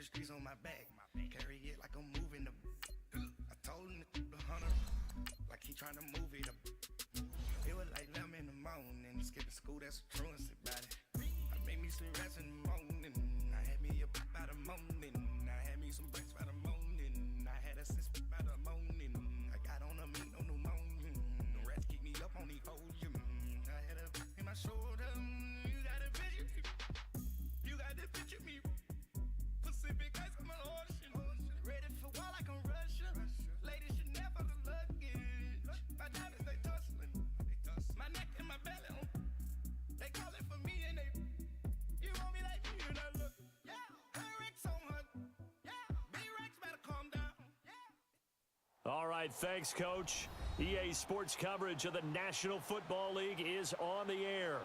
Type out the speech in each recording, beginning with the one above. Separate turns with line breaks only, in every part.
Streets on my back, carry it like I'm moving the. I told him the hunter, like he trying to move it up. It was like 11 in the morning, skipping school, that's a truancy about it. I made me some rest in the morning, I had me a by the morning, I had me some breaks by the morning, I had a sis by the morning, I got on a meat on the morning, the rats keep me up on the ocean, I had a in my shoulder, you got a picture me. Pacific ice on my ocean. Ready for war like I'm Russian. Ladies should never the luggage. My diamonds they tussling. My neck and my belly on. They calling for me and they. You want me like me and I look. Yeah, Rex on her. Yeah, B-Rex better calm down. Yeah.
All right, thanks, Coach. EA Sports coverage of the National Football League is on the air.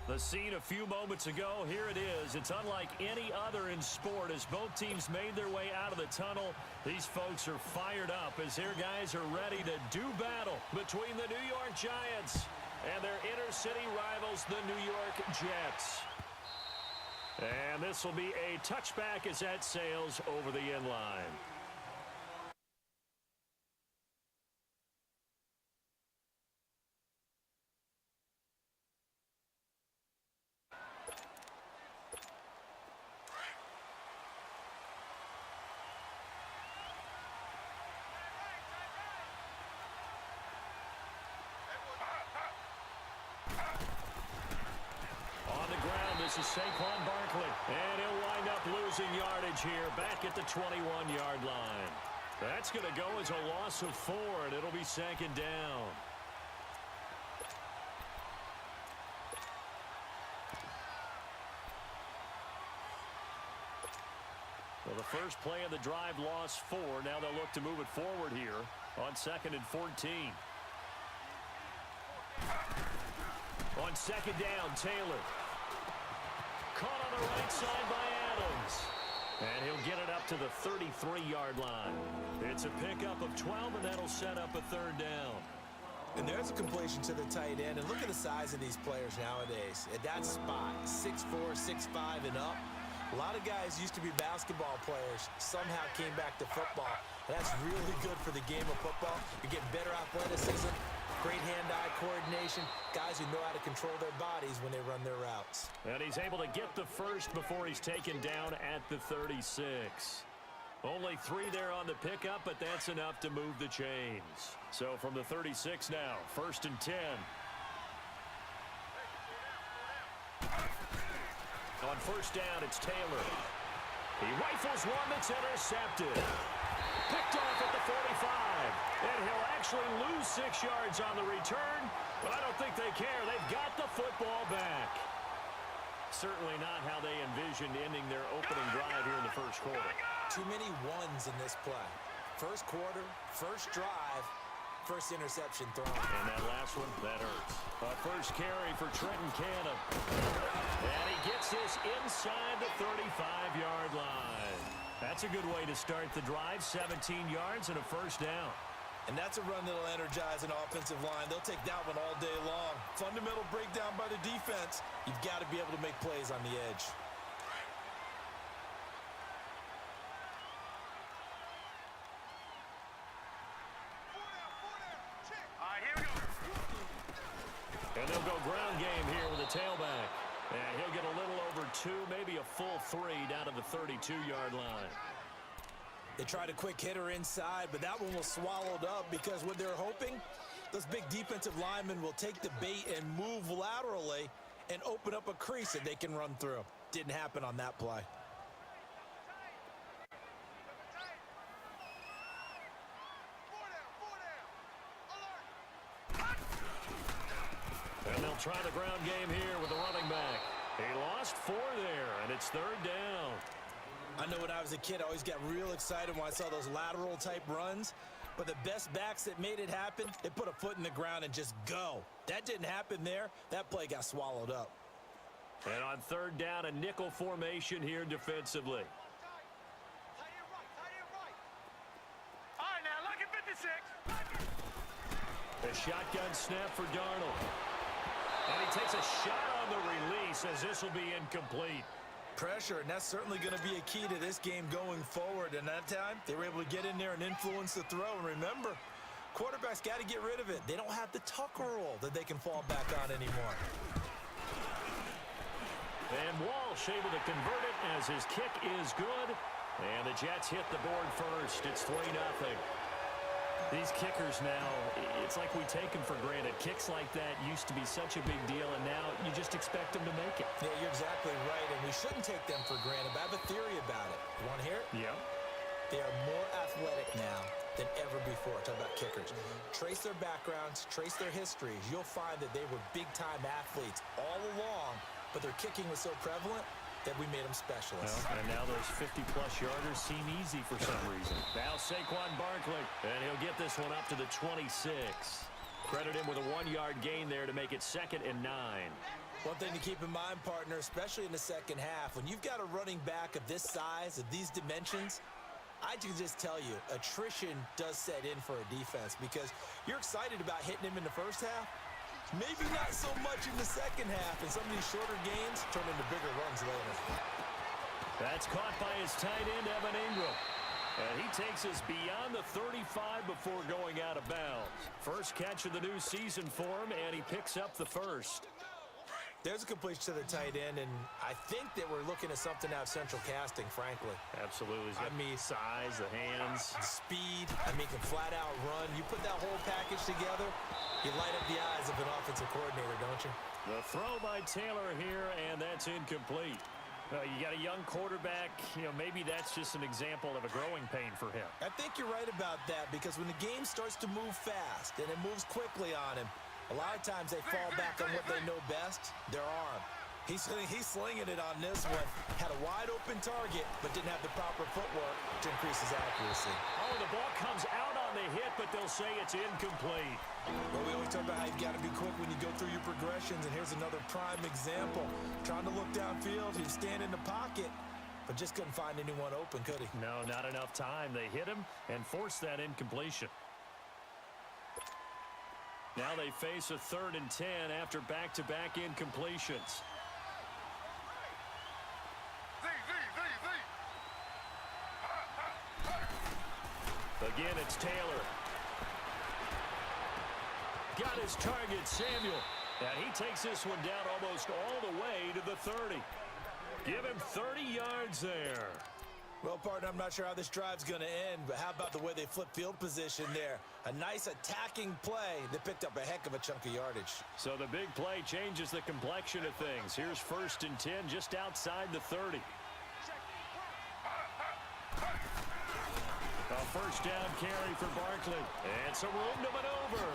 The scene a few moments ago, here it is. It's unlike any other in sport as both teams made their way out of the tunnel. These folks are fired up as their guys are ready to do battle between the New York Giants and their inner-city rivals, the New York Jets. And this will be a touchback as that sails over the end line. This is Saquon Barkley, and he'll wind up losing yardage here back at the 21-yard line. That's going to go as a loss of 4, and it'll be second down. Well, the first play of the drive lost 4. Now they'll look to move it forward here on 2nd and 14. On second down, Taylor. Caught on the right side by Adams. And he'll get it up to the 33-yard line. It's a pickup of 12, and that'll set up a third down.
And there's a completion to the tight end. And look at the size of these players nowadays. At that spot, 6'4", 6'5", and up. A lot of guys used to be basketball players, somehow came back to football. And that's really good for the game of football. You're getting better athleticism, Great hand-eye coordination. Guys who know how to control their bodies when they run their routes.
And he's able to get the first before he's taken down at the 36. Only 3 there on the pickup, but that's enough to move the chains. So from the 36 now, 1st and 10. On 1st down, it's Taylor. He rifles one that's intercepted. Picked off at the 45. And he'll actually lose 6 yards on the return, but I don't think they care. They've got the football back. Certainly not how they envisioned ending their opening drive here in the first quarter.
Too many ones in this play. First quarter, first drive, first interception thrown.
And that last one, that hurts. A first carry for Trenton Cannon. And he gets this inside the 35-yard line. That's a good way to start the drive. 17 yards and a first down.
And that's a run that'll energize an offensive line. They'll take that one all day long. Fundamental breakdown by the defense. You've got to be able to make plays on the edge.
And they'll go ground game here with a tailback. And he'll get a little over 2, maybe a full 3 down to the 32-yard line.
They tried a quick hitter inside, but that one was swallowed up because what they're hoping, those big defensive linemen will take the bait and move laterally and open up a crease that they can run through. Didn't happen on that play.
And they'll try the ground game here with the running back. He lost 4 there, and it's 3rd down.
I know when I was a kid, I always got real excited when I saw those lateral-type runs. But the best backs that made it happen, they put a foot in the ground and just go. That didn't happen there. That play got swallowed up.
And on 3rd down, a nickel formation here defensively.
All right, now, look at 56.
A shotgun snap for Darnold. And he takes a shot on the release as this will be incomplete.
Pressure, and that's certainly going to be a key to this game going forward. And that time, they were able to get in there and influence the throw. And remember, quarterbacks got to get rid of it. They don't have the Tucker rule that they can fall back on anymore.
And Walsh able to convert it as his kick is good. And the Jets hit the board first. It's 3-0. These kickers now, it's like we take them for granted. Kicks like that used to be such a big deal, and now you just expect them to make it.
Yeah, you're exactly right, and we shouldn't take them for granted. But I have a theory about it. You want to hear it?
Yeah.
They are more athletic now than ever before. Talk about kickers. Trace their backgrounds, trace their histories. You'll find that they were big-time athletes all along, but their kicking was so prevalent that we made them specialists.
Well, and now those 50-plus yarders seem easy for some reason. Now Saquon Barkley, and he'll get this one up to the 26. Credit him with a 1-yard gain there to make it 2nd and 9.
One thing to keep in mind, partner, especially in the second half, when you've got a running back of this size, of these dimensions, I can just tell you, attrition does set in for a defense because you're excited about hitting him in the first half. Maybe not so much in the second half, and some of these shorter gains turn into bigger runs later.
That's caught by his tight end, Evan Ingram. And he takes us beyond the 35 before going out of bounds. First catch of the new season for him, and he picks up the first.
There's a completion to the tight end, and I think that we're looking at something out of central casting, frankly.
Absolutely.
I mean,
size, the hands.
Speed, I mean, can flat out run. You put that whole package together, you light up the eyes of an offensive coordinator, don't you?
The throw by Taylor here, and that's incomplete. You got a young quarterback. Maybe that's just an example of a growing pain for him.
I think you're right about that because when the game starts to move fast and it moves quickly on him, a lot of times they fall back on what they know best, their arm. He's slinging it on this one. Had a wide-open target, but didn't have the proper footwork to increase his accuracy.
Oh, the ball comes out on the hit, but they'll say it's incomplete.
Well, we always talk about how you've got to be quick when you go through your progressions, and here's another prime example. Trying to look downfield, he'd stand in the pocket, but just couldn't find anyone open, could he?
No, not enough time. They hit him and forced that incompletion. Now they face a 3rd and 10 after back-to-back incompletions. Again, it's Taylor. got his target, Samuel. And he takes this one down almost all the way to the 30. Give him 30 yards there.
Well, partner, I'm not sure how this drive's going to end, but how about the way they flip field position there? A nice attacking play that picked up a heck of a chunk of yardage.
So the big play changes the complexion of things. Here's 1st and 10 just outside the 30. A first down carry for Barkley. And some room to maneuver.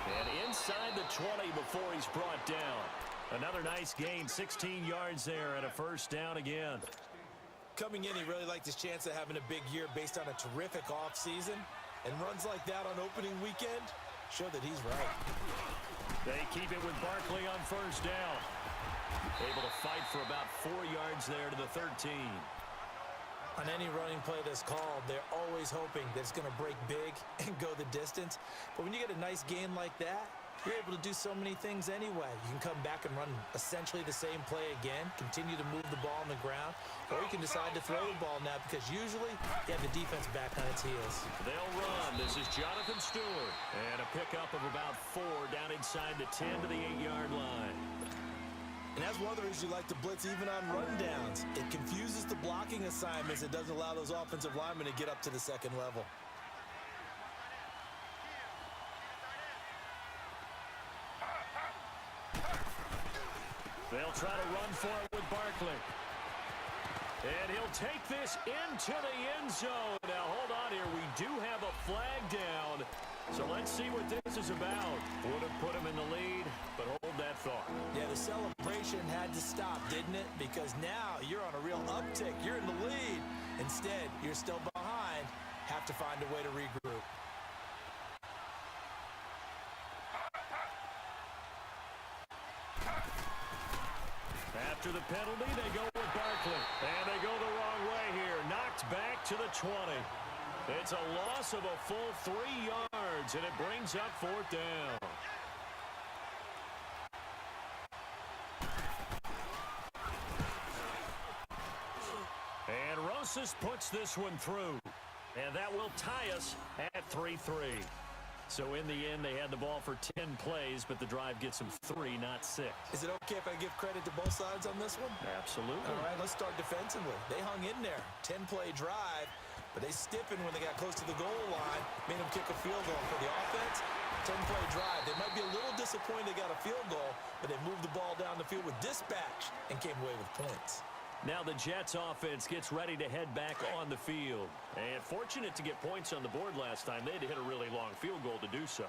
And inside the 20 before he's brought down. Another nice gain, 16 yards there, and a first down again.
Coming in, he really liked his chance of having a big year based on a terrific offseason. And runs like that on opening weekend show that he's right.
They keep it with Barkley on first down. Able to fight for about 4 yards there to the 13.
On any running play that's called, they're always hoping that it's going to break big and go the distance. But when you get a nice gain like that, you're able to do so many things anyway. You can come back and run essentially the same play again, continue to move the ball on the ground, or you can decide to throw the ball now because usually you have the defense back on its heels.
They'll run. This is Jonathan Stewart. And a pickup of about 4 down inside the 10 to the 8-yard line.
And that's one of the reasons you like to blitz even on rundowns. It confuses the blocking assignments. It doesn't allow those offensive linemen to get up to the second level.
They'll try to run for it with Barkley. And he'll take this into the end zone. Now, hold on here. We do have a flag down. So let's see what this is about. Would have put him in the lead, but hold that thought.
Yeah, the celebration had to stop, didn't it? Because now you're on a real uptick. You're in the lead. Instead, you're still behind. Have to find a way to regroup.
After the penalty, they go with Barkley. And they go the wrong way here. Knocked back to the 20. It's a loss of a full 3 yards, and it brings up 4th down. And Rosas puts this one through. And that will tie us at 3-3. So in the end, they had the ball for 10 plays, but the drive gets them 3, not 6.
Is it okay if I give credit to both sides on this one?
Absolutely.
All right, let's start defensively. They hung in there. 10-play drive, but they stiffened when they got close to the goal line, made them kick a field goal. For the offense, 10-play drive. They might be a little disappointed they got a field goal, but they moved the ball down the field with dispatch and came away with points.
Now the Jets offense gets ready to head back on the field. And fortunate to get points on the board last time. They had to hit a really long field goal to do so.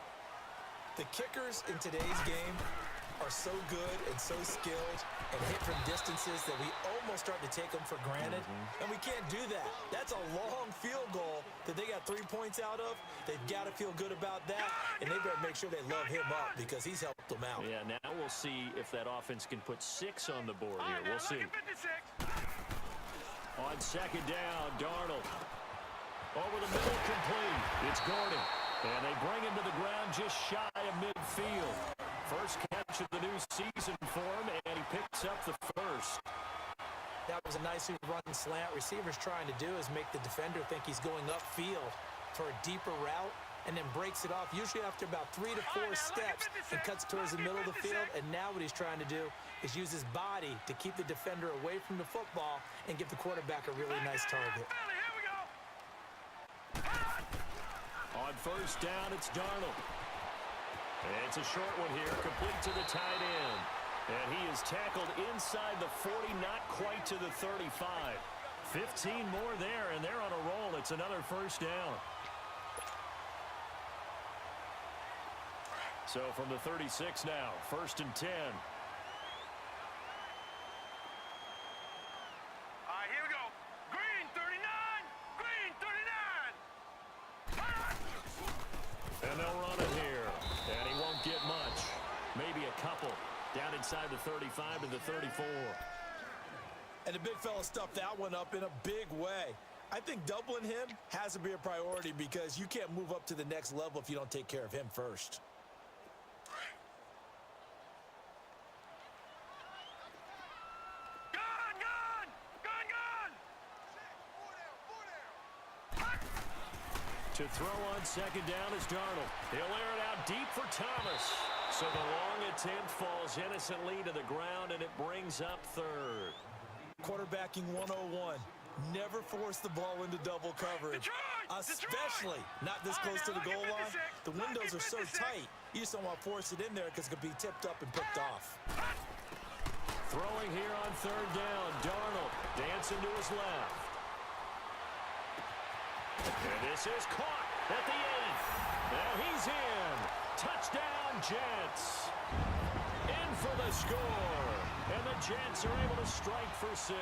The kickers in today's game are so good and so skilled and hit from distances that we almost start to take them for granted. And we can't do that. That's a long field goal that they got 3 points out of. They've got to feel good about that, and they better make sure they love him up because he's helped them out.
Yeah, now we'll see if that offense can put 6 on the board here. We'll see. On second down, Darnold. Over the middle, complete. It's Gordon. And they bring him to the ground just shy of midfield. First catch of the new season for him, and he picks up the first.
That was a nicely run slant. Receivers trying to do is make the defender think he's going upfield for a deeper route and then breaks it off, usually after about 3 to 4 steps, and cuts towards the middle of the field. And now what he's trying to do is use his body to keep the defender away from the football and give the quarterback a really nice target.
On first down, it's Darnold. And it's a short one here, complete to the tight end. And he is tackled inside the 40, not quite to the 35. 15 more there, and they're on a roll. It's another first down. So from the 36 now, 1st and 10.
Here we go. Green 39. Green 39.
And they'll run it here. And he won't get much. Maybe a couple. Down inside the 35 to the 34.
And the big fella stuffed that one up in a big way. I think doubling him has to be a priority because you can't move up to the next level if you don't take care of him first.
To throw on second down is Darnold. He'll air it out deep for Thomas. So the long attempt falls innocently to the ground, and it brings up third.
Quarterbacking 101. Never force the ball into double coverage, especially not this close to the goal line. The windows are so tight, you just don't want to force it in there because it could be tipped up and picked off.
Throwing here on third down, Darnold dancing to his left. And this is caught at the end. Now he's in. Touchdown, Jets. In for the score. And the Jets are able to strike for 6.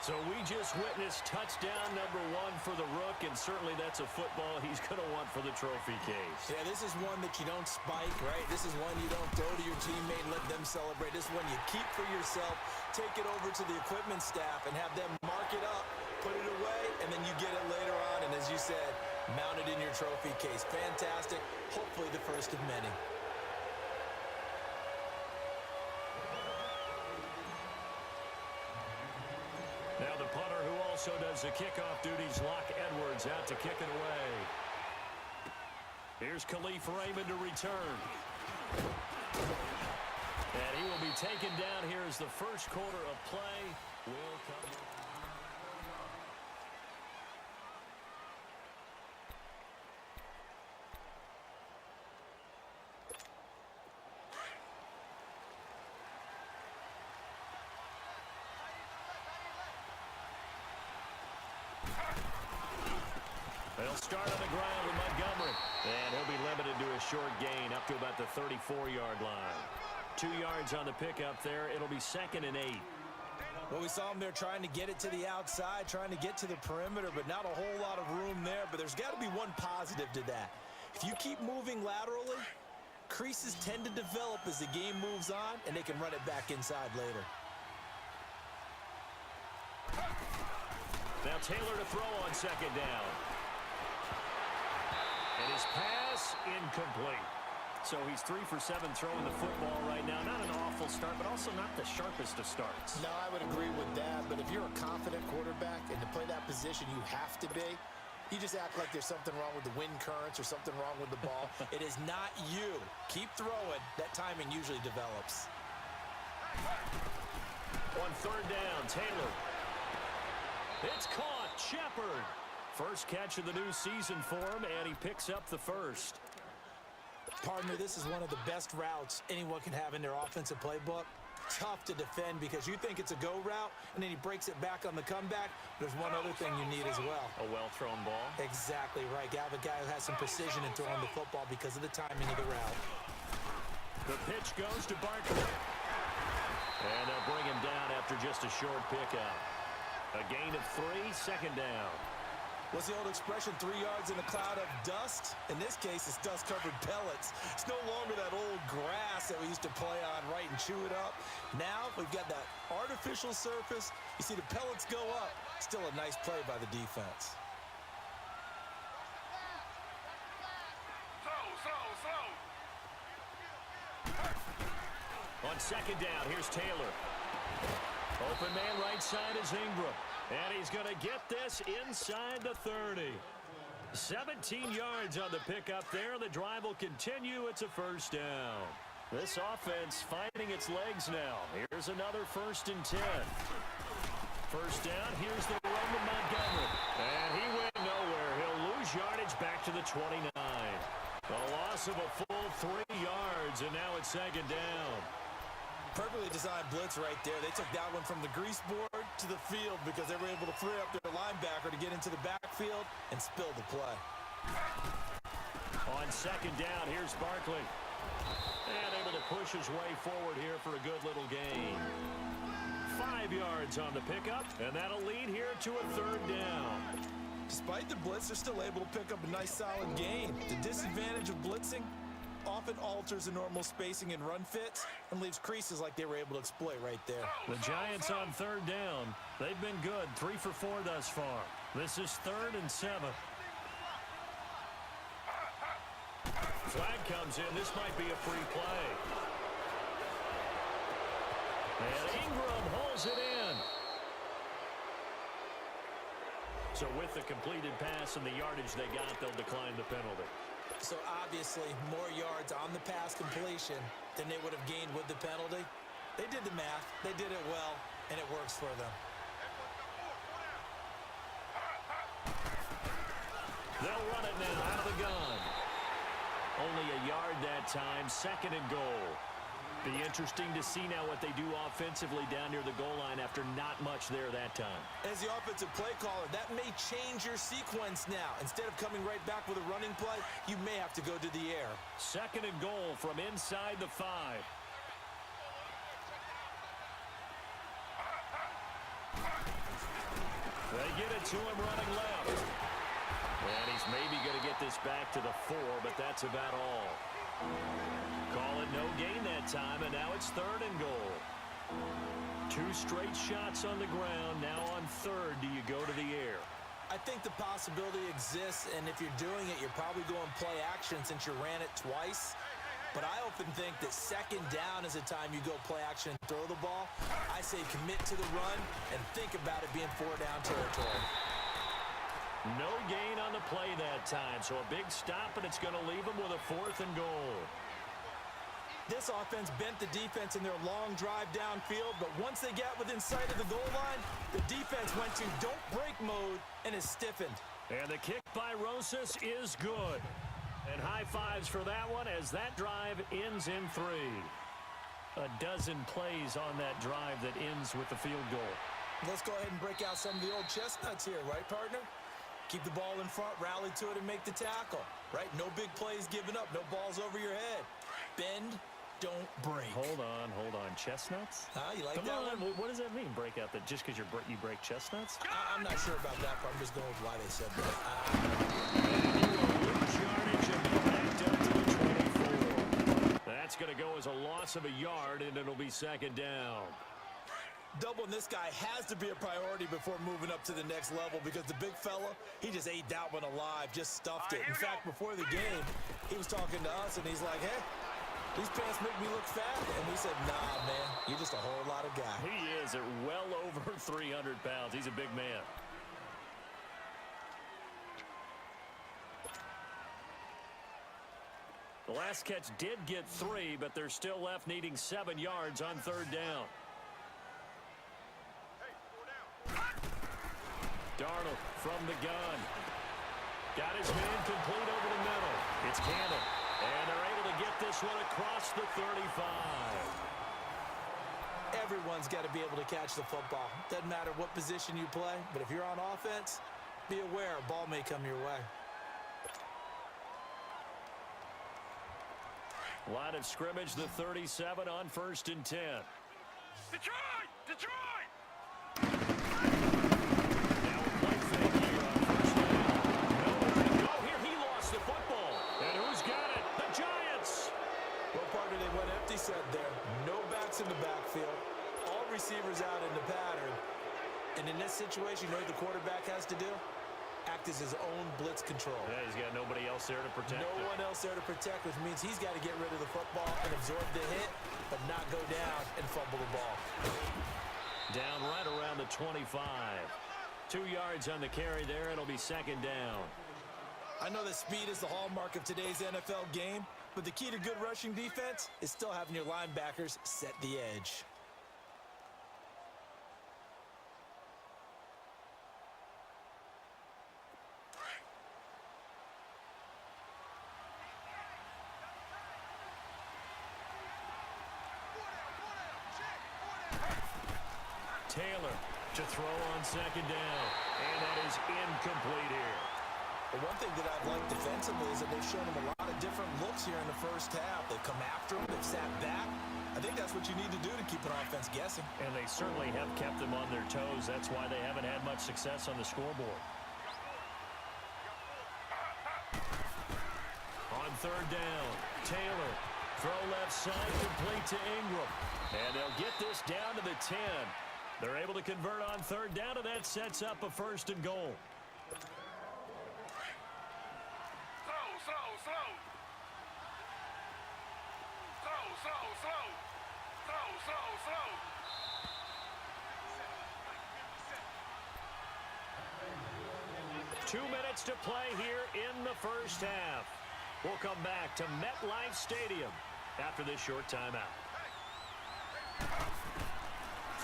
So we just witnessed touchdown number 1 for the Rook, and certainly that's a football he's going to want for the trophy case.
Yeah, this is one that you don't spike, right? This is one you don't throw to your teammate and let them celebrate. This is one you keep for yourself, take it over to the equipment staff, and have them mark it up, put it away, and then you get it later on, and as you said, mount it in your trophy case. Fantastic. Hopefully the first of many.
Now the punter, who also does the kickoff duties, Locke Edwards, out to kick it away. Here's Khalif Raymond to return. And he will be taken down here as the first quarter of play will come. They'll start on the ground with Montgomery. And he'll be limited to a short gain up to about the 34-yard line. 2 yards on the pickup there. It'll be 2nd and 8.
Well, we saw him there trying to get it to the outside, trying to get to the perimeter, but not a whole lot of room there. But there's got to be one positive to that. If you keep moving laterally, creases tend to develop as the game moves on, and they can run it back inside later.
Now Taylor to throw on second down. And his pass incomplete. So he's 3 for 7 throwing the football right now. Not an awful start, but also not the sharpest of starts.
No, I would agree with that. But if you're a confident quarterback and to play that position you have to be, you just act like there's something wrong with the wind currents or something wrong with the ball.
It is not you. Keep throwing. That timing usually develops.
On third down, Taylor. It's caught. Shepard. First catch of the new season for him, and he picks up the first.
Partner, this is one of the best routes anyone can have in their offensive playbook. Tough to defend because you think it's a go route, and then he breaks it back on the comeback. There's one other thing you need as well.
A well-thrown ball.
Exactly right. You have a guy who has some precision in throwing the football because of the timing of the route.
The pitch goes to Barkley. And they'll bring him down after just a short pickup. A gain of 3, 2nd down.
What's the old expression, 3 yards in a cloud of dust? In this case, it's dust-covered pellets. It's no longer that old grass that we used to play on, right, and chew it up. Now we've got that artificial surface. You see the pellets go up. Still a nice play by the defense.
On second down, here's Taylor. Open man right side is Ingram. And he's going to get this inside the 30. 17 yards on the pickup there. The drive will continue. It's a first down. This offense finding its legs now. Here's another 1st and 10. First down, here's the run to Montgomery. And he went nowhere. He'll lose yardage back to the 29. A loss of a full 3 yards, and now it's 2nd down.
Perfectly designed blitz right there. They took that one from the grease board to the field because they were able to free up their linebacker to get into the backfield and spill the play.
On second down, here's Barkley. And able to push his way forward here for a good little gain. 5 yards on the pickup, and that'll lead here to a 3rd down.
Despite the blitz, they're still able to pick up a nice solid gain. The disadvantage of blitzing often alters the normal spacing and run fits and leaves creases like they were able to exploit right there.
The Giants on 3rd down. They've been good, 3 for 4 thus far. This is 3rd and 7. Flag comes in. This might be a free play. And Ingram holds it in. So with the completed pass and the yardage they got, they'll decline the penalty.
So obviously, more yards on the pass completion than they would have gained with the penalty. They did the math, they did it well, and it works for them.
They'll run it now out of the gun. Only a yard that time, 2nd and goal. Be interesting to see now what they do offensively down near the goal line after not much there that time.
As the offensive play caller, that may change your sequence now. Instead of coming right back with a running play, you may have to go to the air.
2nd and goal from inside the 5. They get it to him running left. And he's maybe going to get this back to the 4, but that's about all. Call it no gain that time, and now it's 3rd and goal. 2 straight shots on the ground. Now on 3rd, do you go to the air?
I think the possibility exists, and if you're doing it, you're probably going play action since you ran it twice. But I often think that 2nd down is the time you go play action and throw the ball. I say commit to the run and think about it being 4-down territory.
No gain on the play that time, so a big stop, and it's going to leave them with a 4th and goal.
This offense bent the defense in their long drive downfield, but once they got within sight of the goal line, the defense went to don't break mode and is stiffened.
And the kick by Rosas is good. And high fives for that one as that drive ends in 3. A dozen plays on that drive that ends with the field goal.
Let's go ahead and break out some of the old chestnuts here, right, partner? Keep the ball in front, rally to it, and make the tackle, right? No big plays given up, no balls over your head. Bend, don't break.
Hold on. Chestnuts?
You like
Come
that
on.
one?
What does that mean, break out? That just because you break chestnuts?
I'm not sure about that, but I'm just going with why they said that.
Yardage and back down to the 24. That's going to go as a loss of a yard, and it'll be 2nd down.
Doubling this guy has to be a priority before moving up to the next level because the big fella, he just ate that one alive, just stuffed it. In fact, before the game, he was talking to us, and he's like, hey, these pants make me look fat. And we said, nah, man, you're just a whole lot of guy.
He is at well over 300 pounds. He's a big man. The last catch did get 3, but they're still left needing 7 yards on 3rd down. Darnold from the gun. Got his man complete over the middle. It's Campbell. And they're able to get this one across the 35.
Everyone's got to be able to catch the football. Doesn't matter what position you play, but if you're on offense, be aware a ball may come your way.
Line of scrimmage, the 37 on 1st and 10.
Detroit! Detroit!
Now a play fake here on 1st down. Nowhere to go here. He lost the football. And who's got it? The Giants.
Well, partner, they went empty set there. No backs in the backfield. All receivers out in the pattern. And in this situation, you know what the quarterback has to do? Act as his own blitz control.
Yeah, he's got nobody else there to protect
No
him.
one else there to protect, which means he's got to get rid of the football and absorb the hit, but not go down and fumble the ball.
Down right around the 25. 2 yards on the carry there. It'll be 2nd down.
I know that speed is the hallmark of today's NFL game, but the key to good rushing defense is still having your linebackers set the edge.
Taylor to throw on 2nd down. And that is incomplete here.
But one thing that I've liked defensively is that they've shown him a lot of different looks here in the first half. They've come after him. They've sat back. I think that's what you need to do to keep an offense guessing.
And they certainly have kept them on their toes. That's why they haven't had much success on the scoreboard. On 3rd down, Taylor. Throw left side, complete to Ingram. And they'll get this down to the 10. They're able to convert on 3rd down, and that sets up a 1st and goal. 2 minutes to play here in the first half. We'll come back to MetLife Stadium after this short timeout.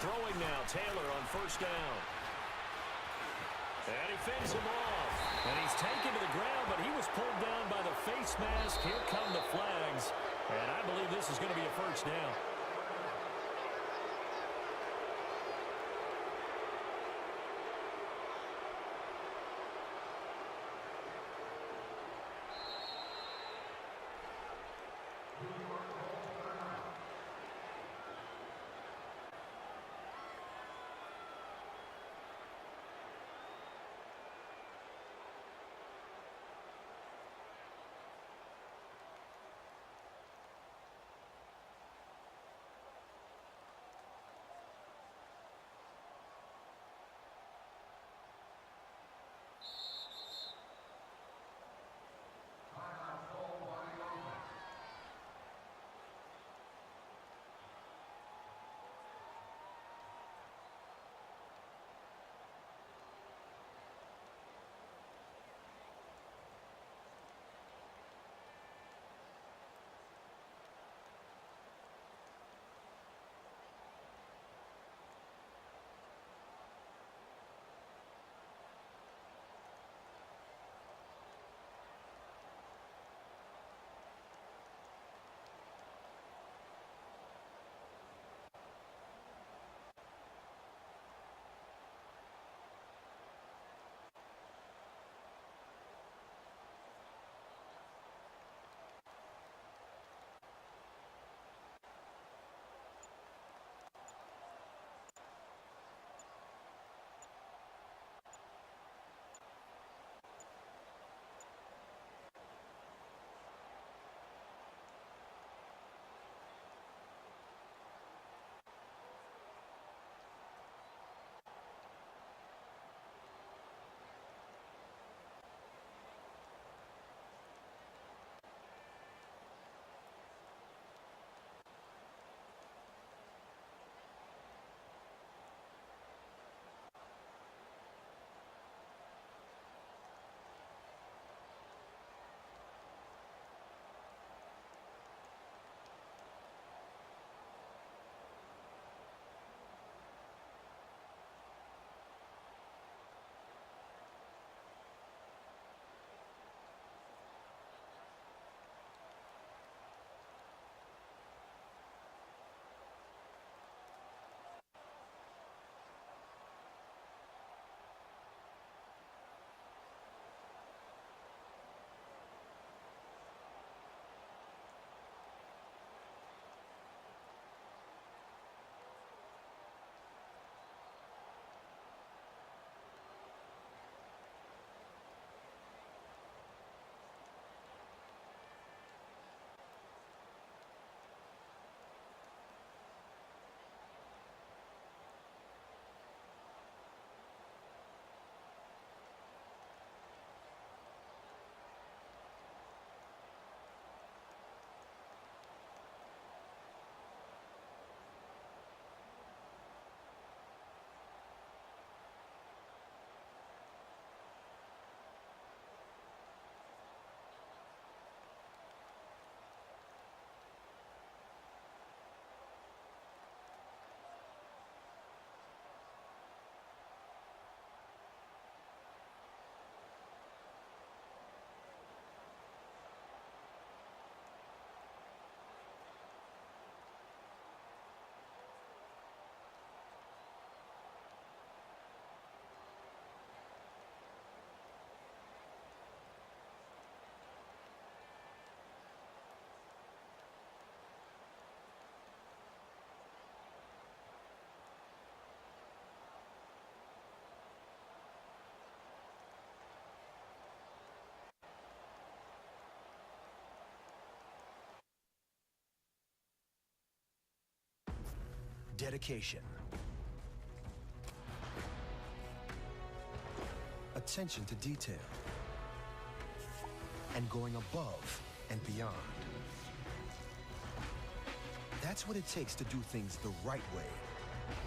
Throwing now, Taylor on first down. And he fends him off. And he's taken to the ground, but he was pulled down by the face mask. Here come the flags. And I believe this is going to be a first down.
Dedication. Attention to detail. And going above and beyond. That's what it takes to do things the right way.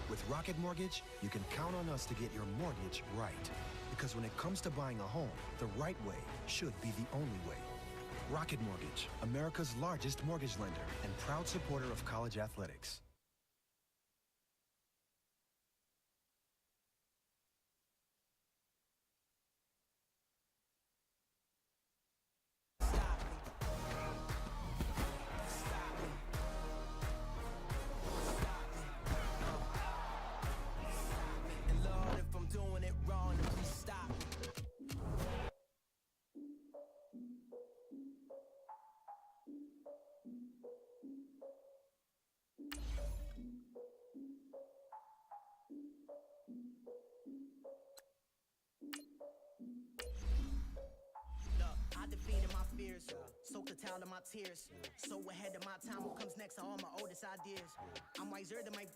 With Rocket Mortgage, you can count on us to get your mortgage right. Because when it comes to buying a home, the right way should be the only way. Rocket Mortgage, America's largest mortgage lender and proud supporter of college athletics.
Soak the towel of my tears. So ahead of my time, what comes next are all my oldest ideas. I'm wiser than my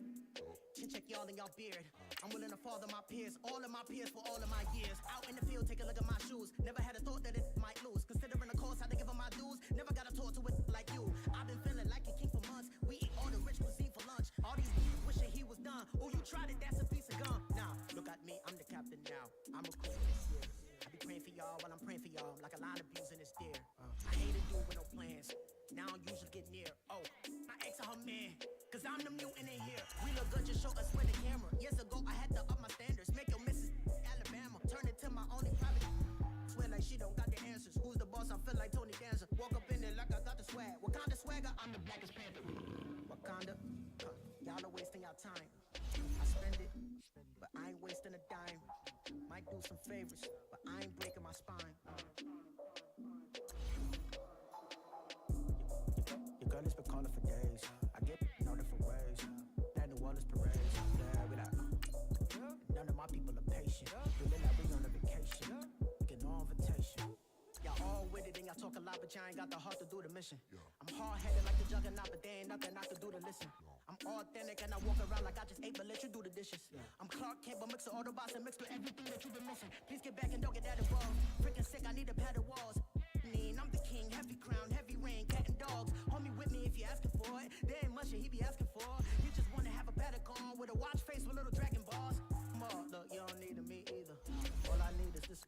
check y'all in y'all beard. I'm willing to father my peers, all of my peers for all of my years. Out in the field, take a look at my shoes. Never had a thought that it might lose. Considering the cost, I had to give them my dues. Never got a talk to it like you. I've been feeling like a king for months. We eat all the rich cuisine for lunch. All these people wishing he was done. Oh, you tried it, that's a piece of gum. Now, look at me, I'm the captain now. I'm recruiting this year. I be praying for y'all while I'm praying for y'all. Like a line of bees in this deer. I hate a dude with no plans. Now I usually get near. Oh, I ex her man, cause I'm the mutant in here. We look good, just show us where the camera. Years ago, I had to up my standards. Make your missus Alabama. Turn it to my only private. Swear like she don't got the answers. Who's the boss? I feel like Tony Danza. Walk up in there like I got the swag. What kind of swagger? I'm the blackest panther. Wakanda, y'all are wasting your time. I spend it, but I ain't wasting a dime. Might do some favors, but I ain't breaking my spine. Your girl has been calling for days. I get in all different ways. That New Orleans parades. Yeah, we like, none of my people are patient. We look like we on a vacation. Get no invitation. Y'all all with it and y'all talk a lot, but y'all ain't got the heart to do the mission. I'm hard-headed like the juggernaut, but there ain't nothing I can do to listen. I'm authentic and I walk around like I just ate, but let you do the dishes. I'm Clark Kent, but mix the Autobots and mix with everything that you've been missing. Please get back and don't get that involved. Freaking sick, I need a pad of walls. I'm the king, heavy crown, heavy rain, cat and dogs. Homie with me if you asking for it. There ain't much that he be asking for. You just wanna have a paddock on with a watch face with little dragon balls. More, look, you don't need me either. All I need is this.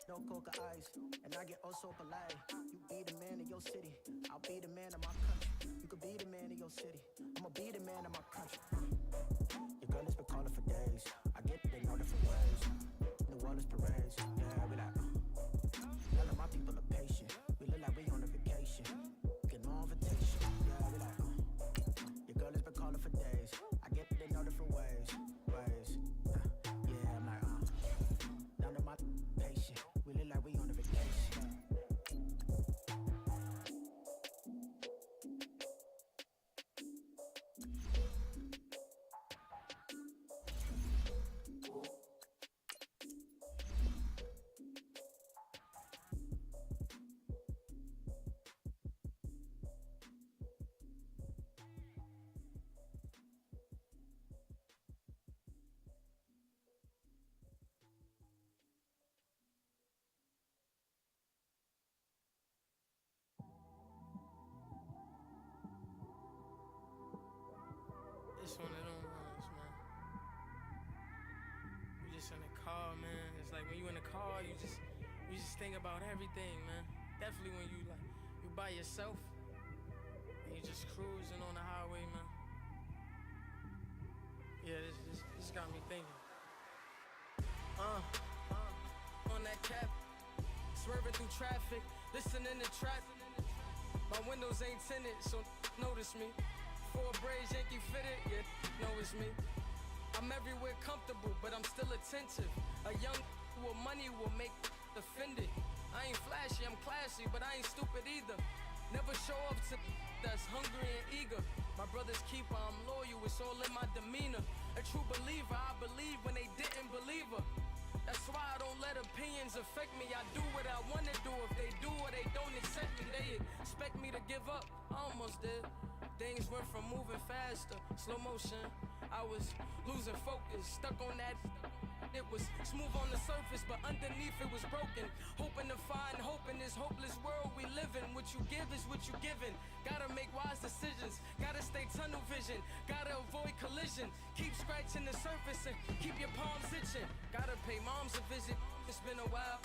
No coca ice, and I get oh so polite. You be the man of your city, I'll be the man of my country. You could be the man of your city, I'ma be the man of my country. Your girl has been calling for days. I get it in all different ways. New Orleans parades, yeah, we like. None of my people are patient. We look like we on a vacation. Get no invitation, yeah, we like. Your girl has been calling for days. I get it in all different ways. Yeah, I'm like, none of my patient. We look like we on a vacation.
It's one of them ones, man. You just in the car, man. It's like when you in the car, you just think about everything, man. Definitely when you by yourself and you just cruising on the highway, man. Yeah, this got me thinking. On that cap, swerving through traffic, listening to trap. My windows ain't tinted, so notice me. Four braids, Yankee fitted, yeah, know it's me. I'm everywhere comfortable, but I'm still attentive. A young with money will make offended. I ain't flashy, I'm classy, but I ain't stupid either. Never show up to that's hungry and eager. My brother's keeper, I'm loyal, it's all in my demeanor. A true believer, I believe when they didn't believe her. That's why I don't let opinions affect me. I do what I wanna do. If they do or they don't accept me, they expect me to give up. I almost did. Things went from moving faster, slow motion. I was losing focus, stuck on that. It was smooth on the surface, but underneath it was broken. Hoping to find hope in this hopeless world we live in. What you give is what you given. Gotta make wise decisions. Gotta stay tunnel vision. Gotta avoid collision. Keep scratching the surface and keep your palms itching. attention. Gotta pay moms a visit. It's been a while.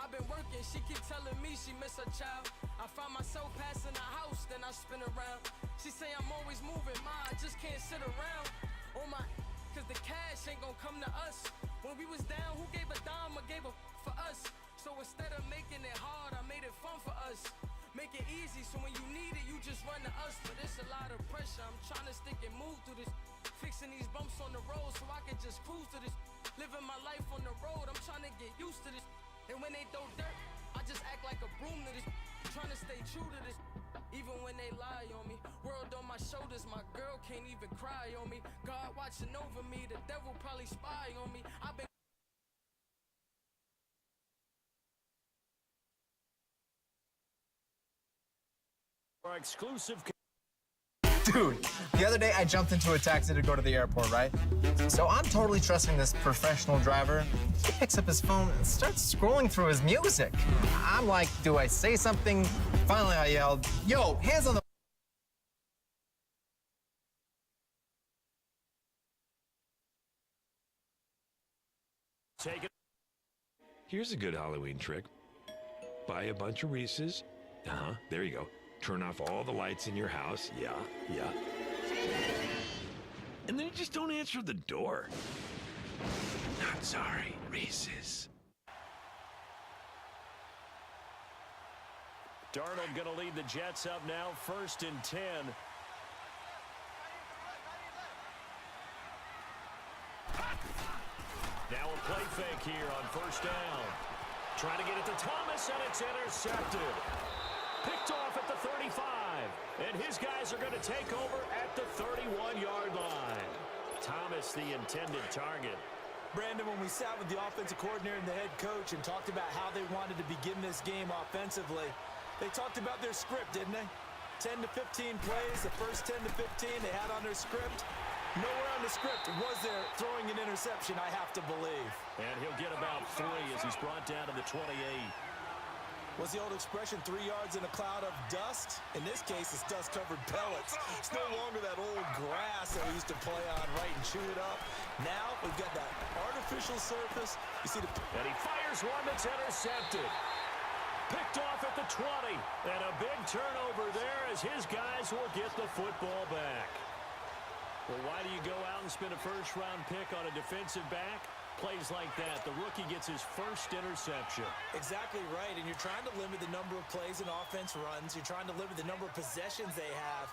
I've been working, she keep telling me she miss her child. I find myself passing the house, then I spin around. She say I'm always moving, ma, I just can't sit around. Oh my, cause the cash ain't gon' come to us. When we was down, who gave a dime or gave a for us? So instead of making it hard, I made it fun for us. Make it easy, so when you need it, you just run to us. But it's a lot of pressure, I'm trying to stick and move through this. Fixing these bumps on the road so I can just cruise to this. Living my life on the road, I'm trying to get used to this. And when they throw dirt, I just act like a broom to this. Trying to stay true to this. Even when they lie on me. World on my shoulders, my girl can't even cry on me. God watching over me, the devil probably spy on me. I've been
our exclusive.
Dude, the other day I jumped into a taxi to go to the airport, right? So I'm totally trusting this professional driver. He picks up his phone and starts scrolling through his music. I'm like, do I say something? Finally I yelled, yo, hands on the...
Take it.
Here's a good Halloween trick. Buy a bunch of Reese's. There you go. Turn off all the lights in your house. Yeah. And then you just don't answer the door. Not sorry, Reese's.
Darnold going to lead the Jets up now, 1st and 10. Now a play fake here on 1st down. Trying to get it to Thomas, and it's intercepted. Picked off at the 35, and his guys are going to take over at the 31-yard line. Thomas, the intended target.
Brandon, when we sat with the offensive coordinator and the head coach and talked about how they wanted to begin this game offensively, they talked about their script, didn't they? 10 to 15 plays, the first 10 to 15 they had on their script. Nowhere on the script was there throwing an interception, I have to believe.
And he'll get about 3 as he's brought down to the 28.
What's the old expression, 3 yards in a cloud of dust? In this case, it's dust-covered pellets. It's no longer that old grass that we used to play on, right, and chew it up. Now, we've got that artificial surface. You see the...
And he fires one that's intercepted. Picked off at the 20. And a big turnover there as his guys will get the football back. Well, why do you go out and spend a first-round pick on a defensive back? Plays like that, the rookie gets his first interception.
Exactly right, and you're trying to limit the number of plays an offense runs. You're trying to limit the number of possessions they have.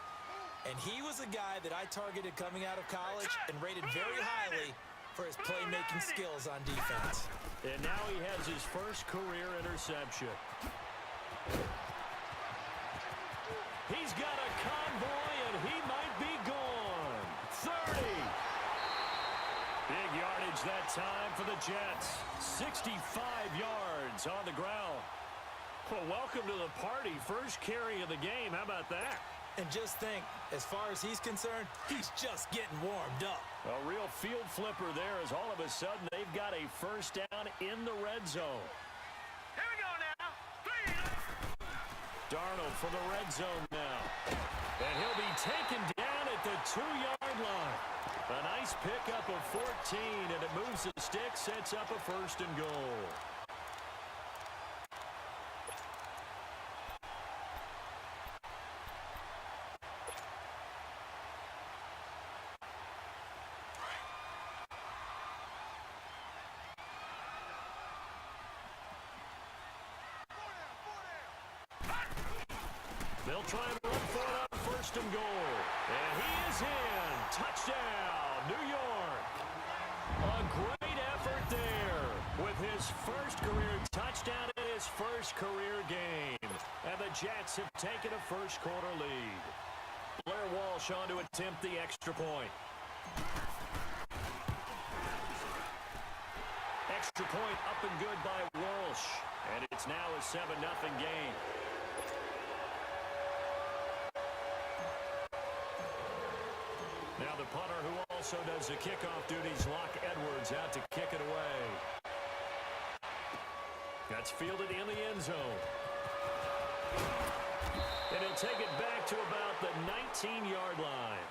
And he was a guy that I targeted coming out of college and rated very highly for his playmaking skills on defense.
And now he has his first career interception. He's got a convoy, and he might be gone. 30. Big yardage that time for the Jets. 65 yards on the ground. Well, welcome to the party. First carry of the game. How about that?
And just think, as far as he's concerned, he's just getting warmed up.
A real field flipper there as all of a sudden they've got a first down in the red zone.
Here we go now. 3.
Darnold for the red zone now. And he'll be taken down at the 2-yard line. A nice pickup of 14, and it moves the stick, sets up a 1st and goal. They'll try and run for it on 1st and goal. And he is in. Touchdown, New York. A great effort there with his first career touchdown in his first career game. And the Jets have taken a first-quarter lead. Blair Walsh on to attempt the extra point. Extra point up and good by Walsh. And it's now a 7-0 game. Now the punter who also does the kickoff duties, Locke Edwards, out to kick it away. That's fielded in the end zone. And he'll take it back to about the 19-yard line.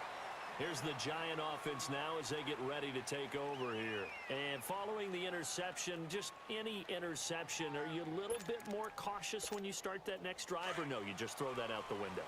Here's the Giant offense now as they get ready to take over here. And following the interception, just any interception, are you a little bit more cautious when you start that next drive, or no, you just throw that out the window?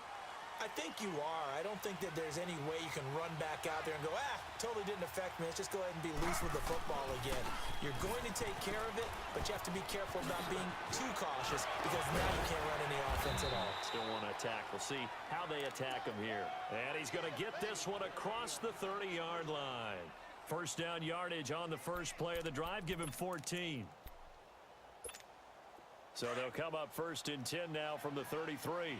I think you are. I don't think that there's any way you can run back out there and go, totally didn't affect me. Let's just go ahead and be loose with the football again. You're going to take care of it, but you have to be careful about being too cautious because now you can't run any offense at all.
Still want to attack. We'll see how they attack him here. And he's going to get this one across the 30-yard line. First down yardage on the first play of the drive. Give him 14. So they'll come up first and 10 now from the 33.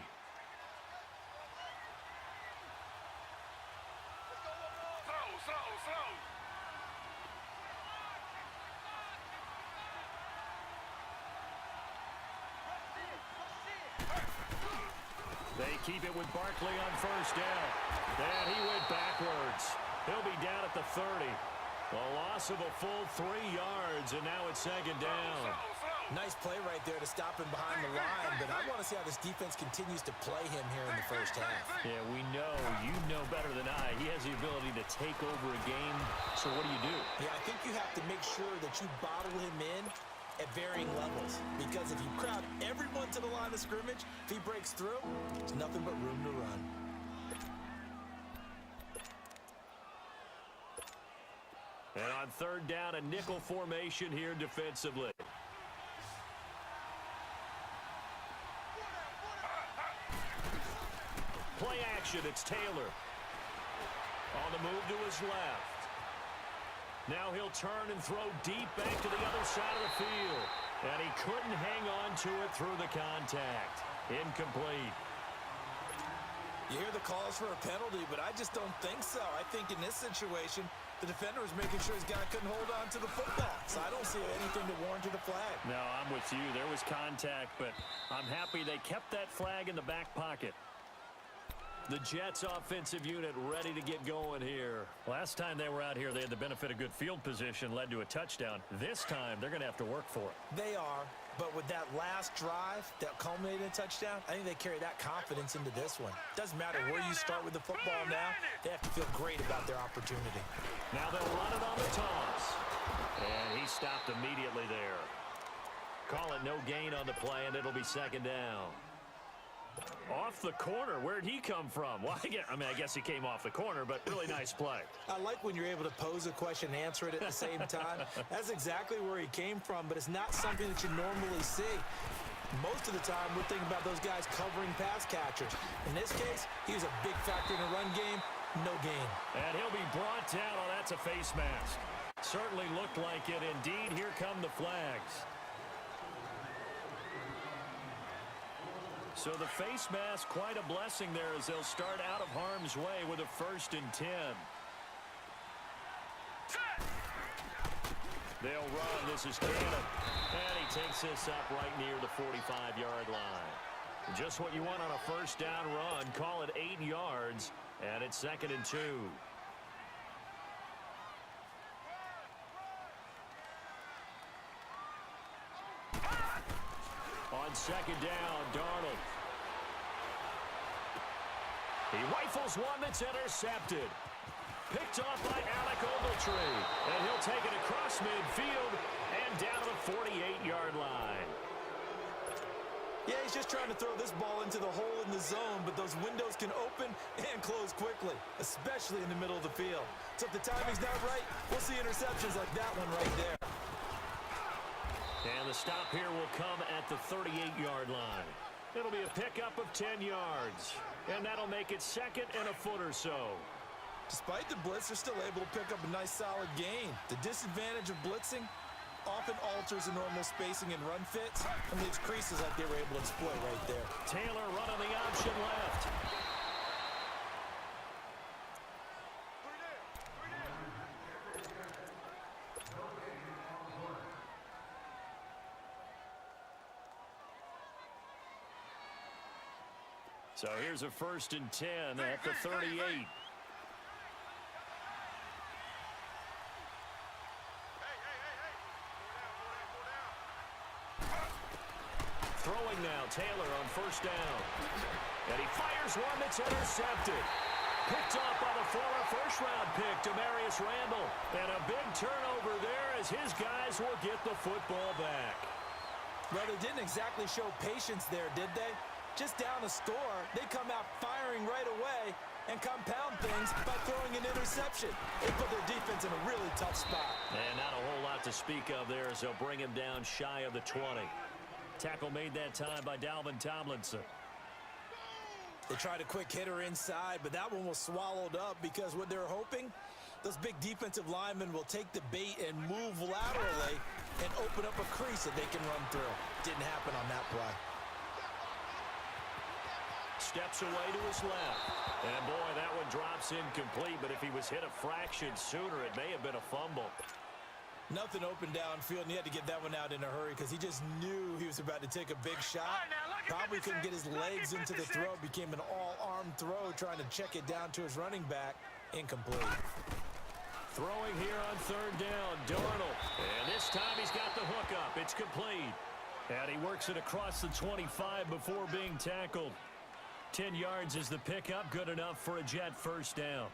They keep it with Barkley on first down. And he went backwards. He'll be down at the 30. A loss of a full 3 yards, and now it's second down.
Nice play right there to stop him behind the line, but I want to see how this defense continues to play him here in the first half.
Yeah, we know. You know better than I. He has the ability to take over a game. So what do?
Yeah, I think you have to make sure that you bottle him in at varying levels, because if you crowd everyone to the line of scrimmage, if he breaks through, there's nothing but room to run.
And on third down, a nickel formation here defensively. Play action, it's Taylor. On the move to his left. Now he'll turn and throw deep back to the other side of the field. And he couldn't hang on to it through the contact. Incomplete.
You hear the calls for a penalty, but I just don't think so. I think in this situation, the defender was making sure his guy couldn't hold on to the football. So I don't see anything to warrant the flag.
No, I'm with you. There was contact, but I'm happy they kept that flag in the back pocket. The Jets offensive unit ready to get going here. Last time they were out here, they had the benefit of good field position, led to a touchdown. This time, they're going to have to work for it.
They are, but with that last drive that culminated in a touchdown, I think they carry that confidence into this one. Doesn't matter where you start with the football now, they have to feel great about their opportunity.
Now they'll run it on the toss. And he stopped immediately there. Call it no gain on the play, and it'll be second down. Off the corner. Where'd he come from? Well, I guess he came off the corner, but really nice play.
I like when you're able to pose a question and answer it at the same time. That's exactly where he came from, but it's not something that you normally see. Most of the time, we're thinking about those guys covering pass catchers. In this case, he was a big factor in the run game. No gain.
And he'll be brought down. Oh, that's a face mask. Certainly looked like it. Indeed, here come the flags. So the face mask, quite a blessing there as they'll start out of harm's way with a first and 10. They'll run. This is Cannon. And he takes this up right near the 45-yard line. Just what you want on a first down run. Call it 8 yards. And it's second and 2. On second down, Darnold. He rifles one that's intercepted. Picked off by Alec Ogletree. And he'll take it across midfield and down to the 48-yard line.
Yeah, he's just trying to throw this ball into the hole in the zone, but those windows can open and close quickly, especially in the middle of the field. So if the timing's not right, we'll see interceptions like that one right there.
And the stop here will come at the 38-yard line. It'll be a pickup of 10 yards. And that'll make it second and a foot or so.
Despite the blitz, they're still able to pick up a nice solid gain. The disadvantage of blitzing often alters the normal spacing and run fits and leaves creases like they were able to exploit right there.
Taylor running the option left. So here's a first and 10 at the 38. Throwing now, Taylor on first down. And he fires one that's intercepted. Picked off by the former first-round pick, Demarius Randall. And a big turnover there as his guys will get the football back.
Well, they didn't exactly show patience there, did they? Just down a score, they come out firing right away and compound things by throwing an interception. They put their defense in a really tough spot.
And not a whole lot to speak of there as they'll bring him down shy of the 20. Tackle made that time by Dalvin Tomlinson.
They tried a quick hitter inside, but that one was swallowed up because what they're hoping, those big defensive linemen will take the bait and move laterally and open up a crease that they can run through. Didn't happen on that play.
Steps away to his left. And boy, that one drops incomplete, but if he was hit a fraction sooner, it may have been a fumble.
Nothing open downfield, and he had to get that one out in a hurry because he just knew he was about to take a big shot. Probably couldn't get his legs into the throw. Became an all-arm throw, trying to check it down to his running back. Incomplete.
Throwing here on third down, Darnold. And this time he's got the hook up. It's complete. And he works it across the 25 before being tackled. 10 yards is the pickup. Good enough for a Jet first down.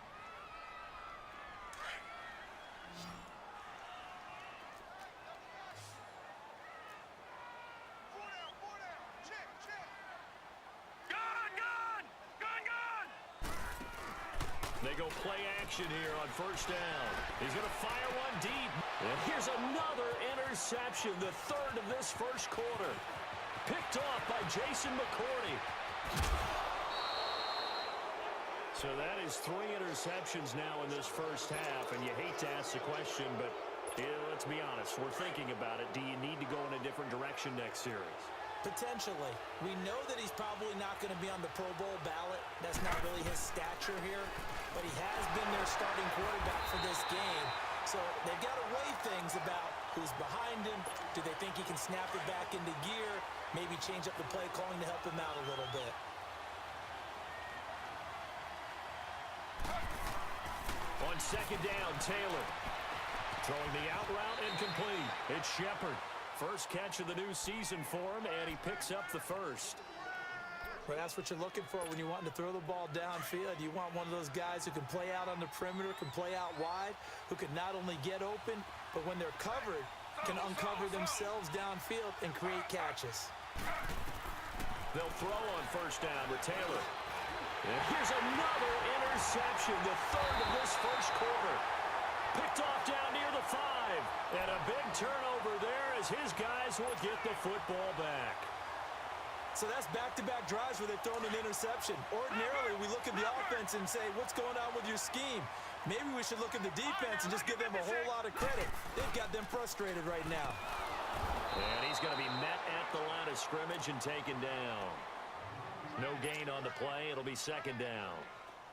They go play action here on first down. He's going to fire one deep. And here's another interception, the third of this first quarter. Picked off by Jason McCourty. So that is 3 interceptions now in this first half, and you hate to ask the question, but let's be honest. We're thinking about it. Do you need to go in a different direction next series?
Potentially. We know that he's probably not going to be on the Pro Bowl ballot. That's not really his stature here, but he has been their starting quarterback for this game. So they've got to weigh things about who's behind him. Do they think he can snap it back into gear? Maybe change up the play calling to help him out a little bit.
On second down, Taylor. Throwing the out route incomplete. It's Shepard. First catch of the new season for him, and he picks up the first.
Well, that's what you're looking for when you're wanting to throw the ball downfield. You want one of those guys who can play out on the perimeter, can play out wide, who can not only get open, but when they're covered, can uncover themselves downfield and create catches.
They'll throw on first down with Taylor. And here's another interception, the third of this first quarter. Picked off down near the 5. And a big turnover there as his guys will get the football back.
So that's back-to-back drives where they've thrown an interception. Ordinarily, we look at the offense and say, what's going on with your scheme? Maybe we should look at the defense and just give them a whole lot of credit. They've got them frustrated right now.
And he's going to be met at the line of scrimmage and taken down. No gain on the play. It'll be second down.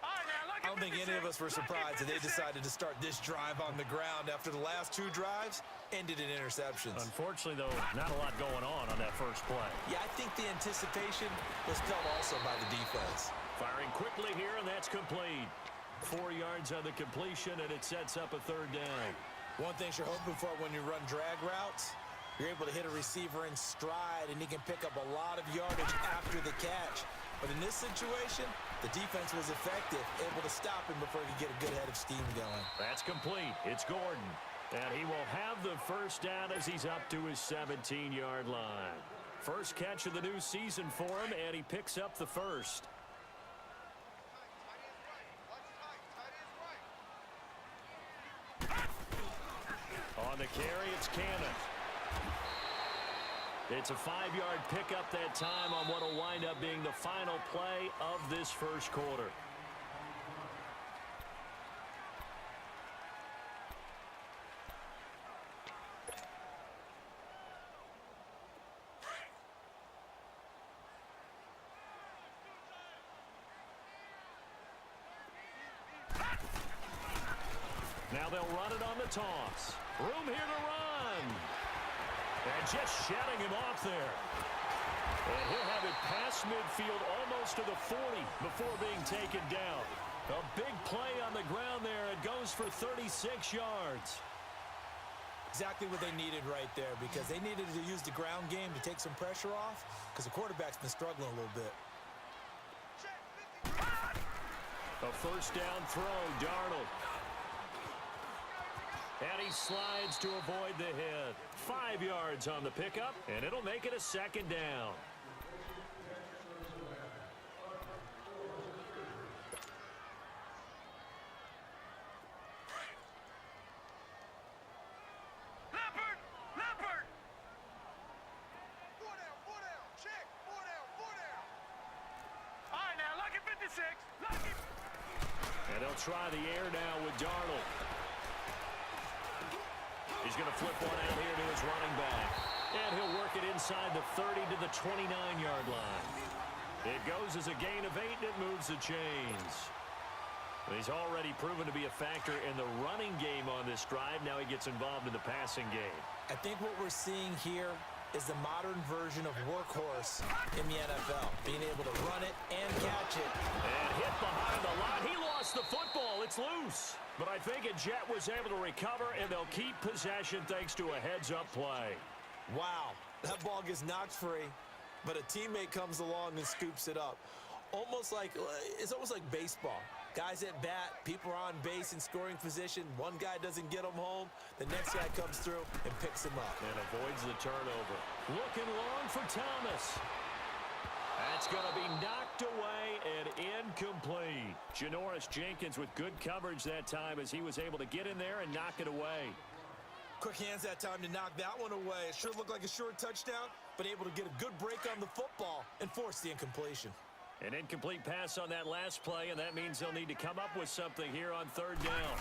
I don't think any of us were surprised that they decided to start this drive on the ground after the last 2 drives ended in interceptions.
Unfortunately, though, not a lot going on that first play.
Yeah, I think the anticipation was felt also by the defense.
Firing quickly here, and that's complete. 4 yards on the completion, and it sets up a third down.
One thing you're hoping for when you run drag routes, you're able to hit a receiver in stride, and he can pick up a lot of yardage after the catch. But in this situation, the defense was effective, able to stop him before he could get a good head of steam going.
That's complete. It's Gordon. And he will have the first down as he's up to his 17-yard line. First catch of the new season for him, and he picks up the first. On the carry, it's Cannon. It's a 5-yard pickup that time on what will wind up being the final play of this first quarter. Now they'll run it on the toss. Room here to run. And just shutting him off there. And he'll have it past midfield almost to the 40 before being taken down. A big play on the ground there. It goes for 36 yards.
Exactly what they needed right there, because they needed to use the ground game to take some pressure off because the quarterback's been struggling a little bit.
A first down throw, Darnold. And he slides to avoid the hit. 5 yards on the pickup, and it'll make it a second down. And they'll try the air now with Darnold. He's going to flip one out here to his running back. And he'll work it inside the 30 to the 29-yard line. It goes as a gain of 8, and it moves the chains. He's already proven to be a factor in the running game on this drive. Now he gets involved in the passing game.
I think what we're seeing here is the modern version of workhorse in the NFL, being able to run it and catch it.
And hit behind the line. He lost the football. It's loose. But I think a Jet was able to recover, and they'll keep possession thanks to a heads-up play.
Wow, that ball gets knocked free, but a teammate comes along and scoops it up. It's almost like baseball. Guys at bat, people are on base in scoring position. One guy doesn't get them home. The next guy comes through and picks him up.
And avoids the turnover. Looking long for Thomas. That's going to be knocked away and incomplete. Janoris Jenkins with good coverage that time as he was able to get in there and knock it away.
Quick hands that time to knock that one away. It sure looked like a short touchdown, but able to get a good break on the football and force the incompletion.
An incomplete pass on that last play, and that means they'll need to come up with something here on third down.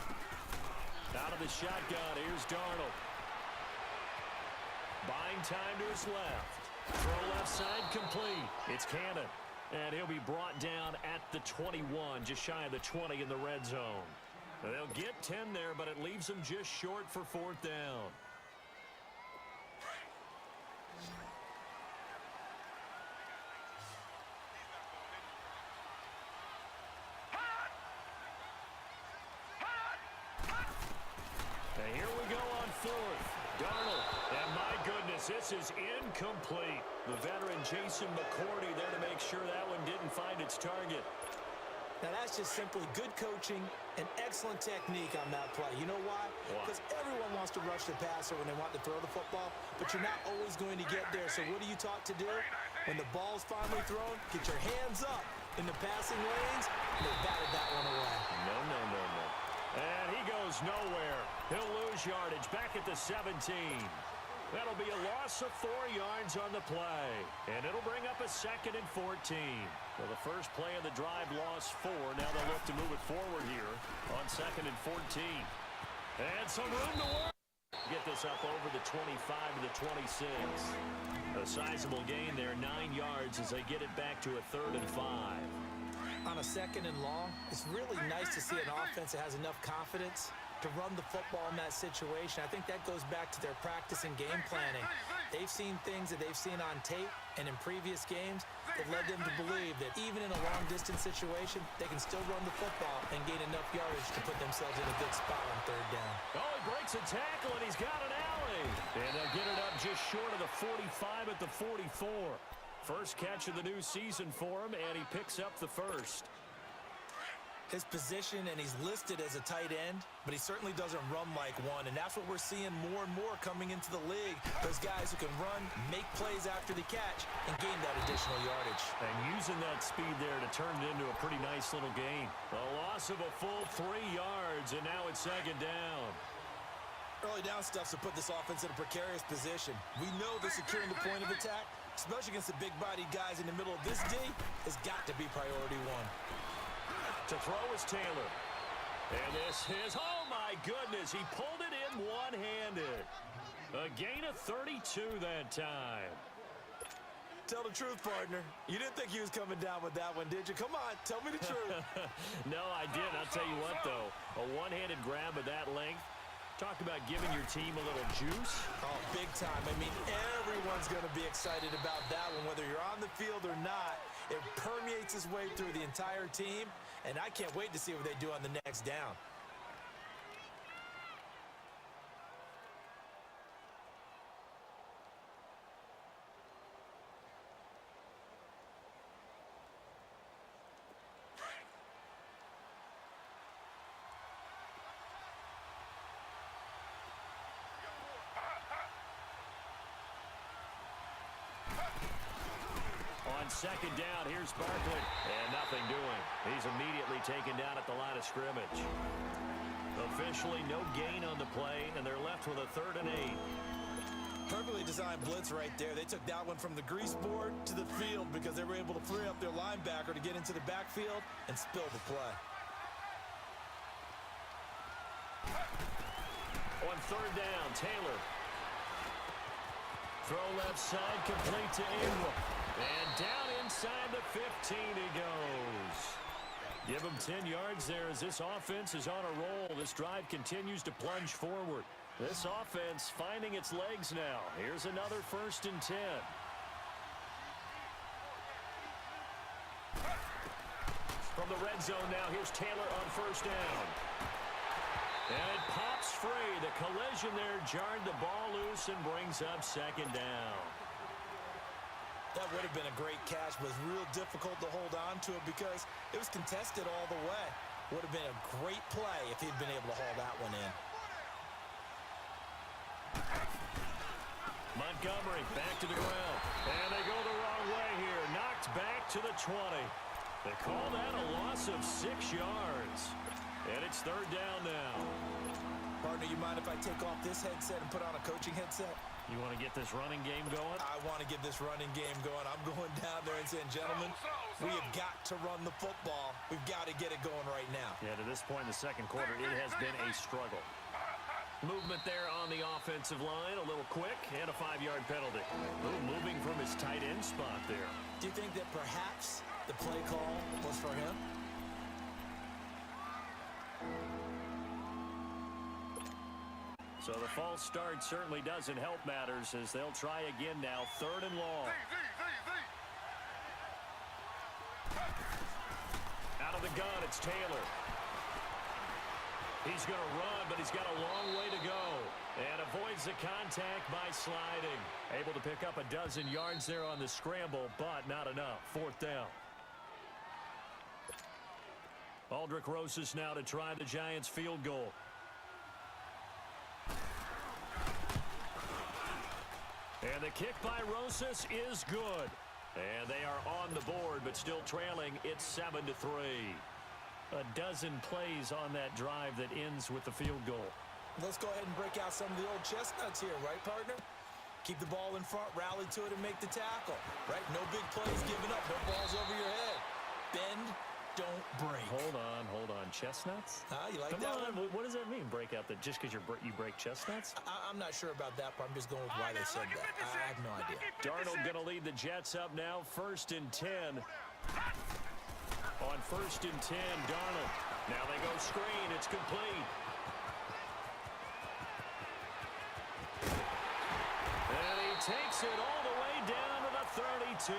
Out of the shotgun, here's Darnold. Buying time to his left. Throw left side complete. It's Cannon. And he'll be brought down at the 21, just shy of the 20 in the red zone. They'll get 10 there, but it leaves them just short for fourth down. And here we go on fourth. Darnold, and my goodness, this is incomplete. The veteran Jason McCourty there to make sure that one didn't find its target.
Now, that's just simply good coaching and excellent technique on that play. You know why? Because everyone wants to rush the passer when they want to throw the football, but you're not always going to get there. So what are you taught to do? When the ball's finally thrown, get your hands up in the passing lanes, and they batted that one away.
No. And he goes nowhere. He'll lose yardage back at the 17. That'll be a loss of 4 yards on the play. And it'll bring up a 2nd and 14. Well, the first play of the drive lost 4. Now they'll look to move it forward here on 2nd and 14. And some room to work. Get this up over the 25 to the 26. A sizable gain there, 9 yards as they get it back to a 3rd and 5.
On a 2nd and long, it's really nice to see an offense that has enough confidence to run the football in that situation. I think that goes back to their practice and game planning. They've seen things that they've seen on tape and in previous games that led them to believe that even in a long-distance situation, they can still run the football and gain enough yardage to put themselves in a good spot on 3rd down.
Oh, he breaks a tackle, and he's got an alley. And they'll get it up just short of the 45 at the 44. First catch of the new season for him, and he picks up the first.
His position, and he's listed as a tight end, but he certainly doesn't run like one, and that's what we're seeing more and more coming into the league. Those guys who can run, make plays after the catch, and gain that additional yardage.
And using that speed there to turn it into a pretty nice little gain. A loss of a full 3 yards, and now it's 2nd down.
Early down stuff's to put this offense in a precarious position. We know that securing the point of attack, especially against the big-bodied guys in the middle of this D, has got to be priority one.
To throw is Taylor. And this is, oh my goodness, he pulled it in one-handed. A gain of 32 that time.
Tell the truth, partner. You didn't think he was coming down with that one, did you? Come on, tell me the truth.
No, I didn't. I'll tell you what, though. A one-handed grab of that length. Talk about giving your team a little juice.
Oh, big time. I mean, everyone's going to be excited about that one, whether you're on the field or not. It permeates its way through the entire team, and I can't wait to see what they do on the next down.
On second down, here's Barkley. And nothing doing. He's immediately taken down at the line of scrimmage. Officially no gain on the play, and they're left with a 3rd and 8.
Perfectly designed blitz right there. They took that one from the grease board to the field because they were able to free up their linebacker to get into the backfield and spill the play.
On 3rd down, Taylor. Throw left side, complete to Ingram. And down inside the 15 he goes. Give him 10 yards there as this offense is on a roll. This drive continues to plunge forward. This offense finding its legs now. Here's another 1st and 10. From the red zone now, here's Taylor on 1st down. And it pops free. The collision there jarred the ball loose and brings up 2nd down.
That would have been a great catch, but it was real difficult to hold on to it because it was contested all the way. Would have been a great play if he'd been able to haul that one in.
Montgomery back to the ground. And they go the wrong way here. Knocked back to the 20. They call that a loss of 6 yards. And it's 3rd down now.
Partner, you mind if I take off this headset and put on a coaching headset?
You want to get this running game going?
I want to get this running game going. I'm going down there and saying, gentlemen, we have got to run the football. We've got to get it going right now.
Yeah, to this point in the 2nd quarter, it has been a struggle. Movement there on the offensive line, a little quick, and a 5-yard penalty. Moving from his tight end spot there.
Do you think that perhaps the play call was for him?
So the false start certainly doesn't help matters as they'll try again now. 3rd and long. Out of the gun, it's Taylor. He's going to run, but he's got a long way to go. And avoids the contact by sliding. Able to pick up a dozen yards there on the scramble, but not enough. 4th down. Aldrick Rosas now to try the Giants' field goal. And the kick by Rosas is good. And they are on the board, but still trailing. It's 7-3. A dozen plays on that drive that ends with the field goal.
Let's go ahead and break out some of the old chestnuts here, right, partner? Keep the ball in front, rally to it, and make the tackle, right? No big plays given up, no balls over your head. Bend, don't break.
Hold on. Chestnuts?
You like
Come
that
on.
one?
What does that mean, break out? That just because you break chestnuts?
I'm not sure about that, but I'm just going with why they said that. I have no idea.
Darnold going to lead the Jets up now, 1st and 10. On 1st and 10, Darnold. Now they go screen. It's complete. And he takes it all the way down to the 32.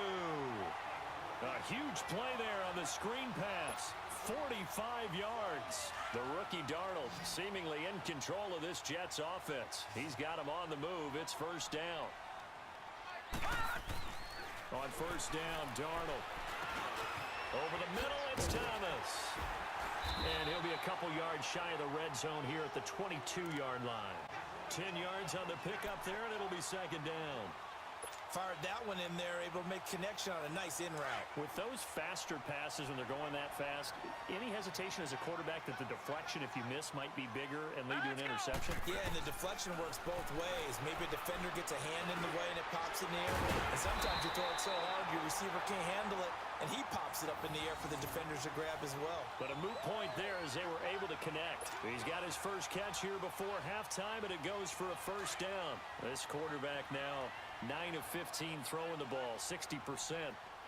A huge play there on the screen pass. 45 yards. The rookie Darnold seemingly in control of this Jets offense. He's got him on the move. It's 1st down. On 1st down, Darnold. Over the middle, it's Thomas. And he'll be a couple yards shy of the red zone here at the 22-yard line. 10 yards on the pickup there, and it'll be 2nd down.
Fired that one in there, able to make connection on a nice in route.
With those faster passes when they're going that fast, any hesitation as a quarterback that the deflection, if you miss, might be bigger and lead to an interception?
Yeah, and the deflection works both ways. Maybe a defender gets a hand in the way and it pops in the air. And sometimes you throw it so hard your receiver can't handle it, and he pops it up in the air for the defenders to grab as well.
But a moot point there as they were able to connect. He's got his first catch here before halftime, and it goes for a 1st down. This quarterback now 9 of 15 throwing the ball, 60%,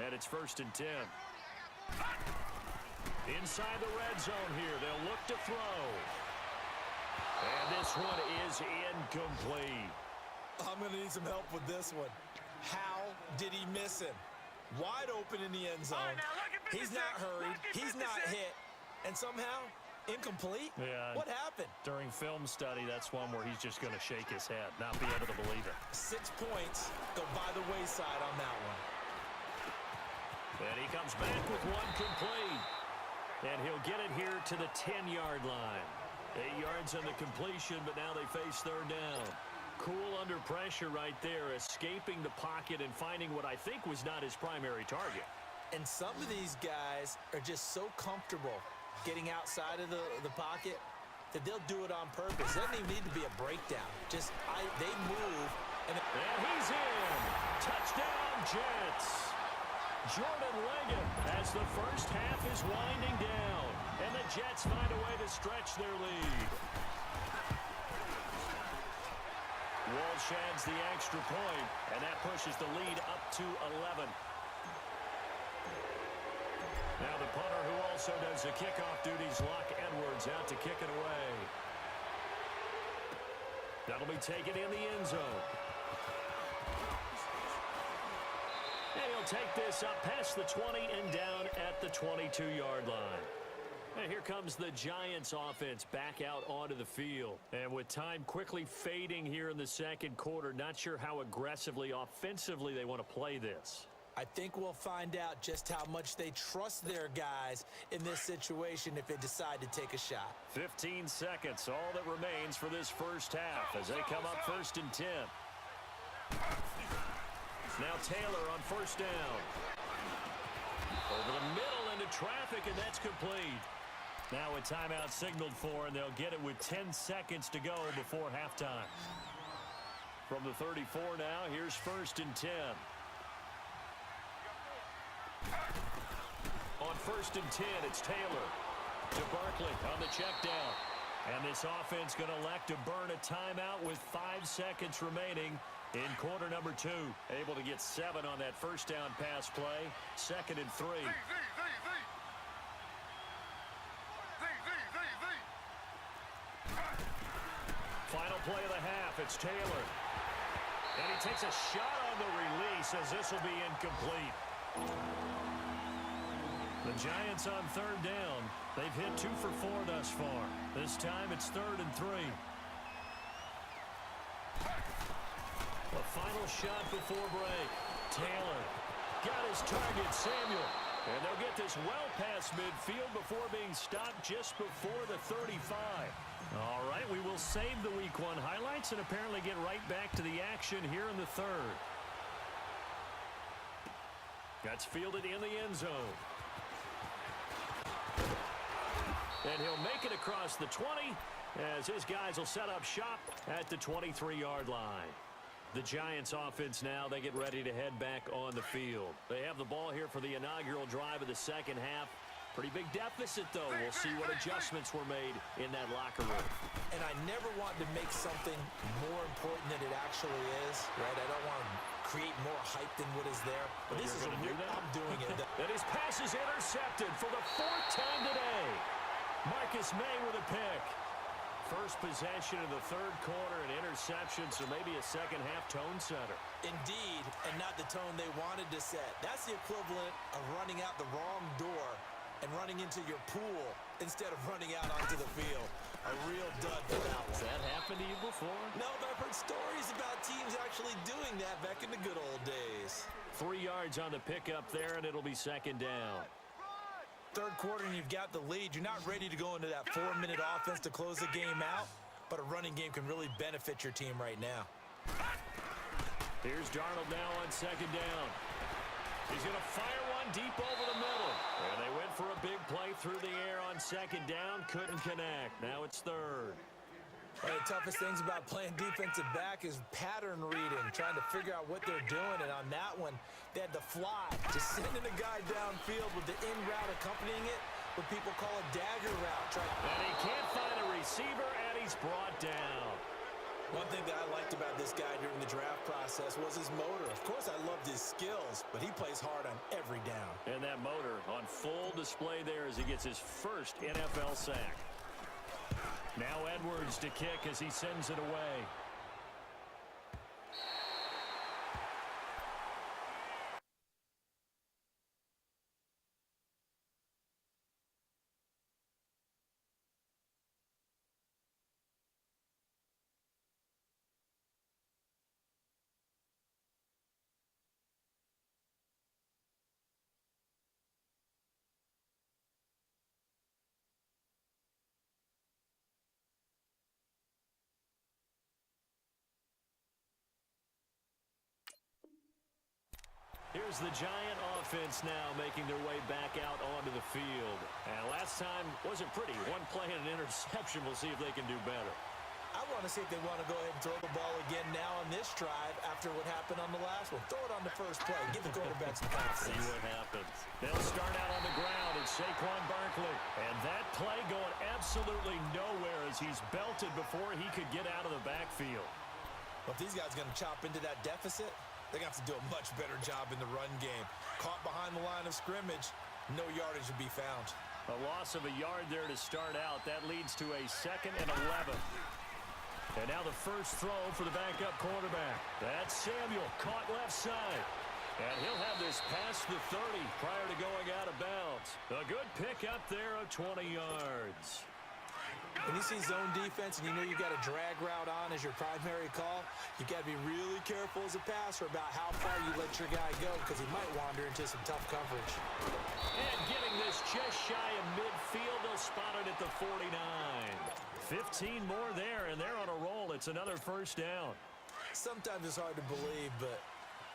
and it's 1st and 10. Inside the red zone here, they'll look to throw. And this one is incomplete.
I'm going to need some help with this one. How did he miss him? Wide open in the end zone. He's not hurried. He's not hit. And somehow, incomplete?
Yeah.
What happened?
During film study, that's one where he's just going to shake his head, not be able to believe it.
6 points go by the wayside on that one.
And he comes back with one complete. And he'll get it here to the 10-yard line. 8 yards on the completion, but now they face 3rd down. Cool under pressure right there, escaping the pocket and finding what I think was not his primary target.
And some of these guys are just so comfortable getting outside of the pocket that they'll do it on purpose. It doesn't even need to be a breakdown. They move. And
he's in. Touchdown, Jets. Jordan Leggett as the first half is winding down. And the Jets find a way to stretch their lead. Walsh adds the extra point, and that pushes the lead up to 11. Now the punter, who also does the kickoff duties, Locke Edwards, out to kick it away. That'll be taken in the end zone. And he'll take this up past the 20 and down at the 22-yard line. And here comes the Giants offense back out onto the field. And with time quickly fading here in the second quarter, not sure how aggressively, offensively they want to play this.
I think we'll find out just how much they trust their guys in this situation if they decide to take a shot.
15 seconds, all that remains for this first half as they come up 1st and 10. Now Taylor on first down. Over the middle into traffic, and that's complete. Now a timeout signaled for, and they'll get it with 10 seconds to go before halftime. From the 34 now, here's 1st and 10. On 1st and 10, it's Taylor to Barkley on the check down. And this offense going to elect to burn a timeout with 5 seconds remaining in quarter number 2. Able to get 7 on that first down pass play. 2nd and 3. Final play of the half, it's Taylor. And he takes a shot on the release as this will be incomplete. The Giants on 3rd down. They've hit 2 for 4 thus far. This time it's 3rd and 3. The final shot before break. Taylor got his target, Samuel. And they'll get this well past midfield before being stopped just before the 35. All right, we will save the Week 1 highlights and apparently get right back to the action here in the 3rd. That's fielded in the end zone. And he'll make it across the 20 as his guys will set up shop at the 23-yard line. The Giants offense now, they get ready to head back on the field. They have the ball here for the inaugural drive of the second half. Pretty big deficit, though. We'll see what adjustments were made in that locker room.
And I never want to make something more important than it actually is, right? I don't want to create more hype than what is there. But this is I'm doing it.
And his pass is intercepted for the 4th time today. Marcus May with a pick. First possession of the 3rd quarter, an interception, so maybe a second-half tone setter.
Indeed, and not the tone they wanted to set. That's the equivalent of running out the wrong door and running into your pool instead of running out onto the field. A real dud for that one.
Has that happened to you before?
No, but I've heard stories about teams actually doing that back in the good old days.
3 yards on the pickup there, and it'll be 2nd down.
3rd quarter, and you've got the lead. You're not ready to go into that 4-minute offense to close the game out, but a running game can really benefit your team right now.
Here's Darnold now on 2nd down. He's going to fire one deep over the middle. And they went for a big play through the air on 2nd down. Couldn't connect. Now it's 3rd.
One of the toughest things about playing defensive back is pattern reading, trying to figure out what they're doing. And on that one, they had to fly, just sending a guy downfield with the in route accompanying it, what people call a dagger route.
And he can't find a receiver, and he's brought down.
One thing that I liked about this guy during the draft process was his motor. Of course, I loved his skills, but he plays hard on every down.
And that motor on full display there as he gets his first NFL sack. Now Edwards to kick as he sends it away. Here's the Giant offense now making their way back out onto the field. And last time wasn't pretty. One play and an interception. We'll see if they can do better.
I want to see if they want to go ahead and throw the ball again now on this drive after what happened on the last one. Throw it on the first play. Give the quarterback some confidence.
See what happens. They'll start out on the ground. It's Saquon Barkley. And that play going absolutely nowhere as he's belted before he could get out of the backfield.
Well, if these guys are going to chop into that deficit, they're going to have to do a much better job in the run game. Caught behind the line of scrimmage, no yardage to be found.
A loss of a yard there to start out. That leads to a 2nd and 11. And now the first throw for the backup quarterback. That's Samuel, caught left side. And he'll have this past the 30 prior to going out of bounds. A good pick up there of 20 yards.
When you see zone defense and you know you got a drag route on as your primary call, you got to be really careful as a passer about how far you let your guy go because he might wander into some tough coverage.
And getting this just shy of midfield, they'll spot it at the 49. 15 more there, and they're on a roll. It's another first down.
Sometimes it's hard to believe, but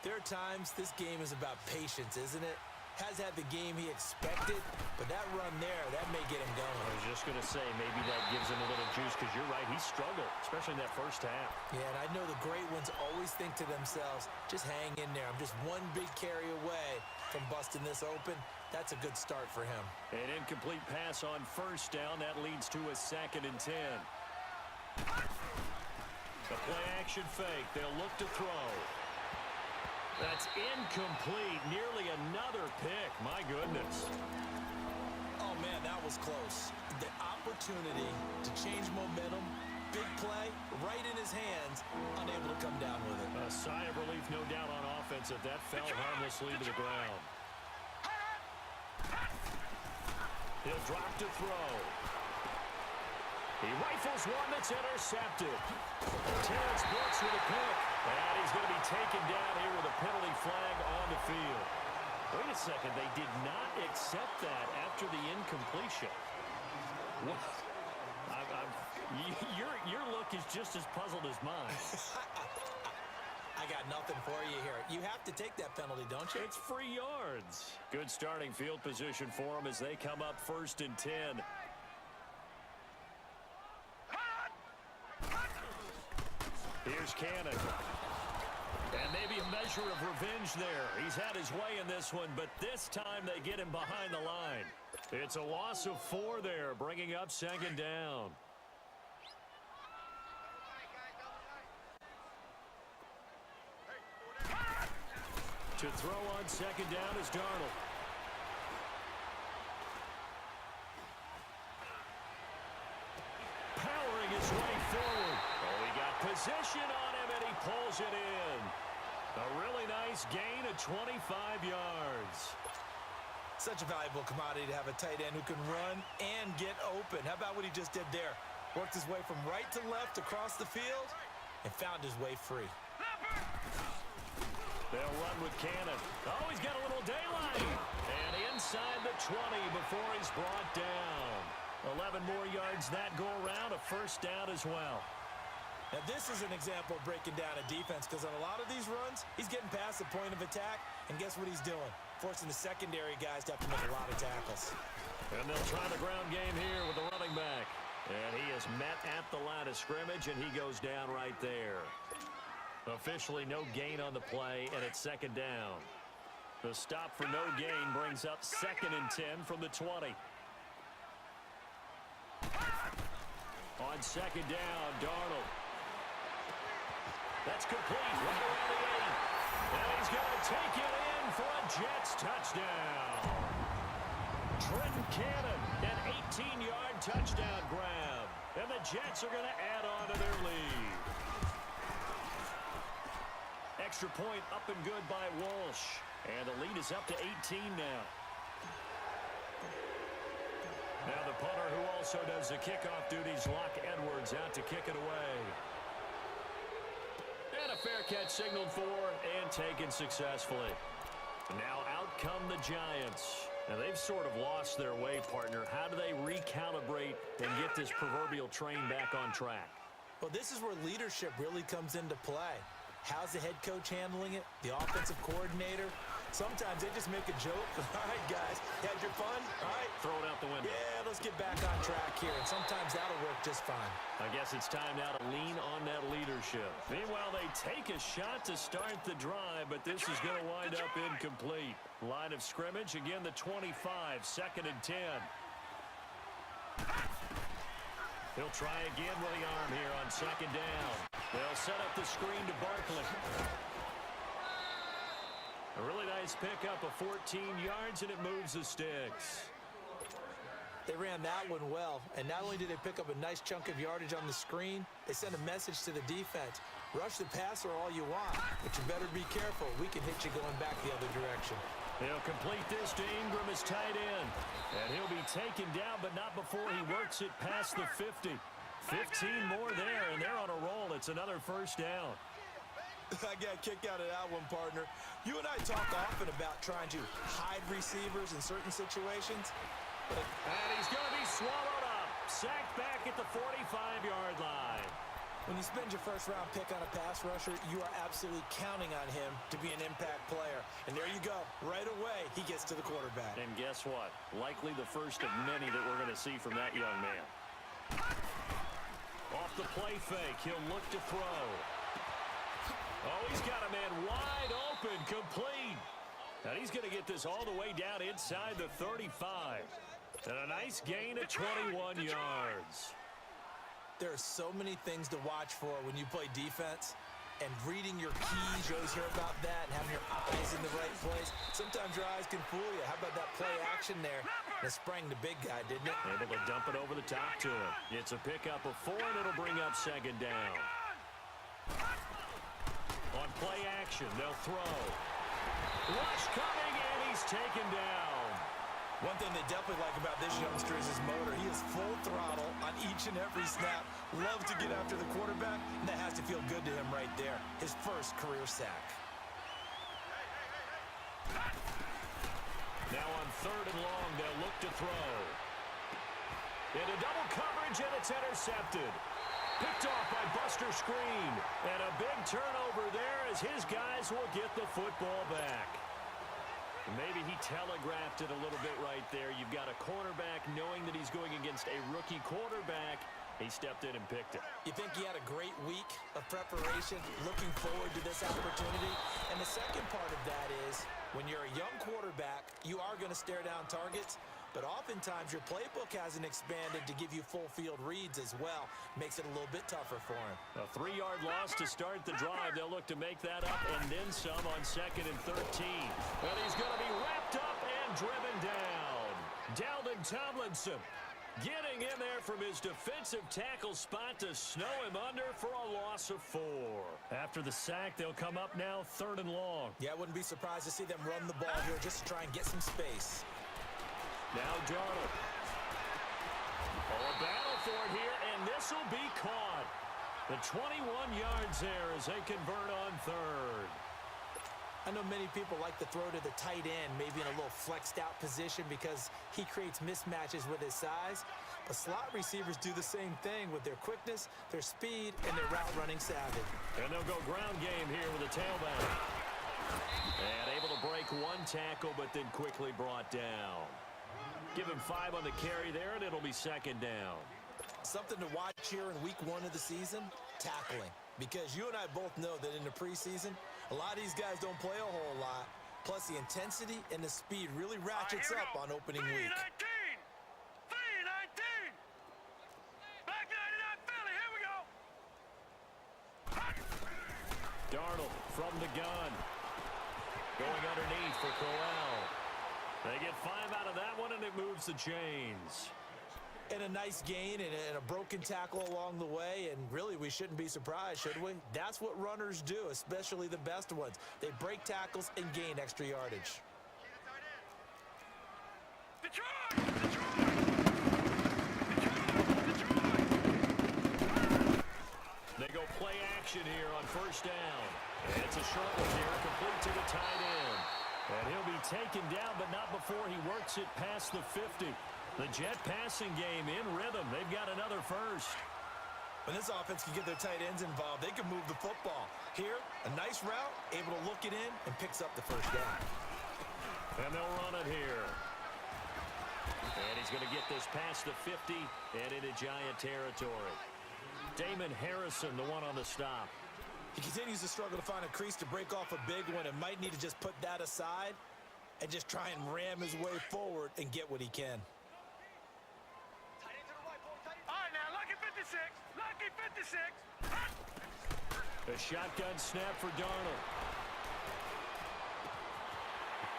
there are times this game is about patience, isn't it? Has had the game he expected, but that run there, that may get him going.
I was just going to say, maybe that gives him a little juice, because you're right, he struggled, especially in that first half.
Yeah, and I know the great ones always think to themselves, just hang in there. I'm just one big carry away from busting this open. That's a good start for him.
An incomplete pass on first down. That leads to a 2nd and 10. The play-action fake. They'll look to throw. That's incomplete. Nearly another pick. My goodness.
Oh, man, that was close. The opportunity to change momentum, big play, right in his hands, unable to come down with it.
A sigh of relief, no doubt, on offense if that fell harmlessly to the ground. He'll drop to throw. He rifles one that's intercepted. Terrence Brooks with a pick. And he's going to be taken down here with a penalty flag on the field. Wait a second. They did not accept that after the incompletion. What? Your look is just as puzzled as mine.
I got nothing for you here. You have to take that penalty, don't you?
It's free yards. Good starting field position for them as they come up 1st and 10. Here's Cannon. And maybe a measure of revenge there. He's had his way in this one, but this time they get him behind the line. It's a loss of 4 there, bringing up 2nd down. To throw on 2nd down is Darnold. Powering his way forward. Oh, he got position on him, and he pulls it in. A really nice gain of 25 yards.
Such a valuable commodity to have a tight end who can run and get open. How about what he just did there? Worked his way from right to left across the field and found his way free.
They'll run with Cannon. Oh, he's got a little daylight. And inside the 20 before he's brought down. 11 more yards that go around, a first down as well.
Now, this is an example of breaking down a defense because on a lot of these runs, he's getting past the point of attack, and guess what he's doing? Forcing the secondary guys to have to make a lot of tackles.
And they'll try the ground game here with the running back. And he is met at the line of scrimmage, and he goes down right there. Officially no gain on the play, and it's 2nd down. The stop for no gain brings up 2nd and 10 from the 20. On 2nd down, Darnold. That's complete. Right around the 8. And he's going to take it in for a Jets touchdown. Trenton Cannon, an 18-yard touchdown grab. And the Jets are going to add on to their lead. Extra point up and good by Walsh. And the lead is up to 18 now. Now the punter who also does the kickoff duties, Locke Edwards, out to kick it away. And a fair catch signaled for and taken successfully. Now out come the Giants. And they've sort of lost their way, partner. How do they recalibrate and get this proverbial train back on track?
Well, this is where leadership really comes into play. How's the head coach handling it? The offensive coordinator? Sometimes they just make a joke. All right, guys, you had your fun? All right.
Throw it out the window.
Yeah, let's get back on track here, and sometimes that'll work just fine.
I guess it's time now to lean on that leadership. Meanwhile, they take a shot to start the drive, but this is going to wind up incomplete. Line of scrimmage, again, the 25, 2nd and 10. He'll try again with the arm here on 2nd down. They'll set up the screen to Barkley. A really nice pickup of 14 yards, and it moves the sticks.
They ran that one well, and not only did they pick up a nice chunk of yardage on the screen, they sent a message to the defense. Rush the passer all you want, but you better be careful. We can hit you going back the other direction.
They'll complete this to Ingram as tight end. And he'll be taken down, but not before he works it past the 50. 15 more there, and they're on a roll. It's another first down.
I got a kick out of that one, partner. You and I talk often about trying to hide receivers in certain situations.
And he's going to be swallowed up. Sacked back at the 45-yard line.
When you spend your first-round pick on a pass rusher, you are absolutely counting on him to be an impact player. And there you go. Right away, he gets to the quarterback.
And guess what? Likely the first of many that we're going to see from that young man. Off the play fake, he'll look to throw. Oh, he's got a man wide open, complete. And he's going to get this all the way down inside the 35. And a nice gain of 21 yards.
There are so many things to watch for when you play defense. And reading your keys, you always hear about that, and having your eyes in the right place. Sometimes your eyes can fool you. How about that play action there? And it sprang the big guy, didn't it?
Able to dump it over the top to him. It's a pickup of 4, and it'll bring up 2nd down. On play action, they'll throw. Rush coming, and he's taken down.
One thing they definitely like about this youngster is his motor. He is full throttle on each and every snap. Loves to get after the quarterback, and that has to feel good to him right there. His first career sack.
Now on 3rd and long, they'll look to throw. Into double coverage, and it's intercepted. Picked off by Buster Screen. And a big turnover there as his guys will get the football back. Maybe he telegraphed it a little bit right there. You've got a cornerback knowing that he's going against a rookie quarterback. He stepped in and picked it.
You think he had a great week of preparation, looking forward to this opportunity? And the second part of that is, when you're a young quarterback, you are going to stare down targets, but oftentimes your playbook hasn't expanded to give you full field reads as well. Makes it a little bit tougher for him.
A 3-yard loss to start the drive. They'll look to make that up and then some on 2nd and 13. And he's going to be wrapped up and driven down. Dalvin Tomlinson getting in there from his defensive tackle spot to snow him under for a loss of 4. After the sack, they'll come up now 3rd and long.
Yeah, I wouldn't be surprised to see them run the ball here just to try and get some space.
Now Darnold. Oh, a battle for it here, and this will be caught. The 21 yards there as they convert on 3rd.
I know many people like to throw to the tight end, maybe in a little flexed out position because he creates mismatches with his size. But slot receivers do the same thing with their quickness, their speed, and their route running savvy.
And they'll go ground game here with a tailback. And able to break one tackle, but then quickly brought down. Give him 5 on the carry there, and it'll be 2nd down.
Something to watch here in week 1 of the season, tackling. Because you and I both know that in the preseason, a lot of these guys don't play a whole lot. Plus, the intensity and the speed really ratchets up on opening week.
3-19. Back 99 Philly, here we go.
Darnold from the gun. Going underneath for Corral. They get 5 out of that one, and it moves the chains.
And a nice gain and a broken tackle along the way, and really we shouldn't be surprised, should we? That's what runners do, especially the best ones. They break tackles and gain extra yardage.
Detroit!
They go play action here on 1st down. And it's a short one here, complete to the tight end. And he'll be taken down, but not before he works it past the 50. The Jet passing game in rhythm. They've got another first.
When this offense can get their tight ends involved, they can move the football. Here, a nice route, able to look it in, and picks up the 1st down.
And they'll run it here. And he's going to get this past the 50 and into Giant territory. Damon Harrison, the one on the stop.
He continues to struggle to find a crease to break off a big one and might need to just put that aside and just try and ram his way forward and get what he can.
All right, now, lucky 56. Lucky 56.
A shotgun snap for Darnold.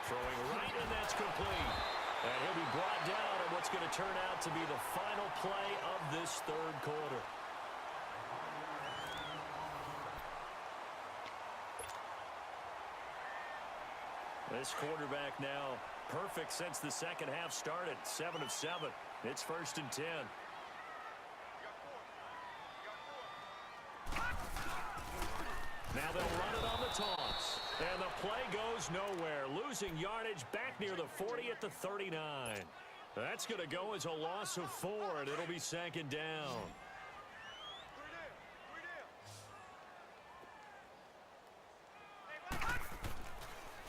Throwing right, and that's complete. And he'll be brought down at what's going to turn out to be the final play of this third quarter. This quarterback now perfect since the second half started. 7 of 7. It's 1st and 10. Now they'll run it on the toss. And the play goes nowhere. Losing yardage back near the 40 at the 39. That's going to go as a loss of 4, and it'll be 2nd down.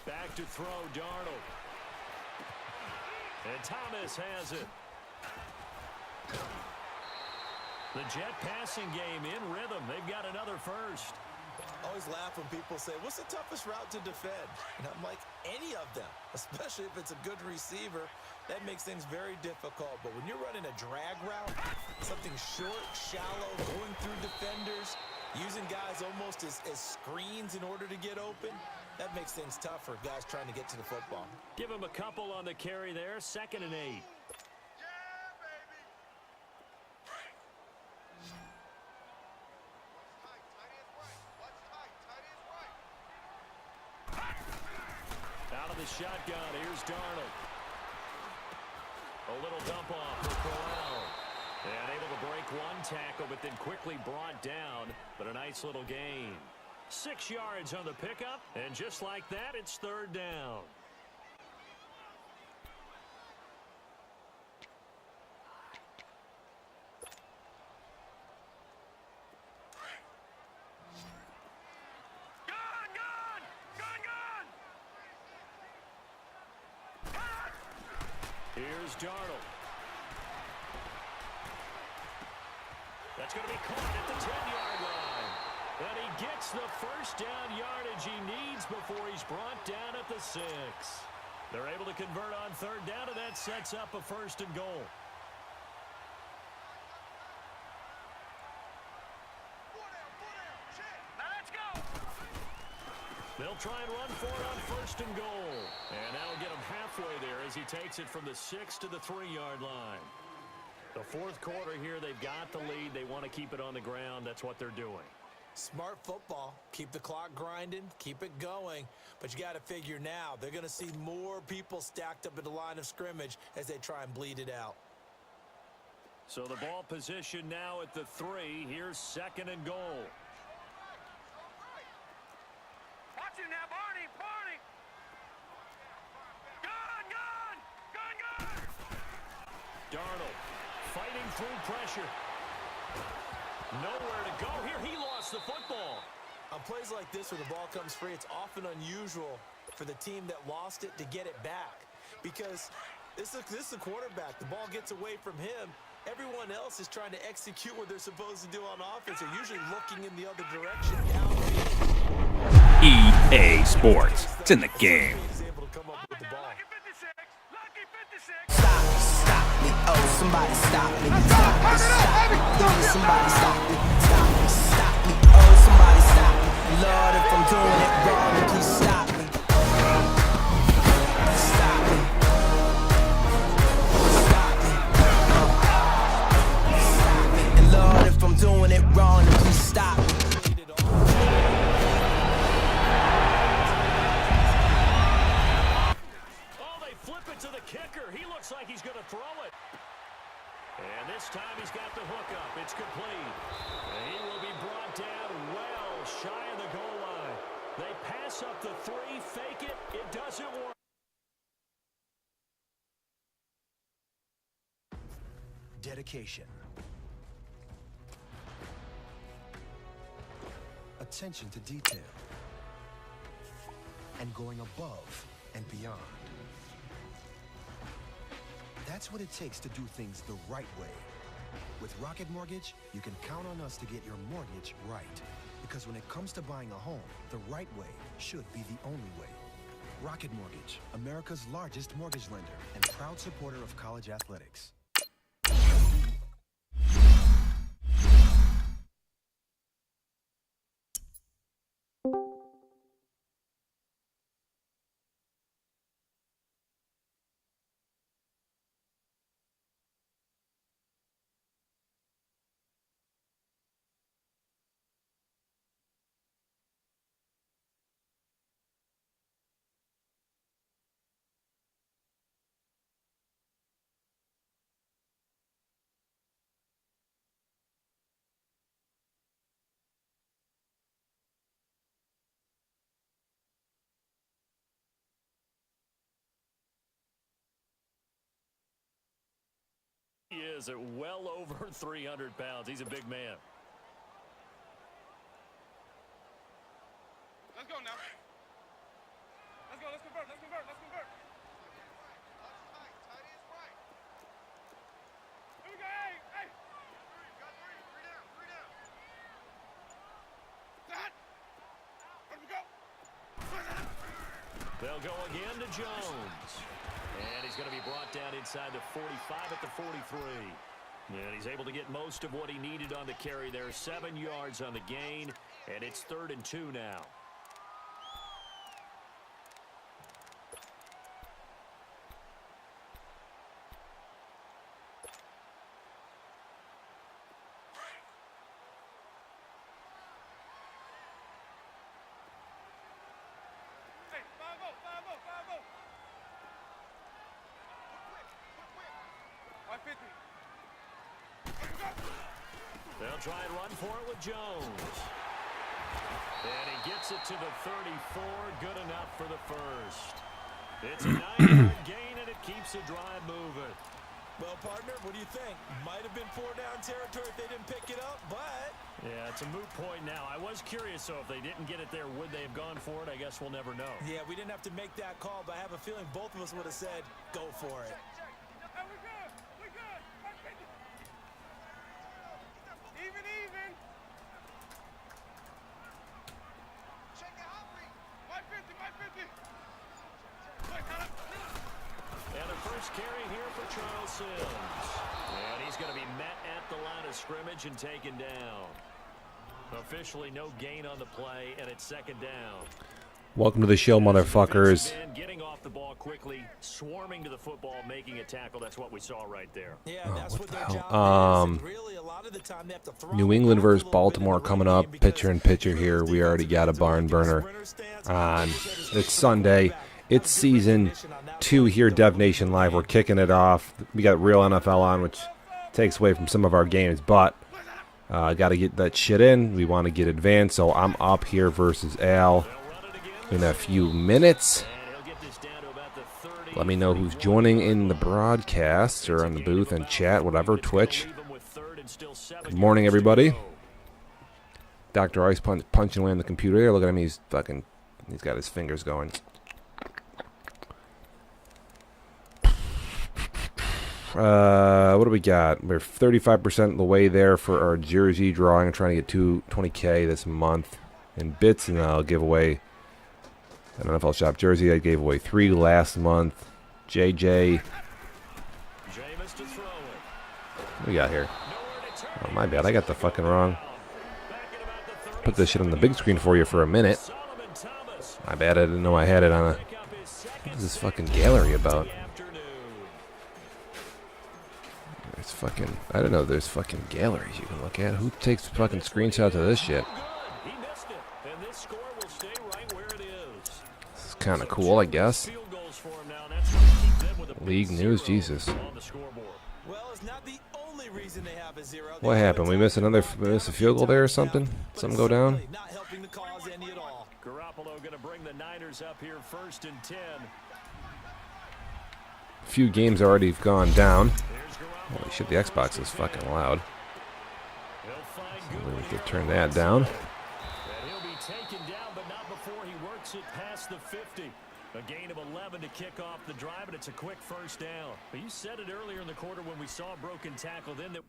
Back to throw, Darnold. And Thomas has it. The Jet passing game in rhythm. They've got another first.
Always laugh when people say, what's the toughest route to defend? And I'm like, any of them, especially if it's a good receiver. That makes things very difficult. But when you're running a drag route, something short, shallow, going through defenders, using guys almost as screens in order to get open, that makes things tough for guys trying to get to the football.
Give him a couple on the carry there. 2nd and 8. Out of the shotgun, here's Darnold. A little dump off for Corral. And able to break one tackle, but then quickly brought down. But a nice little gain. 6 yards on the pickup, and just like that, it's 3rd down. Here's Darnold. That's going to be caught at the 10-yard line. And he gets the first down yardage he needs before he's brought down at the 6. They're able to convert on 3rd down, and that sets up a 1st and goal.
Now let's go.
They'll try and run for it on 1st and goal. And that'll get him halfway there as he takes it from the 6 to the 3-yard line. The 4th quarter here, they've got the lead. They want to keep it on the ground. That's what they're doing.
Smart football. Keep the clock grinding. Keep it going. But you got to figure now, they're going to see more people stacked up at the line of scrimmage as they try and bleed it out.
So the ball position now at the 3. Here's 2nd and goal.
Watch him now, Barney. Barney. Gun, gun. Gun, gun.
Darnold fighting through pressure. Nowhere to go here. He lost the football.
On plays like this where the ball comes free, it's often unusual for the team that lost it to get it back. Because this is a quarterback. The ball gets away from him. Everyone else is trying to execute what they're supposed to do on offense. They're usually looking in the other direction.
EA Sports. It's in the game.
Stop me, oh, somebody stop me. Stop me, somebody stop me. Stop me, oh, somebody stop me. Lord, if I'm doing it wrong, please stop me. Stop me. Stop me. Stop me. And Lord, if I'm doing it wrong, please stop me.
To the kicker. He looks like he's going to throw it. And this time he's got the hook up. It's complete. And he will be brought down well shy of the goal line. They pass up the 3, fake it. It doesn't work.
Dedication. Attention to detail. And going above and beyond. That's what it takes to do things the right way. With Rocket Mortgage, you can count on us to get your mortgage right. Because when it comes to buying a home, the right way should be the only way. Rocket Mortgage, America's largest mortgage lender and proud supporter of college athletics.
He is at well over 300 pounds. He's a big man.
Let's go now. Let's go. Let's convert. Let's convert. Let's convert. Here we go. Hey, hey. Got three. Three down. Three down. That. Let me go.
They'll go again to Jones. And he's going to be brought down inside the 45 at the 43. And he's able to get most of what he needed on the carry there. 7 yards on the gain, and it's 3rd and 2 now.
Hey, 5-0, 5-0, 5-0. 550.
They'll try and run for it with Jones. And he gets it to the 34. Good enough for the first. It's a 9-yard gain, and it keeps the drive moving.
Well, partner, what do you think? Might have been 4-down territory if they didn't pick it up, but...
Yeah, it's a moot point now. I was curious, so if they didn't get it there, would they have gone for it? I guess we'll never know.
Yeah, we didn't have to make that call, but I have a feeling both of us would have said, go for it.
Hey, we good. We good. 550. Even. Check it out, 550.
And the first carry here for Charles Sims. And he's going to be met at the line of scrimmage and taken down. Officially no gain on the play, and it's 2nd down.
Welcome to the show, motherfuckers.
Getting off the ball quickly, swarming to the football, making a tackle. That's what we saw right there.
Yeah, that's what their job is. Really, a lot of the time they have to throw.
New England versus Baltimore coming up. Pitcher and pitcher here. We already got a barn burner on. It's Sunday. It's season 2 here, Dev Nation Live. We're kicking it off. We got real NFL on, which takes away from some of our games, but got to get that shit in. We want to get advanced, so I'm up here versus Al in a few minutes. Let me know who's joining in the broadcast or on the booth and chat, whatever, Twitch. Good morning, everybody. Dr. Ice punching away on the computer here. Look at him. He's got his fingers going. What do we got? We're 35% of the way there for our jersey drawing. I'm trying to get 20K this month in bits, and I'll give away an NFL Shop jersey. I gave away 3 last month. JJ. What we got here? Oh, my bad. I got the fucking wrong. Put this shit on the big screen for you for a minute. My bad. I didn't know I had it on a... What is this fucking gallery about? There's fucking... I don't know. There's fucking galleries you can look at. Who takes fucking screenshots of this shit? This is kind of cool, I guess. League news, Jesus. What happened? We missed a field goal there or something? Something go down?
Garoppolo going to bring the Niners up here 1st and 10.
A few games already have gone down. Holy shit, the Xbox is fucking loud. So we could turn that down.
He'll be taken down, but not before he works it past the 50. A gain of 11 to kick off the drive, and it's a quick first down. But you said it earlier in the quarter when we saw a broken tackle then that...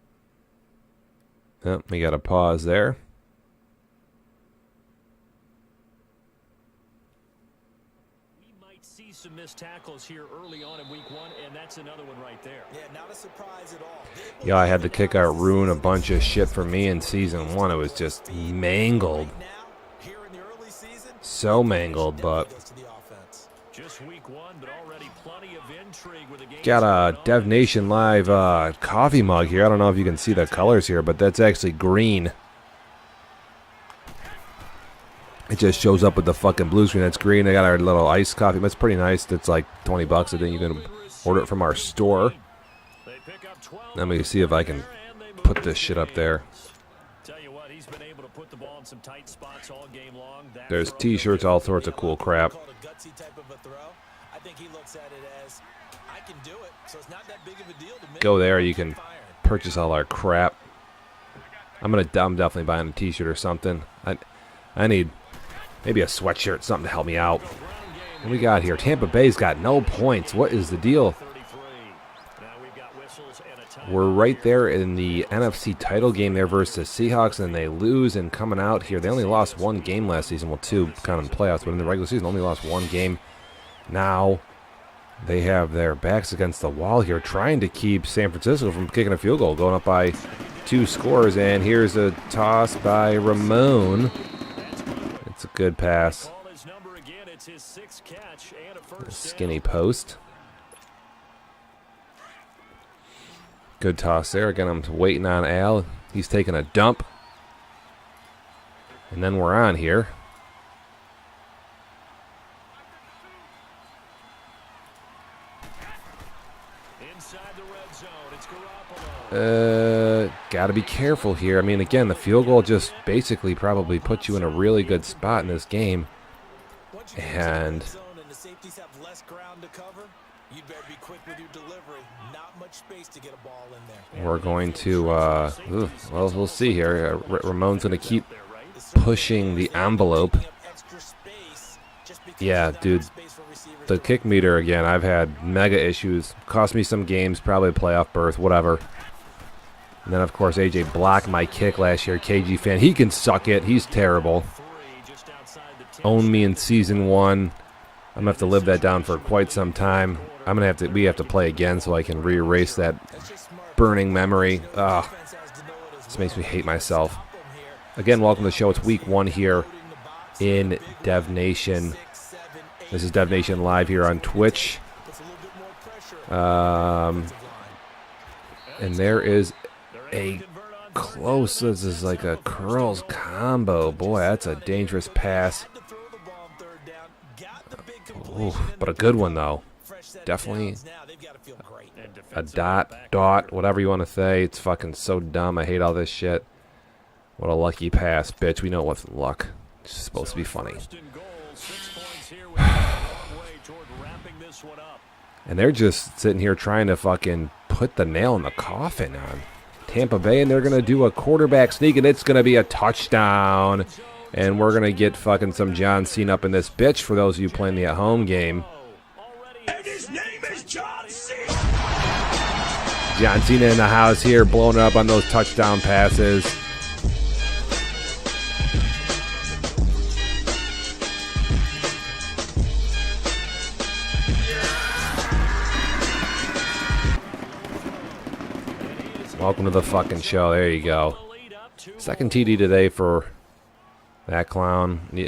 Oh, we got a pause there.
We might see some missed tackles here early on in week 1, and that's another one right there.
Yeah, not a surprise at all.
Yeah, I had the kick out ruin a bunch of shit for me in season 1. It was just mangled. So mangled, but...
Just week 1, but already plenty of intrigue with the game.
Got a Dev Nation Live coffee mug here. I don't know if you can see the colors here, but that's actually green. It just shows up with the fucking blue screen. That's green. They got our little iced coffee. That's pretty nice. That's like 20 bucks. I think you can order it from our store. Let me see if I can put this shit up there.
Tell you what, he's been able to put the ball in some tight spots all game long.
There's t-shirts, all sorts of cool crap. Go there. You can purchase all our crap. I'm definitely buying a t-shirt or something. I need maybe a sweatshirt, something to help me out. What we got here? Tampa Bay's got no points. What is the deal? We're right there in the NFC title game there versus the Seahawks, and they lose. And coming out here, they only lost one game last season. Well, 2 kind of in the playoffs, but in the regular season, only lost 1 game. Now they have their backs against the wall here, trying to keep San Francisco from kicking a field goal, going up by 2 scores. And here's a toss by Ramon. It's a good pass. A skinny post. Good toss there. Again, I'm waiting on Al. He's taking a dump. And then we're on here. Got to be careful here. I mean, again, the field goal just basically probably puts you in a really good spot in this game. And we're going to, well, we'll see here. Ramon's going to keep pushing the envelope. Yeah, dude, the kick meter, again, I've had mega issues. Cost me some games, probably a playoff berth, whatever. And then, of course, AJ blocked my kick last year. KG fan, he can suck it. He's terrible. Owned me in season 1. I'm going to have to live that down for quite some time. We have to play again so I can re-erase that burning memory. This makes me hate myself. Again, welcome to the show. It's week 1 here in Dev Nation. This is Dev Nation Live here on Twitch. And there is a close. This is like a curls combo. Boy, that's a dangerous pass. Ooh, but a good one, though. Definitely a dot, whatever you want to say. It's fucking so dumb. I hate all this shit. What a lucky pass, bitch. We know it wasn't luck. It's supposed to be funny. And they're just sitting here trying to fucking put the nail in the coffin on Tampa Bay, and they're going to do a quarterback sneak, and it's going to be a touchdown. And we're going to get fucking some John Cena up in this bitch for those of you playing the at-home game.
And his name is John Cena.
John Cena in the house here, blowing up on those touchdown passes. Welcome to the fucking show. There you go. Second TD today for that clown. You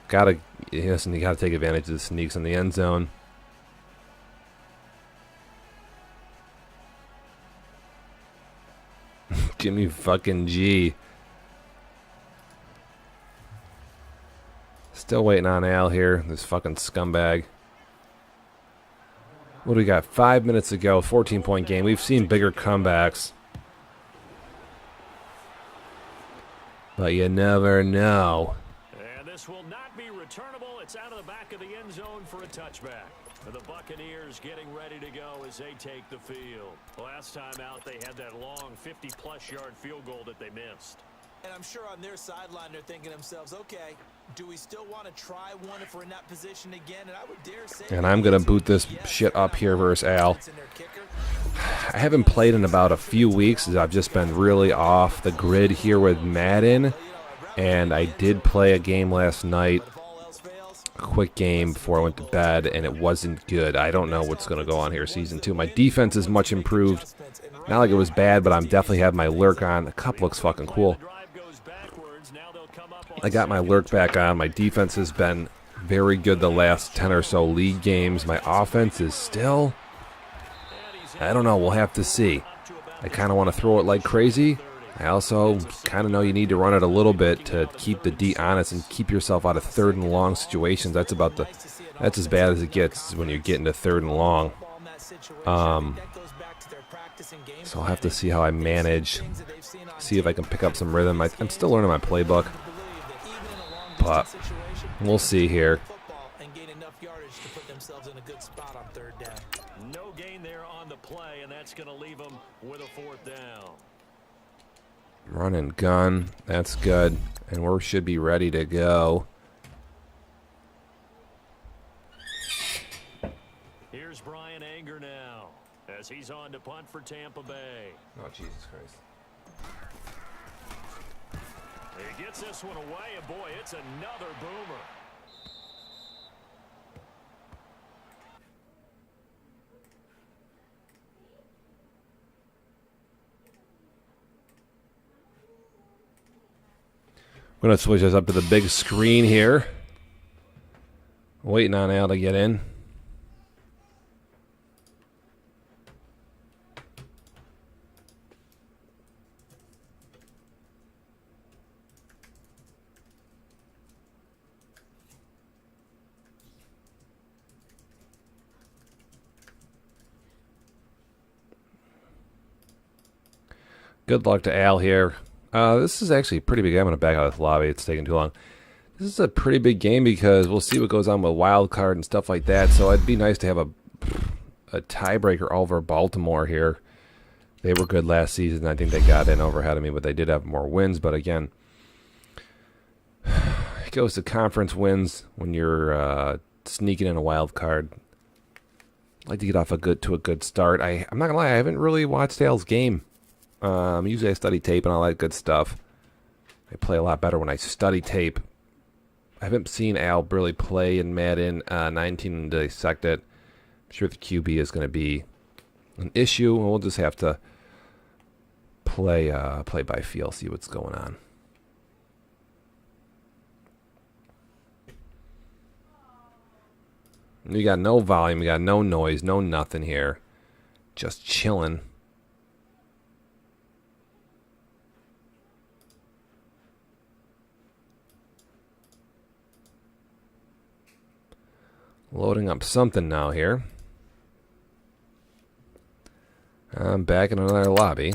gotta take advantage of the sneaks in the end zone. Jimmy fucking G. Still waiting on Al here, this fucking scumbag. What do we got? 5 minutes to go, 14-point game. We've seen bigger comebacks. But you never know.
And this will not be returnable. It's out of the back of the end zone for a touchback. The Buccaneers getting ready to go as they take the field. Last time out, they had that long 50-plus yard field goal that they missed.
And I'm sure on their sideline they're thinking to themselves, okay, Do we still want to try one if we're in that position again? And I would dare say,
and I'm going to boot this shit up here versus Al. I haven't played in about a few weeks as I've just been really off the grid here with Madden. And I did play a game last night, a quick game before I went to bed, and it wasn't good. I don't know what's going to go on here Season 2. My defense is much improved. Not like it was bad, but I'm definitely have my lurk on. The cup looks fucking cool. I got my lurk back on. My defense has been very good the last 10 or so league games. My offense is still, I don't know, we'll have to see. I kind of want to throw it like crazy. I also kind of know you need to run it a little bit to keep the D honest and keep yourself out of 3rd and long situations. That's as bad as it gets when you get into 3rd and long. So I'll have to see how I manage, see if I can pick up some rhythm. I'm still learning my playbook, but we'll see here.
No gain there on the play, and that's going to leave them with a 4th down.
Run and gun, that's good, and we should be ready to go.
Here's Brian Anger now, as he's on to punt for Tampa Bay.
Oh, Jesus Christ.
He gets this one away, and boy, it's another boomer.
I'm going to switch this up to the big screen here. Waiting on Al to get in. Good luck to Al here. This is actually pretty big. I'm going to back out of this lobby. It's taking too long. This is a pretty big game because we'll see what goes on with wild card and stuff like that. So it'd be nice to have a tiebreaker over Baltimore here. They were good last season. I think they got in over ahead of me, but they did have more wins. But again, it goes to conference wins when you're sneaking in a wild card. I'd like to get off a good start. I'm not gonna lie, I haven't really watched Al's game. Usually I study tape and all that good stuff. I play a lot better when I study tape. I haven't seen Al really play in Madden 19 and dissect it. I'm sure the QB is going to be an issue, and we'll just have to play by feel, see what's going on. You got no volume, you got no noise, no nothing here. Just chilling. Loading up something now here. I'm back in another lobby.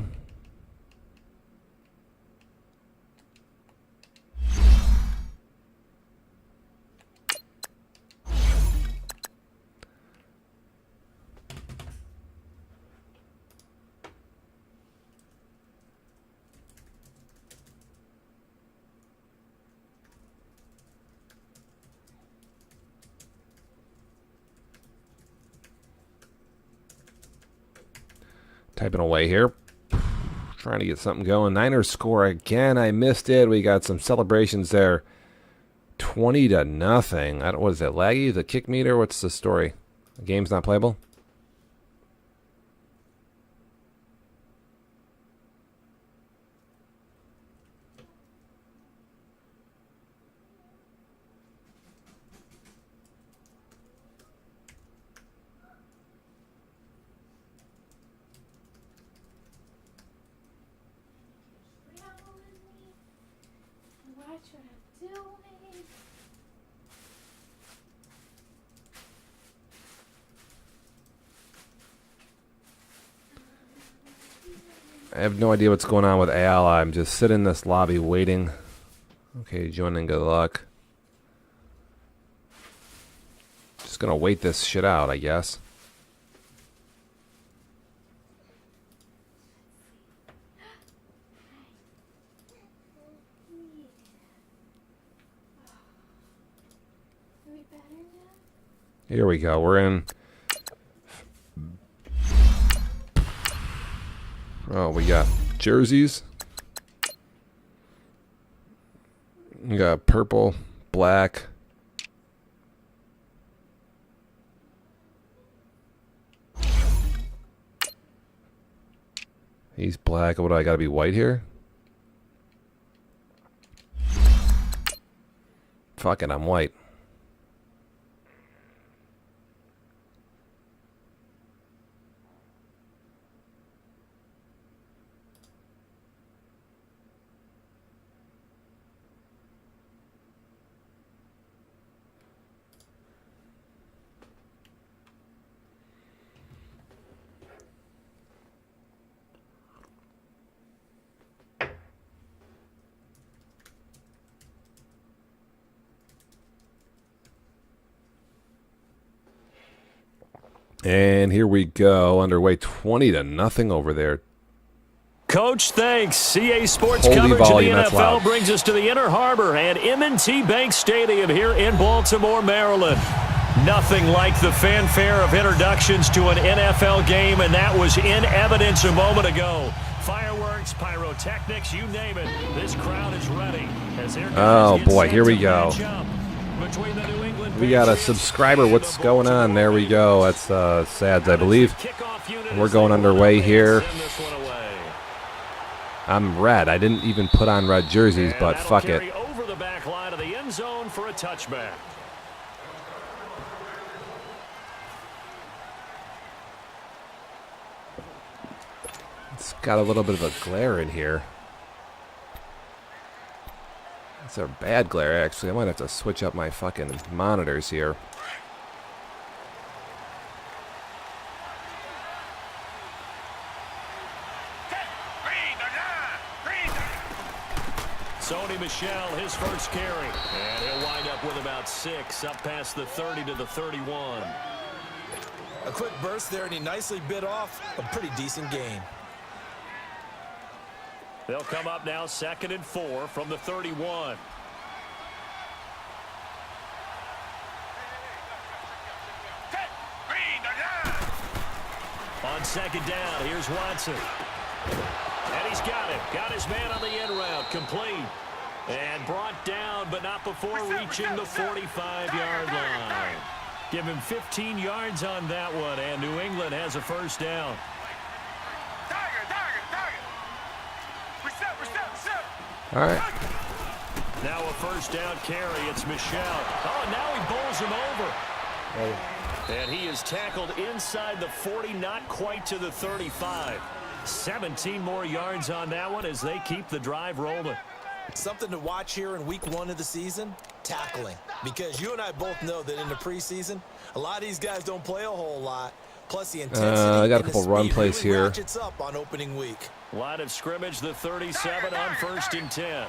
Typing away here. Trying to get something going. Niners score again. I missed it. We got some celebrations there. 20-0. What is that? Laggy? The kick meter? What's the story? The game's not playable? I have no idea what's going on with Al. I'm just sitting in this lobby waiting. Okay, joining. Good luck. Just gonna wait this shit out, I guess. Here we go. We're in. Oh, we got jerseys. We got purple, black. He's black. What do I got to be white here? Fuck it, I'm white. And here we go, underway 20-0 over there.
Coach, thanks. CA Sports
Holy
coverage
volume,
of the
that's
NFL
loud.
brings us to the Inner Harbor and M&T Bank Stadium here in Baltimore, Maryland. Nothing like the fanfare of introductions to an NFL game, and that was in evidence a moment ago. Fireworks, pyrotechnics, you name it. This crowd is ready. As
Oh, boy, here we go. We got a subscriber. What's going on? There we go. That's Sads, I believe. We're going underway here. I'm red. I didn't even put on red jerseys, but fuck it.
Over the back line of the end zone for a touchback.
It's got a little bit of a glare in here. It's a bad glare, actually. I might have to switch up my fucking monitors here.
Sony Michel, his first carry. And he'll wind up with about 6, up past the 30 to the 31.
A quick burst there, and he nicely bit off a pretty decent gain.
They'll come up now 2nd and 4 from the 31. On 2nd down, here's Watson. And he's got it. Got his man on the end route. Complete. And brought down, but not before reaching the 45-yard line. Give him 15 yards on that one, and New England has a first down.
All right.
Now a first down carry. It's Michel. Oh, now he bowls him over. And he is tackled inside the 40, not quite to the 35. 17 more yards on that one as they keep the drive rolling.
Something to watch here in week 1 of the season, tackling. Because you and I both know that in the preseason, a lot of these guys don't play a whole lot. Plus the intensity
I got a
and the
couple run
speed
plays
really
here.
ratchets up on opening week.
Line of scrimmage, the 37 on 1st and 10.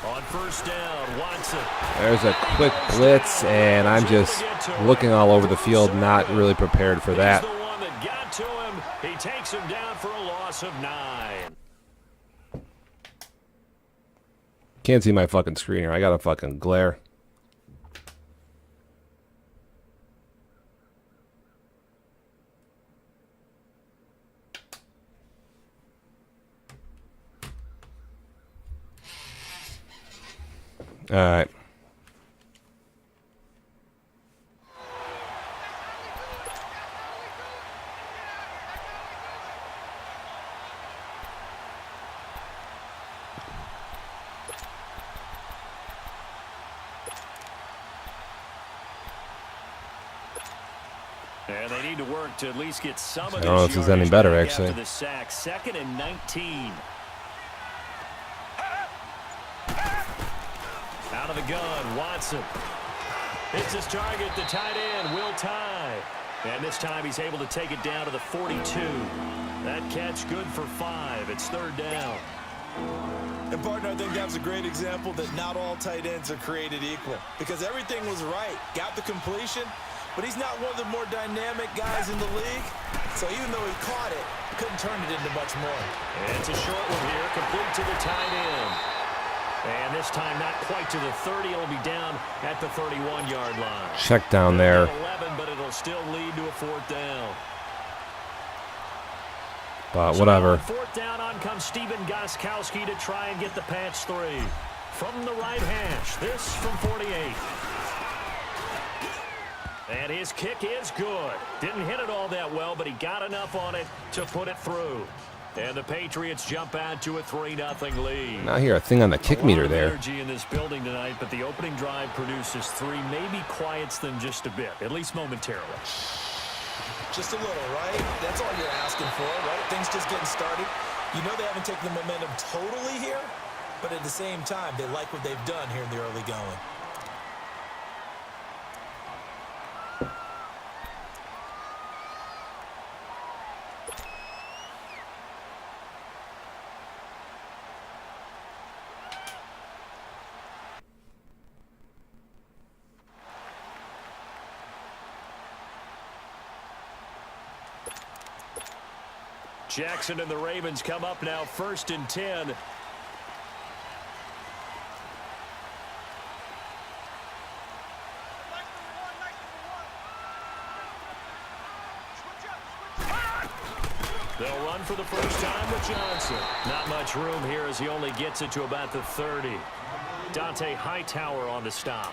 On 1st down, Watson.
There's a quick blitz, and I'm just looking all over the field, not really prepared for that.
He's the one that got to him. He takes him down for a loss of 9.
Can't see my fucking screen here. I got a fucking glare. All right.
And they need to work to at least get some of
I don't know if this is any
yardage
better,
back
actually.
after the sack. 2nd and 19. Out of the gun, Watson. Hits his target, the tight end, Will Tye. And this time he's able to take it down to the 42. That catch good for 5. It's 3rd down.
And partner, I think that was a great example that not all tight ends are created equal. Because everything was right. Got the completion, but he's not one of the more dynamic guys in the league. So even though he caught it, couldn't turn it into much more.
And it's a short one here, complete to the tight end. And this time not quite to the 30. It'll be down at the 31-yard line.
Check down there.
11, but it'll still lead to a 4th down.
But whatever.
So 4th down, on comes Steven Gostkowski to try and get the Pats 3. From the right hash, this from 48. And his kick is good. Didn't hit it all that well, but he got enough on it to put it through. And the Patriots jump out to a 3-0 lead.
Now hear a thing on the kick meter there.
Energy in this building tonight, but the opening drive produces 3. Maybe quiets them just a bit, at least momentarily.
Just a little, right? That's all you're asking for, right? Things just getting started. You know they haven't taken the momentum totally here, but at the same time, they like what they've done here in the early going.
Jackson and the Ravens come up now, 1st and 10. They'll run for the first time with Johnson. Not much room here as he only gets it to about the 30. Dante Hightower on the stop.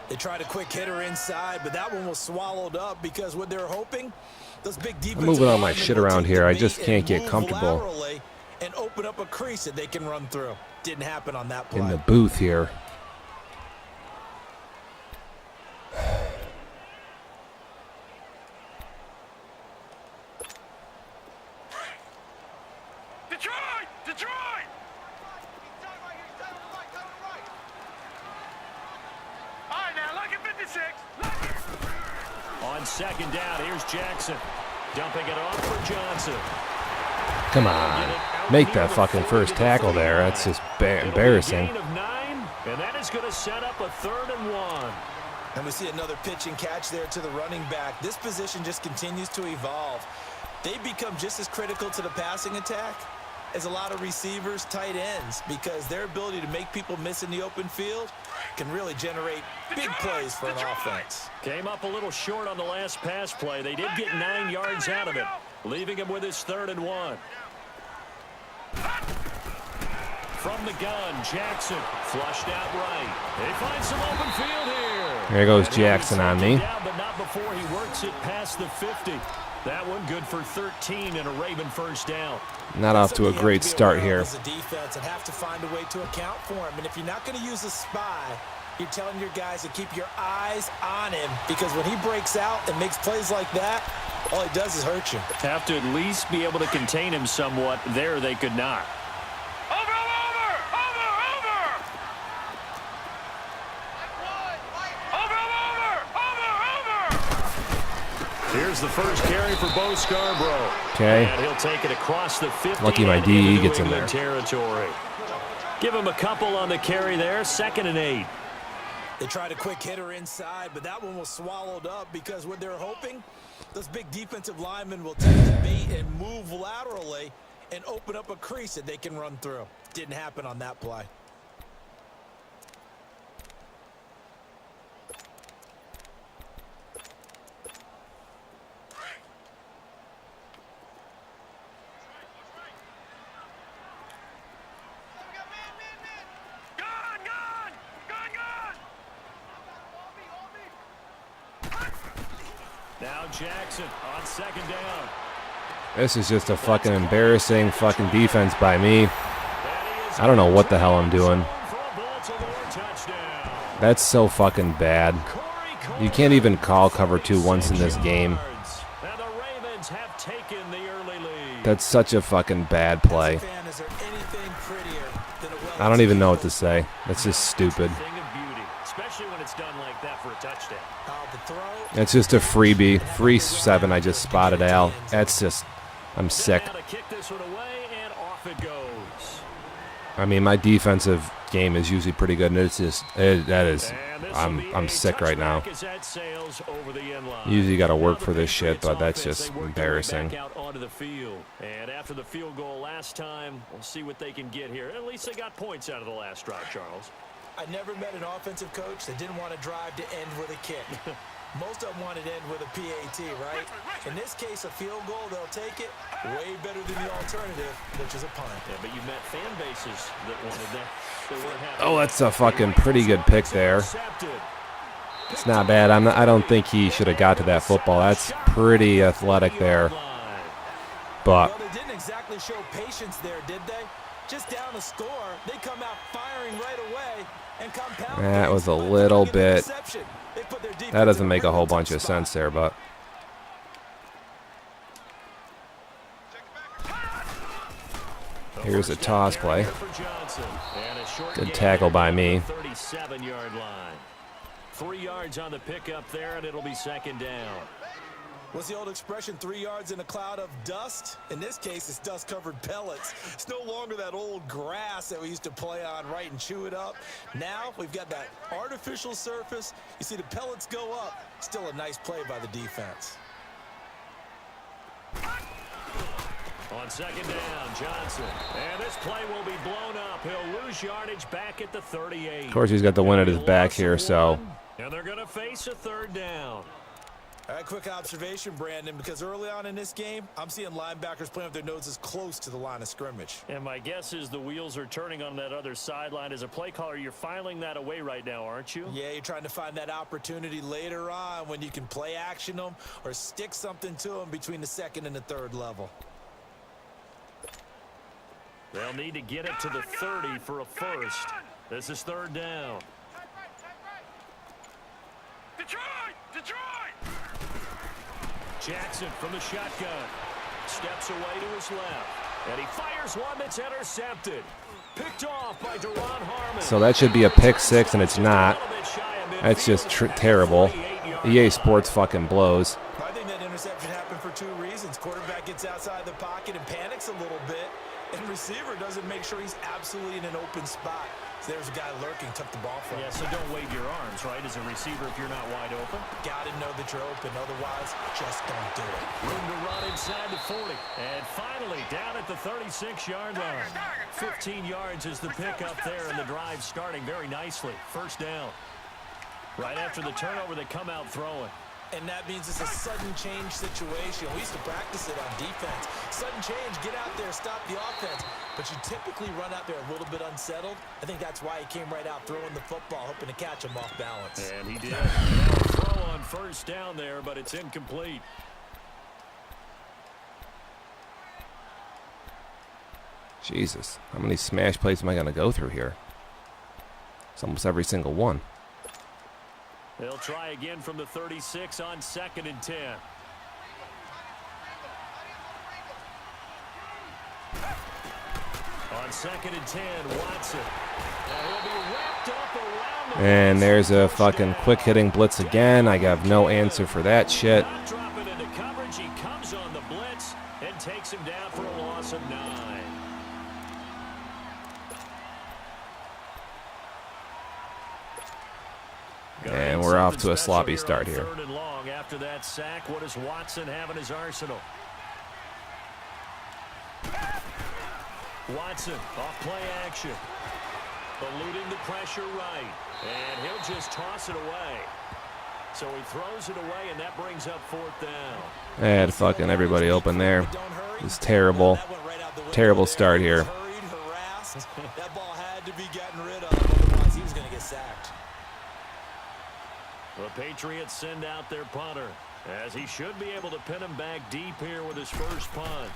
They tried a quick hitter inside, but that one was swallowed up because what they're hoping, those big
I'm moving all my shit around here. I just can't get comfortable
and open up a crease that they can run through. Didn't happen on that play.
in the booth here.
Detroit! All right, now look at 56.
On 2nd down, here's Jackson. Dumping it off for Johnson.
Come on. Make that fucking first tackle there. That's just embarrassing.
Gain of 9, and that is going to set up a 3rd and 1.
And we see another pitch and catch there to the running back. This position just continues to evolve. They become just as critical to the passing attack as a lot of receivers, tight ends, because their ability to make people miss in the open field can really generate big plays for an offense.
Came up a little short on the last pass play. They did get 9 yards out of it, leaving him with his 3rd and 1. From the gun, Jackson flushed out right. They find some open field here.
There goes Jackson on me.
Down, but not before he works it past the 50. That one good for 13 and a Raven first down.
Not off to a great start here.
As a defense and have to find a way to account for him. And if you're not going to use a spy, you're telling your guys to keep your eyes on him, because when he breaks out and makes plays like that, all he does is hurt you.
Have to at least be able to contain him somewhat. There they could not. Here's the first carry for Bo Scarborough.
Okay.
And he'll take it across the 50.
Lucky my DE gets in there.
Territory. Give him a couple on the carry there. 2nd and 8.
They tried a quick hitter inside, but that one was swallowed up because what they're hoping, those big defensive linemen will take the bait and move laterally and open up a crease that they can run through. Didn't happen on that play.
Now Jackson on 2nd down.
This is just a fucking embarrassing fucking defense by me. I don't know what the hell I'm doing. That's so fucking bad. You can't even call cover 2 once in this game. That's such a fucking bad play. I don't even know what to say. That's just stupid. It's just a freebie. Free 7 I just spotted out. That's just, I'm sick. I mean, my defensive game is usually pretty good, and it's just I'm sick right now. Usually got to work for this shit, but that's just embarrassing.
And after the field goal last time, we'll see what they can get here. At least they got points out of the last drive, Charles.
I never met an offensive coach that didn't want to drive to end with a kick. Most of them wanted to end with a PAT, right? In this case, a field goal, they'll take it. Way better than the alternative, which is a punt.
Yeah, but you met fan bases that wanted that.
Oh, that's a fucking pretty good pick there. It's not bad. I don't think he should have got to that football. That's pretty athletic there. But
well, they didn't exactly show patience there, did they? Just down the score, they come out firing right away and compound.
That was a little bit. That doesn't make a whole bunch of sense there, but. Here's a toss play. Good tackle by me.
37-yard line. 3 yards on the pickup there, and it'll be second down.
What's the old expression, 3 yards in a cloud of dust? In this case, it's dust-covered pellets. It's no longer that old grass that we used to play on, right, and chew it up. Now we've got that artificial surface. You see the pellets go up. Still a nice play by the defense.
On second down, Johnson. And this play will be blown up. He'll lose yardage back at the 38.
Of course, he's got the win at his back here, so.
And they're going to face a third down.
All right, quick observation, Brandon, because early on in this game, I'm seeing linebackers playing with their noses close to the line of scrimmage.
And my guess is the wheels are turning on that other sideline. As a play caller, you're filing that away right now, aren't you?
Yeah, you're trying to find that opportunity later on when you can play action them or stick something to them between the second and the third level.
They'll need to get it to the 30 for a first. This is third down.
Detroit!
Jackson from the shotgun. Steps away to his left. And he fires one that's intercepted. Picked off by Deron Harmon.
So that should be a pick six, and it's not. That's just terrible. EA Sports fucking blows.
I think that interception happened for two reasons. Quarterback gets outside the pocket and panics a little bit. And receiver doesn't make sure he's absolutely in an open spot. So there's a guy lurking, took the ball from him.
Yeah, so don't wave your arms, right, as a receiver if you're not wide open.
Got to know that you're open. Otherwise, just don't do it.
Room to run inside the 40. And finally, down at the 36-yard line. 15 yards is the pickup there, and the drive starting very nicely. First down. Right after the turnover, they come out throwing.
And that means it's a sudden change situation. We used to practice it on defense. Sudden change, get out there, stop the offense. But you typically run out there a little bit unsettled. I think that's why he came right out throwing the football, hoping to catch him off balance.
And he did. Throw on first down there, but it's incomplete.
Jesus, how many smash plays am I going to go through here? It's almost every single one.
They'll try again from the 36 on 2nd and 10. On 2nd and 10, Watson. And he'll be wrapped up around the
and there's a fucking quick hitting blitz again. I have no answer for that shit.
Not dropping into coverage. He comes on the blitz and takes him down for a loss of 9.
And we're off to a sloppy start here.
Third and long after that sack. What does Watson have in his arsenal? Watson off play action. Eluding the pressure right. And he'll just toss it away. So he throws it away, and that brings up fourth down.
I had fucking everybody open there. It's terrible. Terrible start here.
That ball had to be gotten rid of, otherwise he was going to get sacked.
The Patriots send out their punter, as he should be able to pin him back deep here with his first punt.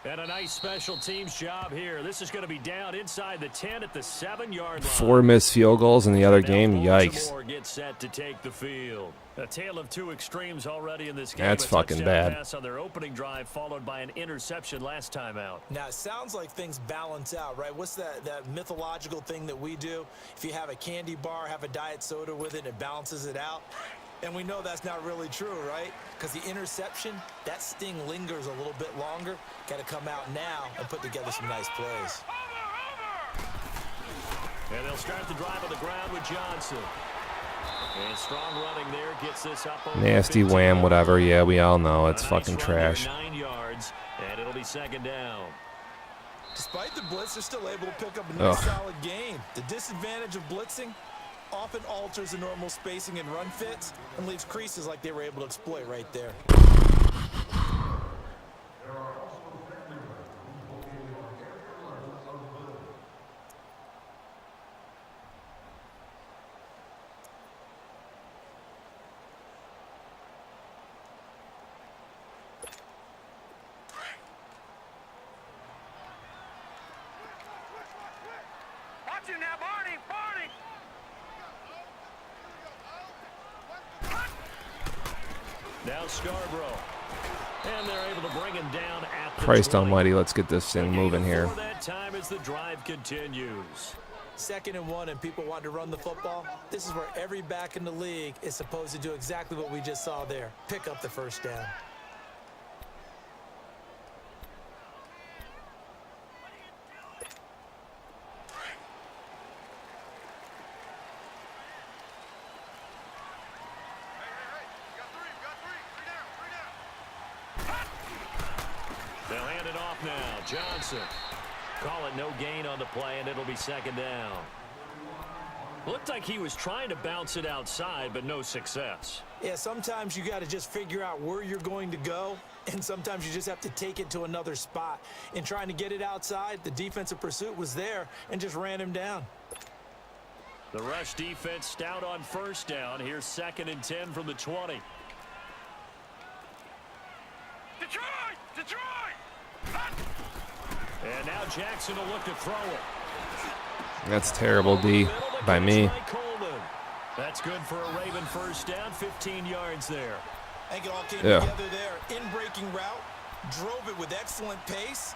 And a nice special teams job here. This is going to be down inside the 10 at the 7-yard line.
4 missed field goals in the other game. Yikes.
Baltimore gets set to take the field. A tale of two extremes already in this game.
That's fucking bad.
Pass on their opening drive, followed by an interception last time out.
Now, it sounds like things balance out, right? What's that mythological thing that we do? If you have a candy bar, have a diet soda with it, it balances it out. And we know that's not really true, right? Because the interception, that sting lingers a little bit longer. Got to come out now and put together some nice plays.
And they'll start the drive on the ground with Johnson. And strong running there gets this up over
Nasty
15.
wham, whatever. Yeah, we all know it's fucking trash.
9 yards, and it'll be second down.
Despite the blitz, they're still able to pick up a nice solid gain. The disadvantage of blitzing often alters the normal spacing and run fits and leaves creases like they were able to exploit right there.
Watch him now, Barney! Barney!
Now Scarborough. And they're able to bring him down at the
Christ
20.
almighty, let's get this thing moving here.
For that time as the drive continues.
2nd and 1 and people want to run the football. This is where every back in the league is supposed to do exactly what we just saw there. Pick up the first down.
They'll hand it off now. Johnson. Call it no gain on the play, and it'll be second down. Looked like he was trying to bounce it outside, but no success.
Yeah, sometimes you got to just figure out where you're going to go, and sometimes you just have to take it to another spot. In trying to get it outside, the defensive pursuit was there and just ran him down.
The rush defense stout on first down. Here's 2nd and 10 from the 20.
Detroit! Detroit!
And now Jackson will look to throw it.
That's terrible, D, by me.
That's good for a Raven first down, 15 yards there.
I think it all came together there. In-breaking route, drove it with excellent pace.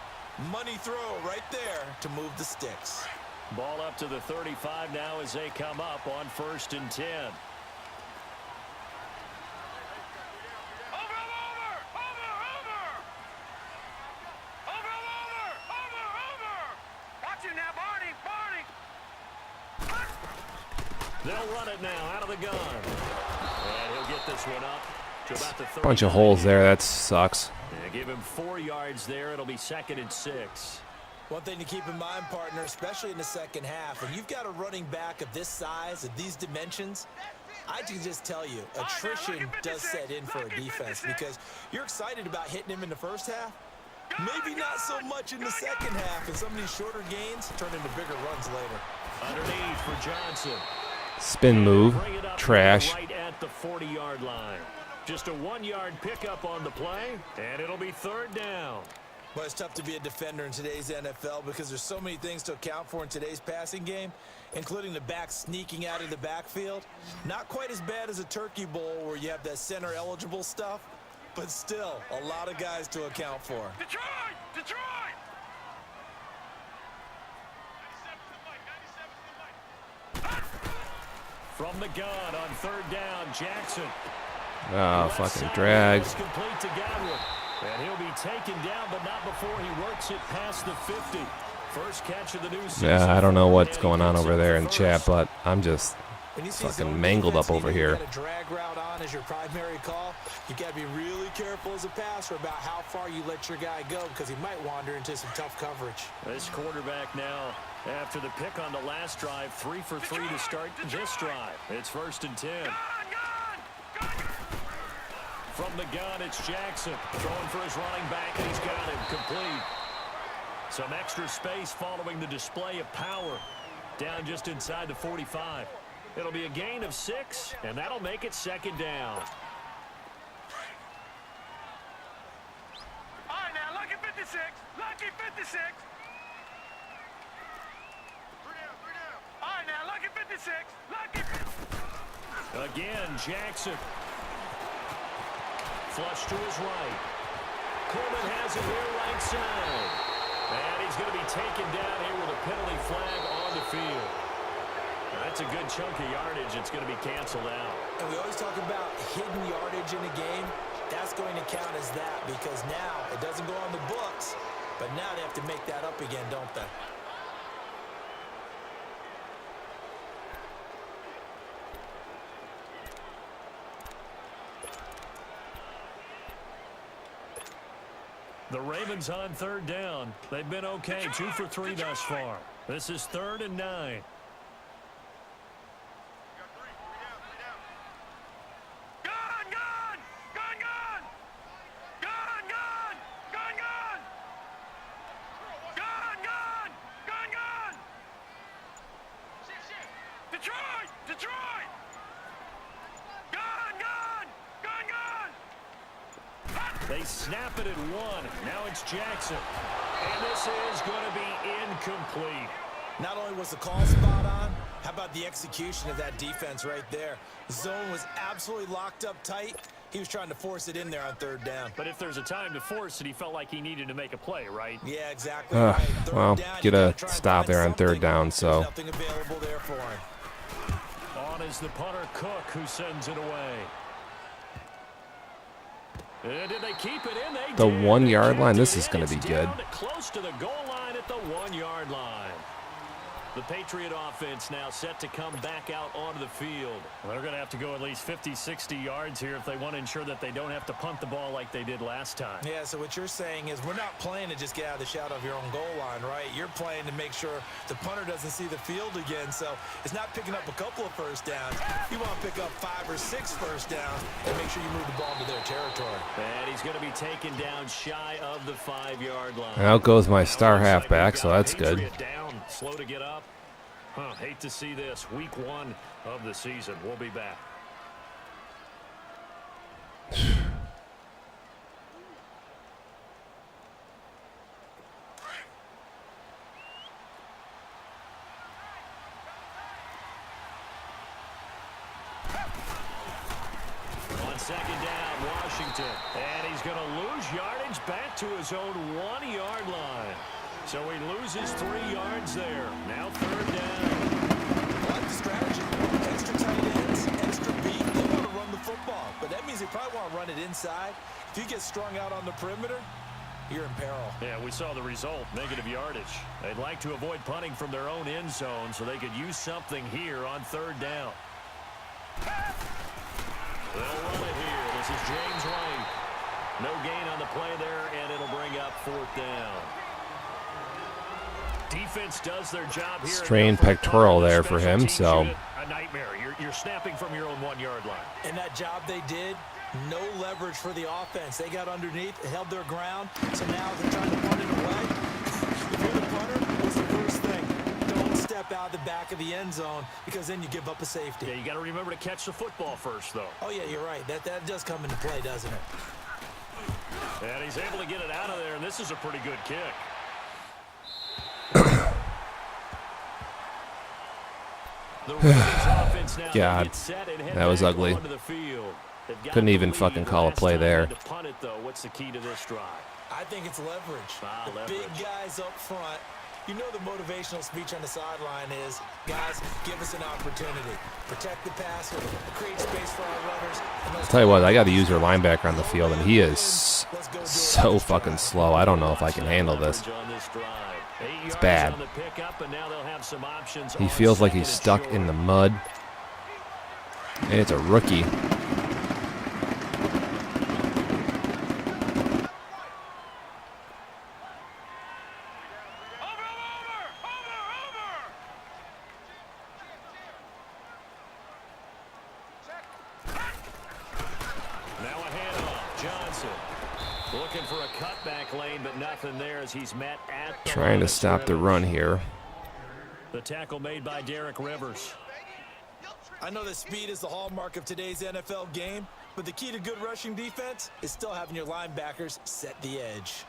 Money throw right there to move the sticks.
Ball up to the 35 now as they come up on 1st and 10. They'll run it now out of the gun. And he'll get this one up to about the 30.
Bunch of holes there. That sucks.
Yeah, give him 4 yards there. It'll be 2nd and 6.
One thing to keep in mind, partner, especially in the second half, when you've got a running back of this size, of these dimensions, I can just tell you, attrition does set in for a defense because you're excited about hitting him in the first half. Maybe not so much in the second half, and some of these shorter gains turn into bigger runs later.
Underneath for Johnson.
Spin move. Trash.
Right at the 40-yard line. Just a 1-yard pickup on the play, and it'll be 3rd down.
But it's tough to be a defender in today's NFL because there's so many things to account for in today's passing game, including the back sneaking out of the backfield. Not quite as bad as a turkey bowl where you have that center-eligible stuff, but still a lot of guys to account for.
Detroit! Detroit!
From the gun on 3rd down, Jackson.
Oh, fucking drag.
Complete to Godwin. And he'll be taken down, but not before he works it past the 50. First catch of the new season.
Yeah, I don't know what's going on over there in chat, but I'm just fucking mangled up over here.
A drag route on as your primary call. You got to be really careful as a passer about how far you let your guy go because he might wander into some tough coverage.
This quarterback now, after the pick on the last drive, 3 for 3 to start this drive. It's 1st and 10. From the gun, it's Jackson throwing for his running back, and he's got him complete. Some extra space following the display of power down just inside the 45. It'll be a gain of 6, and that'll make it 2nd down.
All right, now, lucky 56. Lucky 56. All right, now, lucky 56. Lucky.
Again, Jackson. Flush to his right. Coleman has it here right side. And he's going to be taken down here with a penalty flag on the field. I That's a good chunk of yardage. It's going to be canceled out.
And we always talk about hidden yardage in a game. That's going to count as that because now it doesn't go on the books, but now they have to make that up again, don't they?
The Ravens on third down. They've been okay, 2 for 3 thus far. This is 3rd and 9. They snap it at 1. Now it's Jackson. And this is going to be incomplete.
Not only was the call spot on, how about the execution of that defense right there? The zone was absolutely locked up tight. He was trying to force it in there on 3rd down.
But if there's a time to force it, he felt like he needed to make a play, right?
Yeah, exactly right.
Well, get a stop there on 3rd down, so.
Nothing available there for him.
On is the punter, Cook, who sends it away. Did they keep it in? They
the
did.
1 yard line, this is going to be good.
Close to the goal line at the 1 yard line. The Patriot offense now set to come back out onto the field. They're going to have to go at least 50, 60 yards here if they want to ensure that they don't have to punt the ball like they did last time.
Yeah, so what you're saying is we're not playing to just get out of the shadow of your own goal line, right? You're playing to make sure the punter doesn't see the field again. So it's not picking up a couple of first downs. You want to pick up 5 or 6 first downs and make sure you move the ball into their territory.
And he's going to be taken down shy of the 5 yard line.
And out goes my star halfback, so that's good.
Down, slow to get up. Hate to see this. Week 1 of the season. We'll be back. On 2nd down, Washington. And he's going to lose yardage back to his own 1 yard line. So he loses 3 yards there. Now 3rd down.
I like the strategy. Extra tight ends, extra beat. They want to run the football, but that means they probably want to run it inside. If you get strung out on the perimeter, you're in peril.
Yeah, we saw the result, negative yardage. They'd like to avoid punting from their own end zone so they could use something here on 3rd down. They'll run it here. This is James White. No gain on the play there, and it'll bring up 4th down. Defense does their job here.
Strained pectoral there for him, so.
A nightmare. You're snapping from your own 1 yard line.
And that job they did, no leverage for the offense. They got underneath, held their ground, so now they're trying to punt it away. If you're the punter, what's the first thing? Don't step out the back of the end zone because then you give up a safety.
Yeah, you got to remember to catch the football first, though.
Oh, yeah, you're right. That does come into play, doesn't it?
And he's able to get it out of there, and this is a pretty good kick.
God, that was ugly. Couldn't even fucking call a play there.
What's the key to this drive?
I think it's leverage. The big guys up front. You know the motivational speech on the sideline is, guys, give us an opportunity. Protect the passer, create space for our runners.
I'll tell you what, I got to use your linebacker on the field, and he is so fucking slow. I don't know if I can handle this. It's bad. He feels like he's stuck in the mud. And it's a rookie.
Looking for a cutback lane, but nothing there as he's met at the
trying to stop the run here.
The tackle made by Derek Rivers.
I know that speed is the hallmark of today's NFL game, but the key to good rushing defense is still having your linebackers set the edge.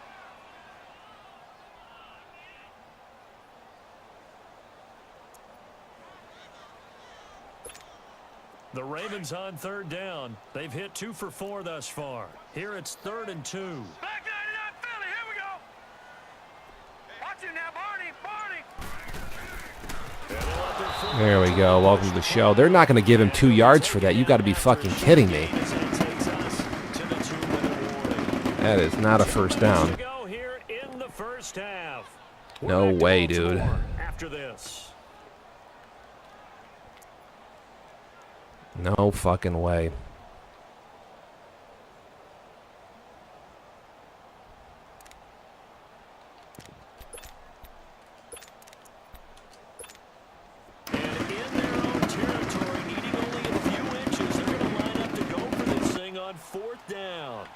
The Ravens on 3rd down. They've hit 2 for 4 thus far. Here it's 3rd and 2.
Back 99 Philly, here we go. Watch it now, Barney.
And they'll let their
There we go. Welcome to the show. They're not going to give him 2 yards for that. You got to be fucking kidding me. That is not a first down. No way, dude. No fucking way.
Fourth down.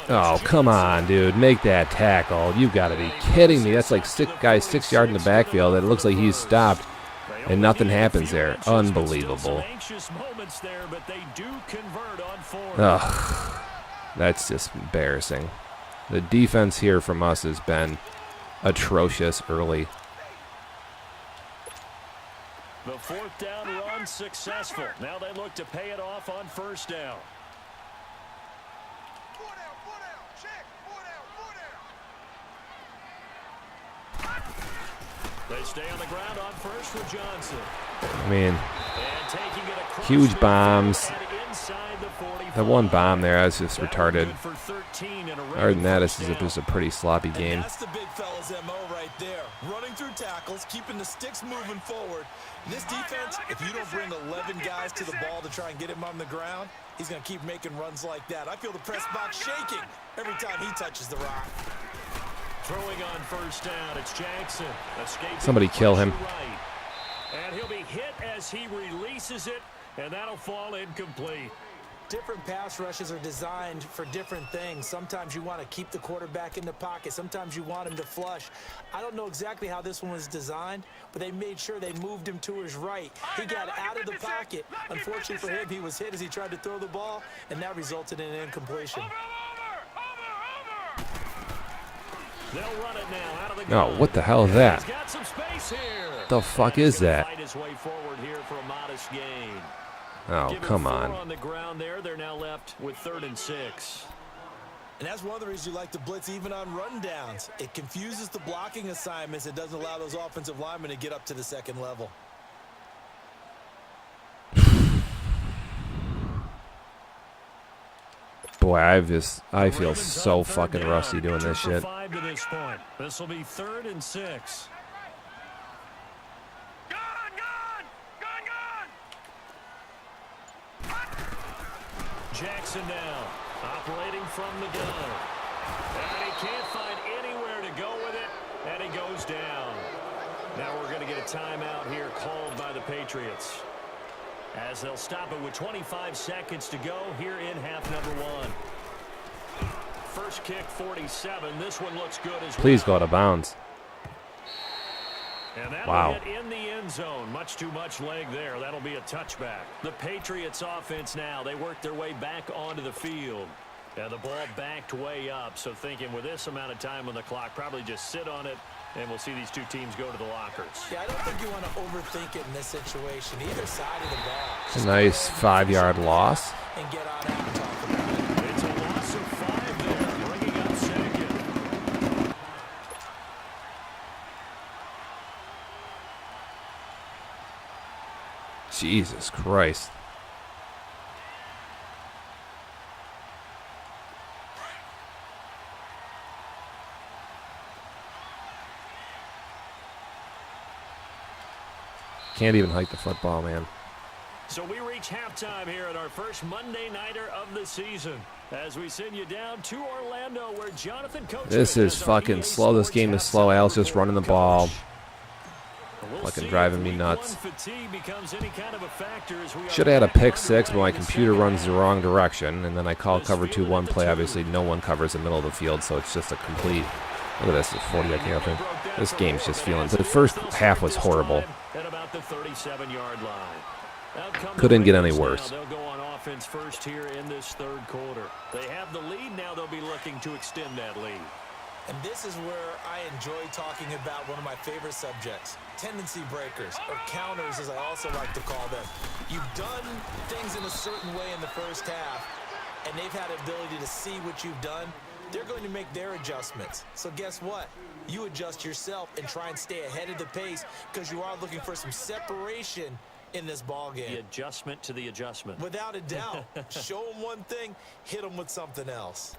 Oh, come on, dude. Make that tackle. You've got to be kidding me. That's like 6 yards in the backfield. It looks like he's stopped, and nothing happens there. Unbelievable. Ugh. That's just embarrassing. The defense here from us has been atrocious early.
The fourth down run successful. Now they look to pay it off on first down. They stay on the ground on first with Johnson.
I mean, huge bombs. That one bomb there, that's just retarded. Other than that, this is just a pretty sloppy game.
That's the big fella's MO right there. Running through tackles, keeping the sticks moving forward. This defense, if you don't bring 11 guys to the ball to try and get him on the ground, he's going to keep making runs like that. I feel the press box shaking every time he touches the rock.
Throwing on first down, it's Jackson.
Somebody kill him.
And he'll be hit as he releases it, and that'll fall incomplete.
Different pass rushes are designed for different things. Sometimes you want to keep the quarterback in the pocket. Sometimes you want him to flush. I don't know exactly how this one was designed, but they made sure they moved him to his right. He got out of the pocket. Unfortunately for him, he was hit as he tried to throw the ball, and that resulted in an incompletion.
They'll run it now out of the gun.
Oh, what the hell is that?
He's got some space here.
The fuck is that?
Fight his way forward here for a modest gain.
Oh, come on.
On the ground there, they're now left with 3rd and 6.
And that's one of the reasons you like to blitz even on rundowns. It confuses the blocking assignments. It doesn't allow those offensive linemen to get up to the second level.
Boy, I feel so fucking rusty doing this shit.
This will be 3rd and 6. Jackson now, operating from the gun. And he can't find anywhere to go with it, and he goes down. Now we're going to get a timeout here called by the Patriots, as they'll stop it with 25 seconds to go here in half number 1. First kick, 47. This one looks good as well.
Please go out of bounds.
And that'll get in the end zone. Much too much leg there. That'll be a touchback. The Patriots offense now, they work their way back onto the field. And the ball backed way up. So thinking with this amount of time on the clock, probably just sit on it, and we'll see these two teams go to the lockers.
Yeah, I don't think you want to overthink it in this situation. Either side of the ball.
A nice 5-yard loss.
And get on out and talk about it.
It's a loss of 5 there, bringing up second.
Jesus Christ. Can't even hike the football, man.
So we reach halftime here at our first Monday Nighter of the season, as we send you down to Orlando, where Jonathan Coach.
This is fucking slow. This game is slow. Al's just running the ball. Fucking driving me nuts. Should have had a pick 6, but my computer runs the wrong direction, and then I call cover 2-1 play. Obviously, no one covers the middle of the field, so it's just a complete. Look at this, it's 40. I can't. This game's just feeling. The first half was horrible.
At about the 37-yard line.
Couldn't get any worse.
They'll go on offense first here in this 3rd quarter. They have the lead now. They'll be looking to extend that lead.
And this is where I enjoy talking about one of my favorite subjects, tendency breakers, or counters as I also like to call them. You've done things in a certain way in the first half, and they've had the ability to see what you've done. they're going to make their adjustments. So guess what? You adjust yourself and try and stay ahead of the pace because you are looking for some separation in this ball game.
The adjustment to the adjustment.
Without a doubt. Show them one thing, hit them with something else.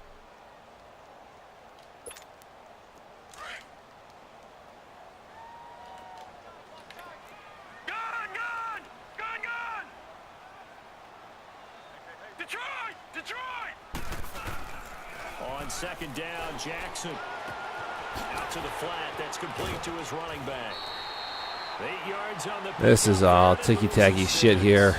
On second down, Jackson. Out to the flat. That's complete to his running back. 8 yards on the...
This is all ticky-tacky shit here.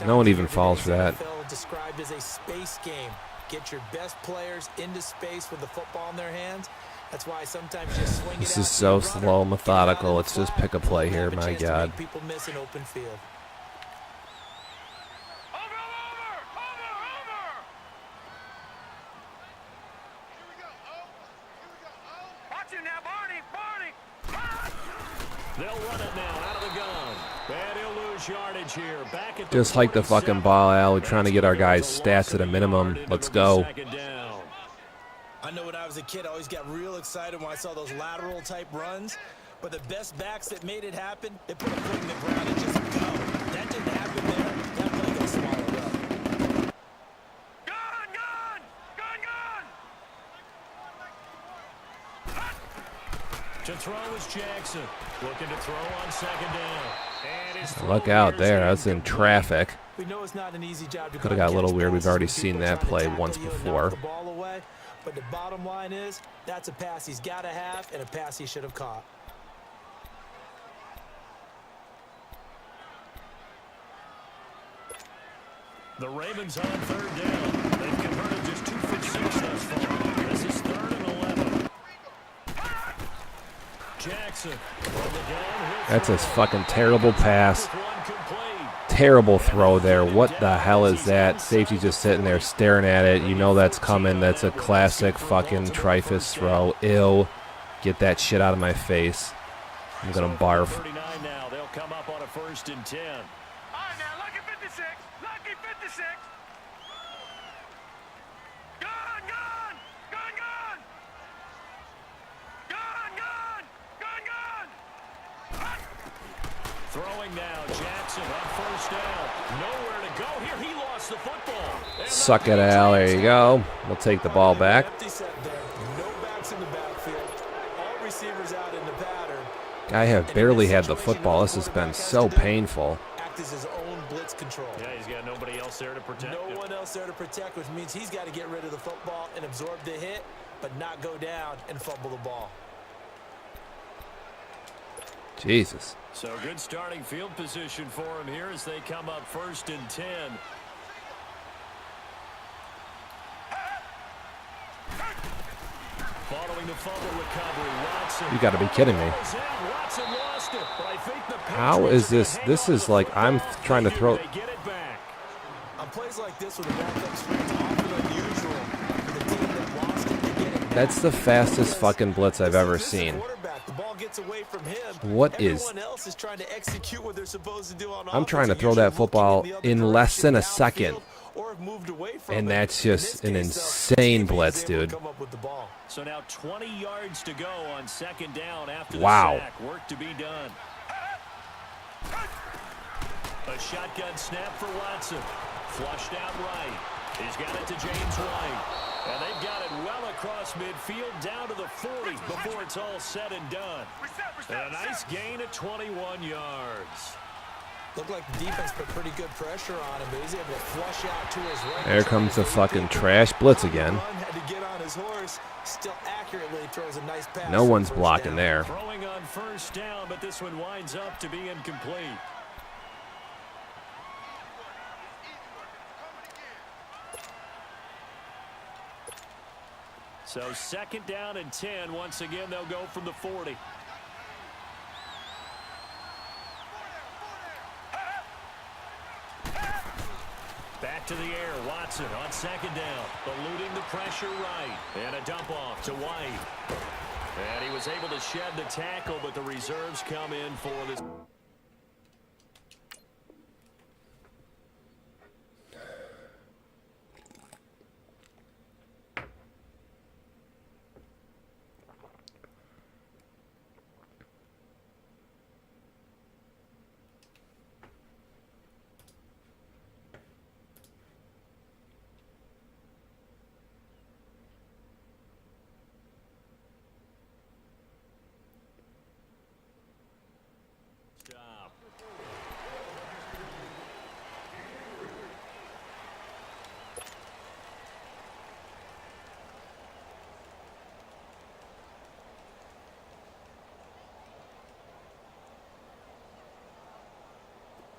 No one even falls for that.
Described as a space game. Get your best players into space with the football in their hands. That's why sometimes you just swing it.
This is so slow, methodical. Let's just pick a play here, my God.
People miss an open field.
They'll run it now out of the gun. And he'll lose yardage here. Back at
Just like the fucking ball out. We're trying to get our guys' stats at a minimum. Let's go.
I know when I was a kid, I always got real excited when I saw those lateral type runs. But the best backs that made it happen, they put a foot in the ground and just go. That didn't happen there. That play got swallowed up.
To throw is Jackson. Looking to throw on second down.
Look out there. That's in traffic.
We know it's not an easy job to
could have got a little weird. We've already seen that play once before.
But the bottom line is, that's a pass he's got to have and a pass he should have caught.
The Ravens on third down. They've converted just 2 for 6 thus far. This is 3rd and 11. Jackson.
That's a fucking terrible pass. Terrible throw there. What the hell is that? Safety just sitting there staring at it. You know that's coming. That's a classic fucking Trifus throw. Ew. Get that shit out of my face. I'm going to barf.
39 now. They'll come up on a 1st and 10. Throwing now, Jackson on 1st down. Nowhere to go here. He lost the football.
Suck it, Al. There you go. We'll take the ball back. I have barely had the football. This has been so painful.
Yeah, he's got nobody else there to protect him.
No one else there to protect, which means he's got to get rid of the football and absorb the hit, but not go down and fumble the ball.
Jesus.
So good starting field position for him here as they come up 1st and 10. Following the fumble recovery, Watson.
You got to be kidding me.
Watson lost it, but I think the
How is this? This is like I'm trying to throw.
On plays like this with a backup string, it's often unusual for the team that lost it to get it back.
That's the fastest fucking blitz I've ever seen. What is? I'm trying to throw that football in less than a second. And that's just an insane blitz, dude.
So now 20 yards to go on 2nd down after the sack. Work to be done. A shotgun snap for Watson. Flushed out right. He's got it to James White. And they've got it well across midfield down to the 40 before it's all said and done. And a nice gain of 21 yards.
Looked like the defense put pretty good pressure on him, but he's able to flush out to his right.
There comes the fucking trash blitz again.
Had to get on his horse. Still accurately throws a nice pass.
No one's blocking there.
Throwing on 1st down, but this one winds up to be incomplete. So 2nd down and 10. Once again, they'll go from the 40. Back to the air, Watson on 2nd down, eluding the pressure right, and a dump off to White. And he was able to shed the tackle, but the reserves come in for this.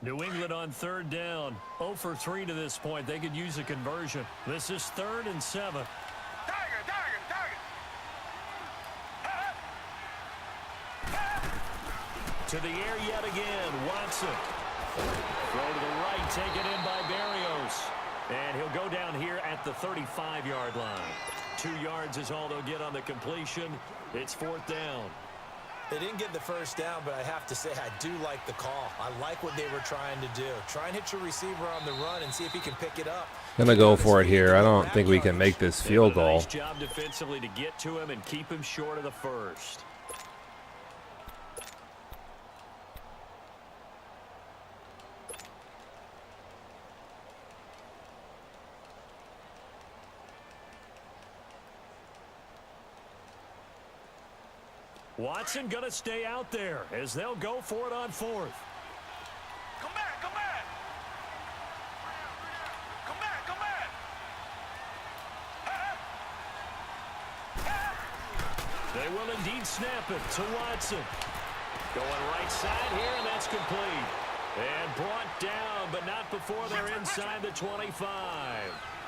New England on third down. 0 for 3 to this point. They could use a conversion. This is 3rd and 7. To the air yet again. Watson. Throw to the right. Taken in by Berrios. And he'll go down here at the 35-yard line. 2 yards is all they'll get on the completion. It's 4th down.
They didn't get the first down, but I have to say I do like the call. I like what they were trying to do. Try and hit your receiver on the run and see if he can pick it up.
Gonna go for it here. I don't think we can make this field goal.
Nice job defensively to get to him and keep him short of the first. Watson going to stay out there as they'll go for it on 4th.
Come back, come back. Come back, come back.
They will indeed snap it to Watson. Going right side here, and that's complete. And brought down, but not before they're inside the 25.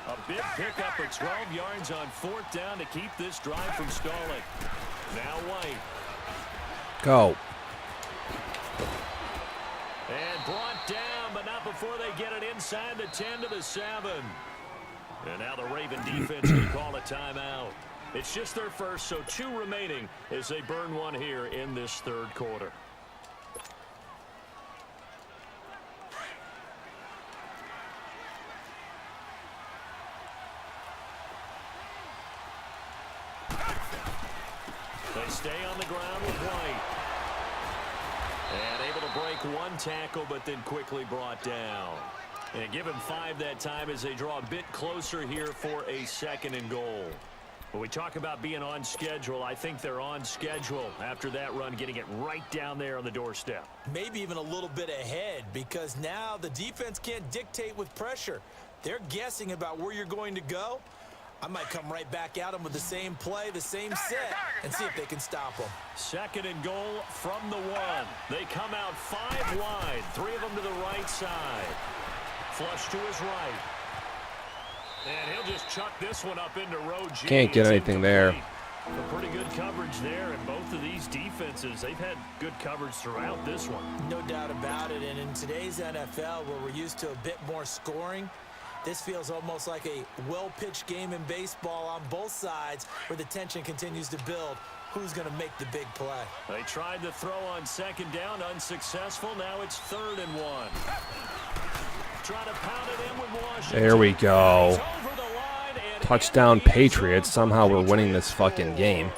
A big pickup of 12 yards on 4th down to keep this drive from stalling. Now White.
Go.
And brought down, but not before they get it inside the 10 to the 7. And now the Raven defense will call a timeout. It's just their first, so 2 remaining as they burn one here in this 3rd quarter. They stay on the ground with White. And able to break 1 tackle, but then quickly brought down. And give him 5 that time as they draw a bit closer here for a 2nd and goal. When we talk about being on schedule, I think they're on schedule after that run, getting it right down there on the doorstep.
Maybe even a little bit ahead, because now the defense can't dictate with pressure. They're guessing about where you're going to go. I might come right back at them with the same play, the same set, and see if they can stop them. 2nd and goal from the 1. They come out 5 wide, 3 of them to the right side. Flush to his right. And he'll just chuck this one up into row G.
Can't get anything there.
A pretty good coverage there, and both of these defenses, they've had good coverage throughout this one.
No doubt about it, and in today's NFL, where we're used to a bit more scoring, this feels almost like a well-pitched game in baseball on both sides where the tension continues to build. Who's going to make the big play?
They tried to throw on 2nd down, unsuccessful. Now it's 3rd and 1. Trying to pound it in with Washington.
There we go. Touchdown Patriots. Somehow we're winning this fucking game.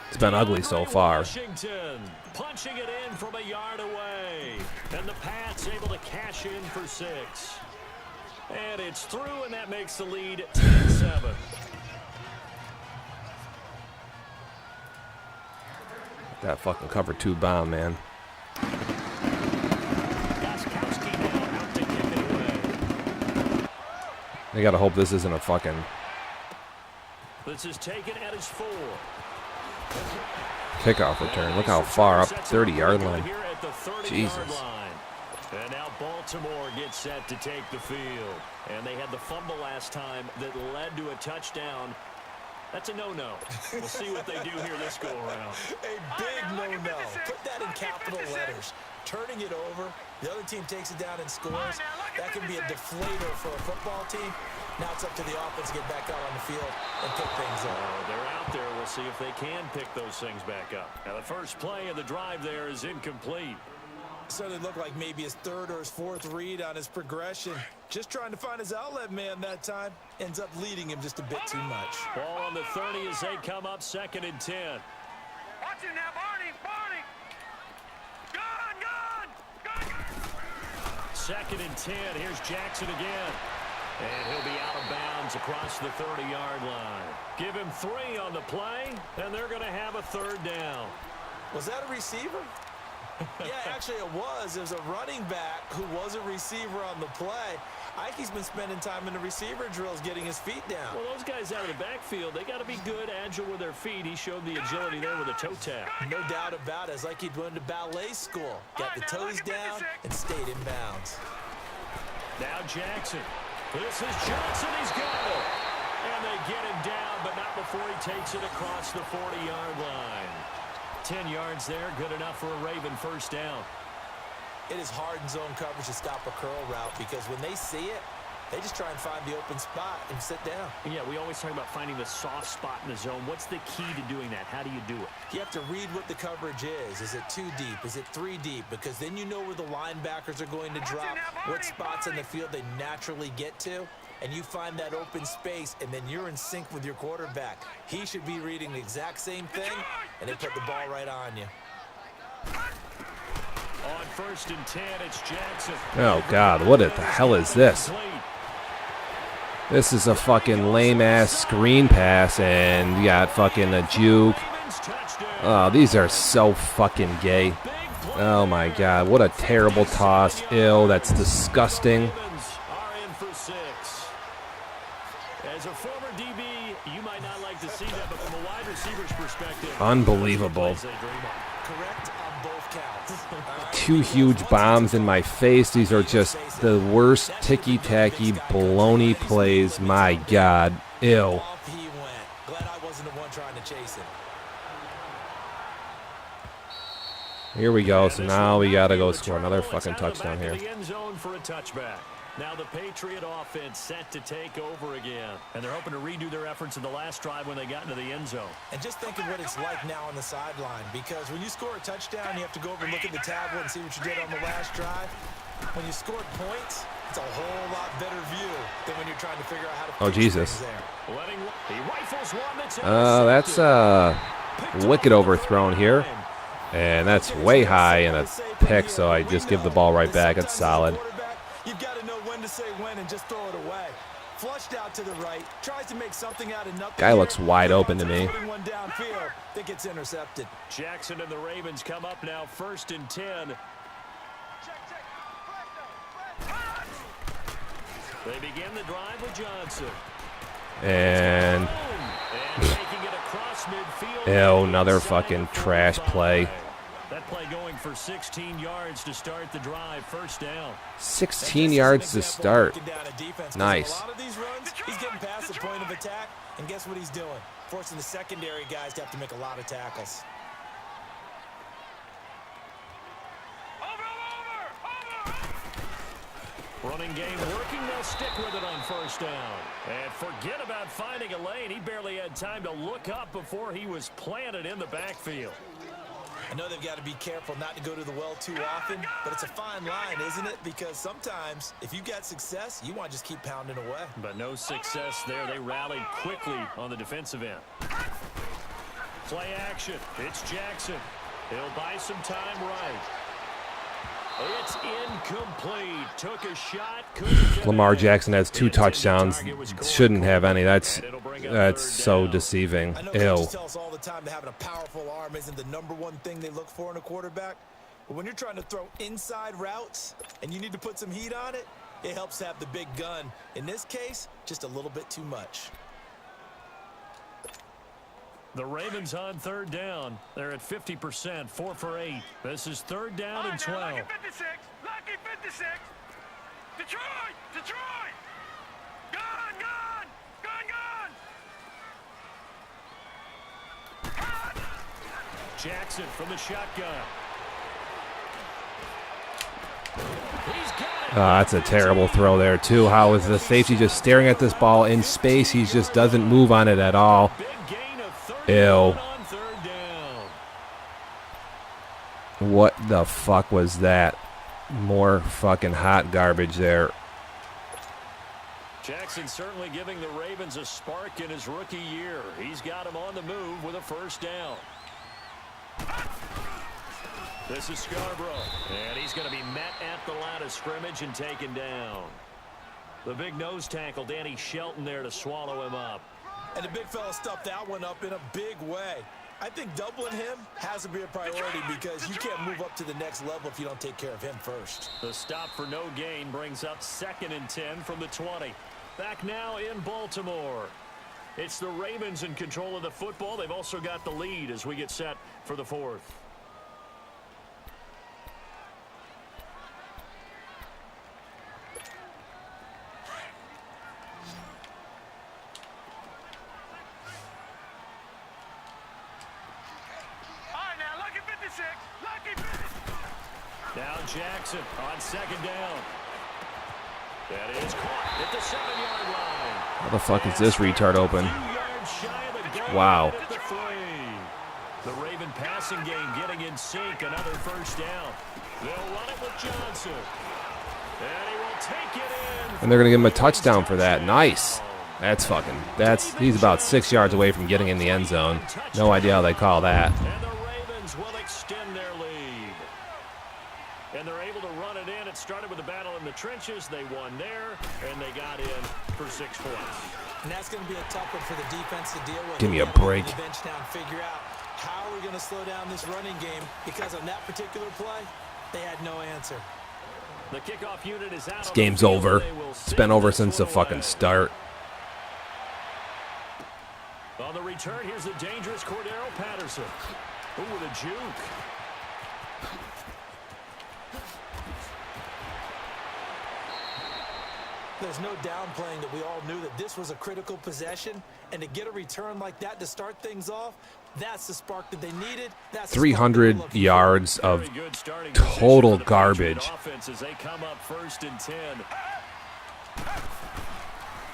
It's been ugly so far.
Washington punching it in from a yard away. And the Pats able to cash in for 6. And it's through, and that makes the lead 10-7.
That fucking cover 2 bomb, man. They gotta hope this isn't a fucking...
This is taken at his 4.
Kickoff return. Look how far up, 30-yard line. Jesus.
And now Baltimore gets set to take the field. And they had the fumble last time that led to a touchdown. That's a no-no. We'll see what they do here this go-around.
A big no-no. Put that in capital letters. Turning it over, the other team takes it down and scores. That can be a deflator for a football team. Now it's up to the offense to get back out on the field and pick things up.
They're out there. We'll see if they can pick those things back up. Now the first play of the drive there is incomplete.
Certainly looked like maybe his 3rd or his 4th read on his progression. Just trying to find his outlet man that time. Ends up leading him just a bit too much.
Ball on the 30 as they come up 2nd and 10.
Watch it now, Barney, Barney. Gun.
2nd and 10. Here's Jackson again. And he'll be out of bounds across the 30-yard line. Give him 3 on the play, and they're going to have a 3rd down.
Was that a receiver? Yeah, actually it was. It was a running back who was a receiver on the play. Ike's been spending time in the receiver drills getting his feet down.
Well, those guys out of the backfield, they got to be good, agile with their feet. He showed the agility there with a toe tap.
No doubt about it. It's like he'd went to ballet school. Got the toes down and stayed in bounds.
Now Jackson. This is Johnson. He's got it. And they get him down, but not before he takes it across the 40-yard line. 10 yards there, good enough for a Raven first down.
It is hard in zone coverage to stop a curl route because when they see it, they just try and find the open spot and sit down.
Yeah, we always talk about finding the soft spot in the zone. What's the key to doing that? How do you do it?
You have to read what the coverage is. Is it 2 deep? Is it 3 deep? Because then you know where the linebackers are going to drop, what spots in the field they naturally get to, and you find that open space, and then you're in sync with your quarterback. He should be reading the exact same thing, and they put the ball right on you.
On 1st and 10, it's Jackson.
Oh, God, what the hell is this? This is a fucking lame-ass screen pass, and you got fucking a juke. Oh, these are so fucking gay. Oh, my God, what a terrible toss. Ew, that's disgusting.
As a former DB, you might not like to see that, but from a wide receiver's perspective,
unbelievable.
Correct on both counts.
2 huge bombs in my face. These are just the worst ticky-tacky baloney plays. My God. Ew.
Off he went. Glad I wasn't the one trying to chase him.
Here we go. So now we got to go score another fucking touchdown here.
The end zone for a touchback. Now the Patriot offense set to take over again. And they're hoping to redo their efforts in the last drive when they got into the end zone.
And just think of what it's like now on the sideline. Because when you score a touchdown, you have to go over and look at the tablet and see what you did on the last drive. When you scored points, it's a whole lot better view than when you're trying to figure out how to
Oh, Jesus.
That's
wicked overthrown here. And that's way high in a pick, so I just give the ball right back. It's solid.
You've got to know when to say when and just throw it away. Flushed out to the right, tries to make something out of nothing.
Guy looks wide open to me.
One downfield that gets intercepted.
Jackson and the Ravens come up now 1st and 10. They begin the drive with Johnson.
And
taking it across midfield.
Ew, another fucking trash play.
That play going for 16 yards to start the drive. First down.
16 yards to start. Nice.
A lot of these runs, he's getting past the point of attack, and guess what he's doing? Forcing the secondary guys to have to make a lot of tackles.
Running game working. They'll stick with it on first down. And forget about finding a lane. He barely had time to look up before he was planted in the backfield.
I know they've got to be careful not to go to the well too often, but it's a fine line, isn't it? Because sometimes, if you got success, you want to just keep pounding away.
But no success there. They rallied quickly on the defensive end. Play action. It's Jackson. He'll buy some time right. It's incomplete. Took a shot.
Lamar Jackson has 2 touchdowns. Shouldn't have any. That's so deceiving.
I know
Ew.
coaches tell us all the time that having a powerful arm isn't the #1 thing they look for in a quarterback. But when you're trying to throw inside routes and you need to put some heat on it, it helps to have the big gun. In this case, just a little bit too much.
The Ravens on 3rd down. They're at 50%, 4 for 8. This is 3rd down and 12.
Lucky 56. Lucky 56. Detroit. Detroit. Gone. Gone. Gone. Gone.
Jackson from the shotgun. He's got it.
That's a terrible throw there, too. How is the safety just staring at this ball in space? He just doesn't move on it at all. Ew. What the fuck was that? More fucking hot garbage there.
Jackson certainly giving the Ravens a spark in his rookie year. He's got them on the move with a first down. This is Scarborough, and he's going to be met at the line of scrimmage and taken down. The big nose tackle, Danny Shelton, there to swallow him up.
And the big fella stuffed that one up in a big way. I think doubling him has to be a priority because you can't move up to the next level if you don't take care of him first.
The stop for no gain brings up 2nd and 10 from the 20. Back now in Baltimore. It's the Ravens in control of the football. They've also got the lead as we get set for the 4th. Now Jackson on 2nd down. That is caught at the 7-yard line.
How the fuck is this retard open? Wow.
The Raven passing game getting in sync. Another 1st down. They'll run it with Johnson. And he will take it in.
And they're going to give him a touchdown for that. Nice. He's about 6 yards away from getting in the end zone. No idea how they call that.
And the Ravens will extend their lead. And they're able to run it in. It started with a battle in the trenches. They won there, and they got in for 6 points.
And that's going to be a tough one for the defense to deal with.
Give me a break.
Bench down, figure out how we're going to slow down this running game because on that particular play, they had no answer.
The kickoff unit is out.
This game's over. It's been over since the fucking start.
On the return, here's the dangerous Cordero Patterson. Ooh, with a juke.
There's no downplaying that we all knew that this was a critical possession, and to get a return like that to start things off, that's the spark that they needed. That's
300 yards of total garbage.
As they come up 1st and 10.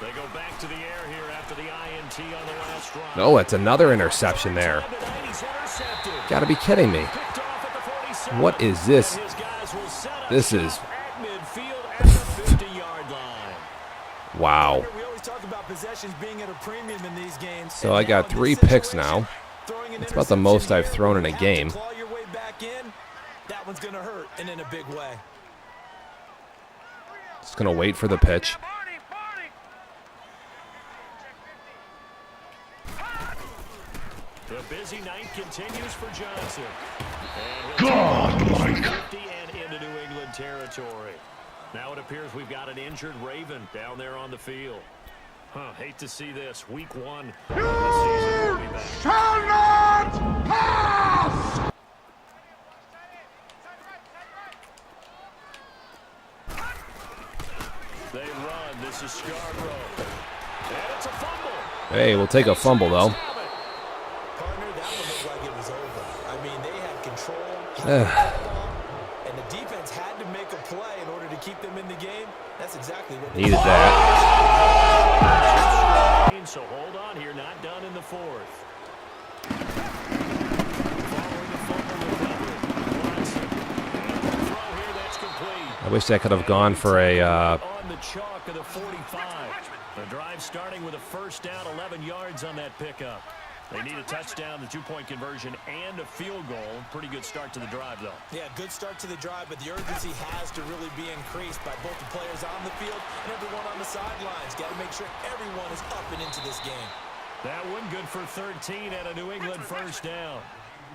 They go back to the air here after the INT on the last drive.
No, it's another interception there. Gotta be kidding me. What is this? This is... Wow. So I got 3 picks now. It's about the most I've thrown in a game.
That one's going to hurt, and in a big way.
Just going to wait for the pitch.
The busy night continues for Johnson.
Godlike.
And into New England territory. Now it appears we've got an injured Raven down there on the field. Hate to see this. Week 1.
You shall not pass!
They run. This is Scarborough. And it's a fumble.
Hey, we'll take a fumble, though.
Partner, that one looked like it was over. I mean, they had control. And the defense had to make a play in order to keep them in the game. That's exactly what they
needed that.
So hold on here, not done in the 4th.
I wish I could have gone for a...
On the chalk of the 45. The drive starting with a 1st down, 11 yards on that pickup. They need a touchdown, the 2-point conversion, and a field goal. Pretty good start to the drive, though.
Yeah, good start to the drive, but the urgency has to really be increased by both the players on the field and everyone on the sidelines. Got to make sure everyone is up and into this game.
That one good for 13 and a New England 1st down.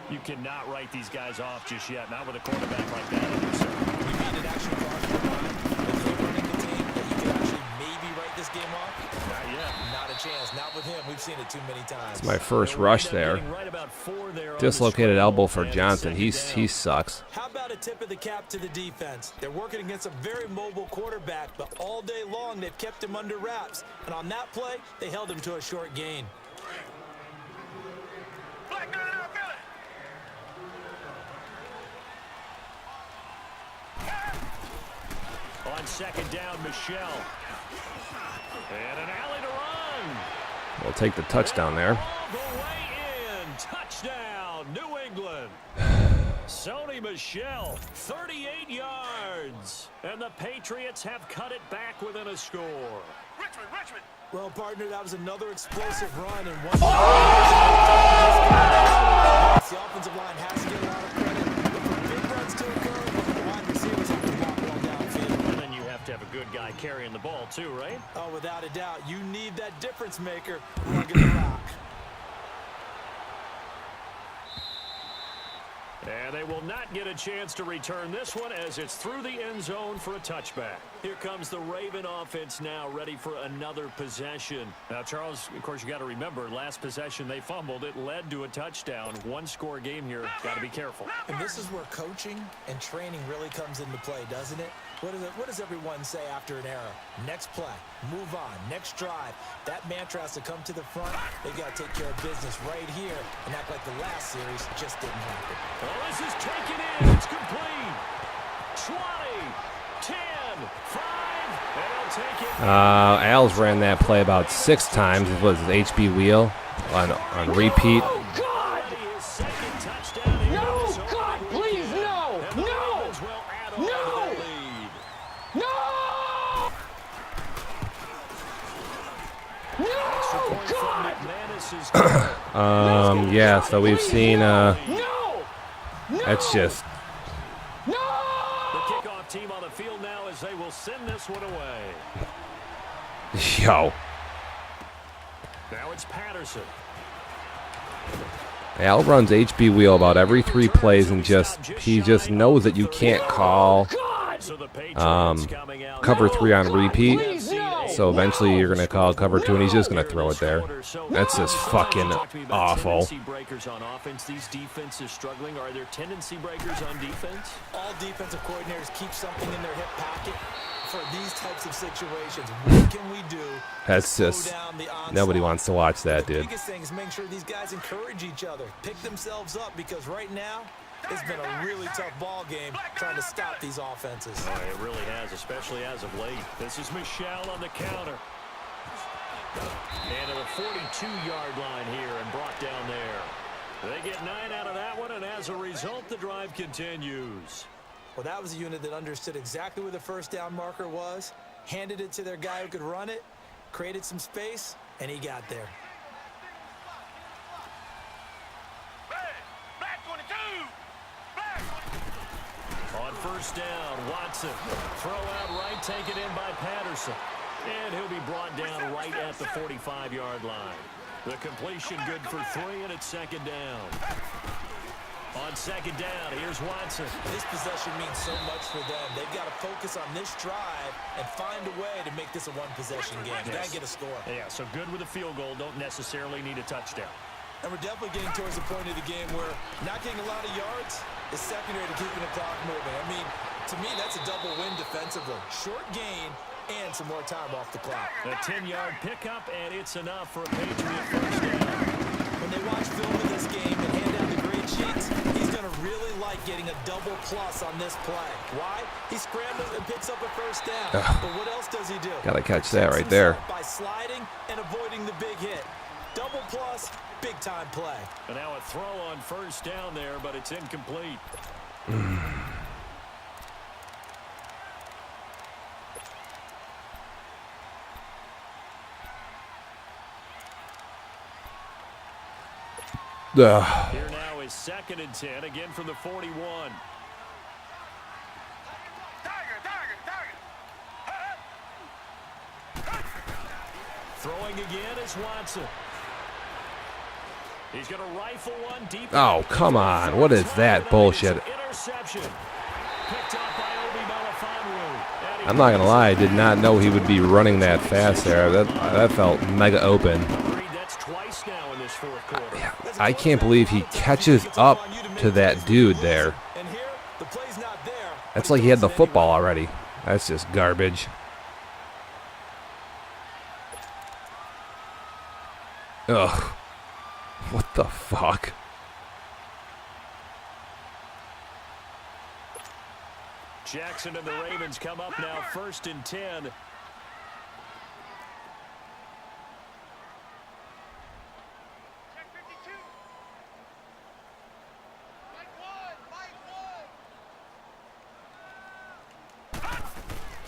You cannot write these guys off just yet, not with a quarterback like that.
You mean it actually crossed your mind when you were running the team that you could actually maybe write this game off?
Not yet.
Not a chance. Not with him. We've seen it too many times.
It's my first rush there. Dislocated elbow for Johnson. He sucks.
How about a tip of the cap to the defense? They're working against a very mobile quarterback, but all day long they've kept him under wraps. And on that play, they held him to a short gain.
On 2nd down, Michelle. And an alley to run.
We'll take the touchdown there.
All the way in. Touchdown, New England. Sony Michel, 38 yards. And the Patriots have cut it back within a score.
Richmond.
Well, partner, that was another explosive run. And one the offensive line has to get a lot of credit. But for big runs to occur, the wide receivers have to block well downfield.
And then you have to have a good guy carrying the ball, too, right?
Oh, without a doubt. You need that difference maker. We're going to rock.
they will not get a chance to return this one as it's through the end zone for a touchback. Here comes the Raven offense now, ready for another possession. Now, Charles, of course, you got to remember, last possession they fumbled. It led to a touchdown. One-score game here. Got to be careful.
And this is where coaching and training really comes into play, doesn't it? What does everyone say after an error? Next play, move on, next drive. That mantra has to come to the front. They've got to take care of business right here and act like the last series just didn't happen.
Well, this is taken in. It's complete. 20, 10, 5, and they'll take it.
Al's ran that play about 6 times. It was his HB wheel on repeat.
Oh, God!
No, God, please, no! No! No! No!
No!
Yeah, so we've seen, that's just,
The kickoff team on the field now as they will send this one away.
yo.
Now it's Patterson.
Al runs HB wheel about every 3 plays and he just knows that you can't call cover 3 on repeat. So eventually you're going to call cover 2 and he's just going to throw it there. That's just fucking awful.
Tendency breakers on offense. These defenses struggling. Are there tendency breakers on defense?
All defensive coordinators keep something in their hip pocket for these types of situations. What can we do?
That's just, nobody wants to watch that, dude.
The biggest thing is make sure these guys encourage each other, pick themselves up, because right now it's been a really tough ball game trying to stop these offenses.
Oh, it really has, especially as of late. This is Michelle on the counter. And at the 42-yard line here and brought down there. They get 9 out of that one, and as a result, the drive continues.
Well, that was a unit that understood exactly where the first down marker was, handed it to their guy who could run it, created some space, and he got there.
On first down, Watson. Throw out right, taken in by Patterson. And he'll be brought down right at the 45-yard line. The completion good for 3, and it's second down. On second down, here's Watson.
This possession means so much for them. They've got to focus on this drive and find a way to make this a one-possession game. Got to get a score.
Yeah, so good with a field goal. Don't necessarily need a touchdown.
And we're definitely getting towards the point of the game where not getting a lot of yards is secondary to keeping the clock moving. I mean, to me, that's a double win defensively. Short gain and some more time off the clock.
A 10-yard pickup, and it's enough for a Patriot first down.
When they watch film of this game and hand out the grade sheets, he's going to really like getting a double plus on this play. Why? He scrambles and picks up a first down. But what else does he do?
Gotta catch that right there.
By sliding and avoiding the big hit. Double plus, big time play.
And now a throw on first down there, but it's incomplete. Here now is 2nd and 10, again from the 41. Throwing again is Watson. He's going to rifle one deep.
Oh, come on. What is that bullshit?
Interception. Picked up by Obi Melifonwu.
I'm not going to lie. I did not know he would be running that fast there. That felt mega open.
That's twice now in this fourth quarter.
I can't believe he catches up to that dude there. That's like he had the football already. That's just garbage. Ugh. What the fuck?
Jackson and the Ravens come up now 1st and 10.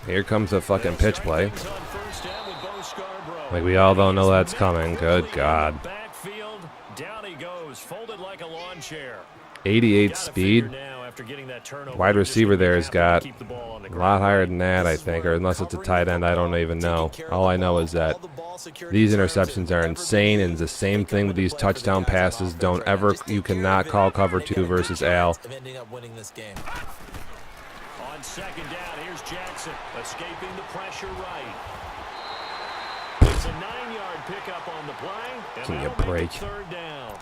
Here comes a fucking pitch play. Like we all don't know that's coming. Good God.
Backfield, down he goes, folded like a lawn chair.
88 speed. Wide receiver there has got a lot higher than that, I think, or unless it's a tight end, I don't even know. All I know is that these interceptions are insane, and it's the same thing with these touchdown passes. You cannot call cover 2 versus Al.
On second down, here's Jackson escaping the pressure right. It's a 9-yard pickup on the play, and
Give me a
that'll make
break.
it 3rd down.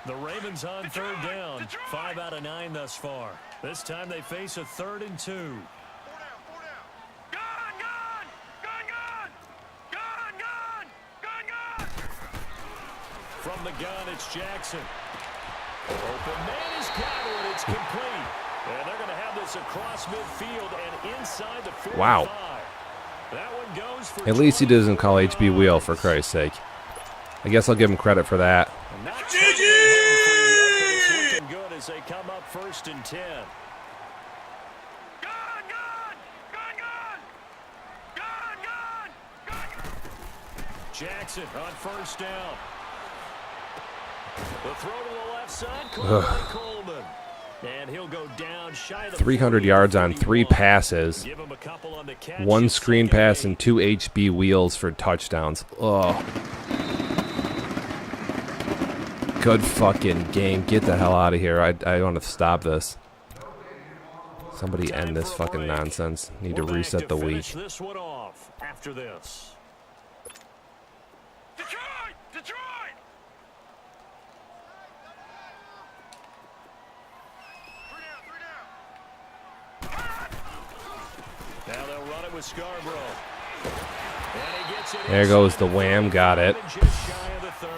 The Ravens on 3rd down. 5 out of 9 thus far. This time they face a 3rd and 2.
Gun!
From the gun, it's Jackson. Open man is got it. It's complete. And they're going to have this across midfield and inside the 45.
Wow.
That one goes for
At least he doesn't call HB Wheel, for Christ's sake. I guess I'll give him credit for that.
It's looking good as they come up 1st and 10. Jackson on 1st down. The throw to the left side, Coleman. And he'll go down shy of
300 yards on 3 passes. 1 screen pass and 2 HB Wheels for touchdowns. Ugh. Good fucking game. Get the hell out of here. I want to stop this. Somebody end this fucking nonsense. Need to reset the week.
This one off after this.
Detroit!
Now they'll run it with Scarborough. And he gets it.
There goes the wham. Got it.
Just shy of the 30.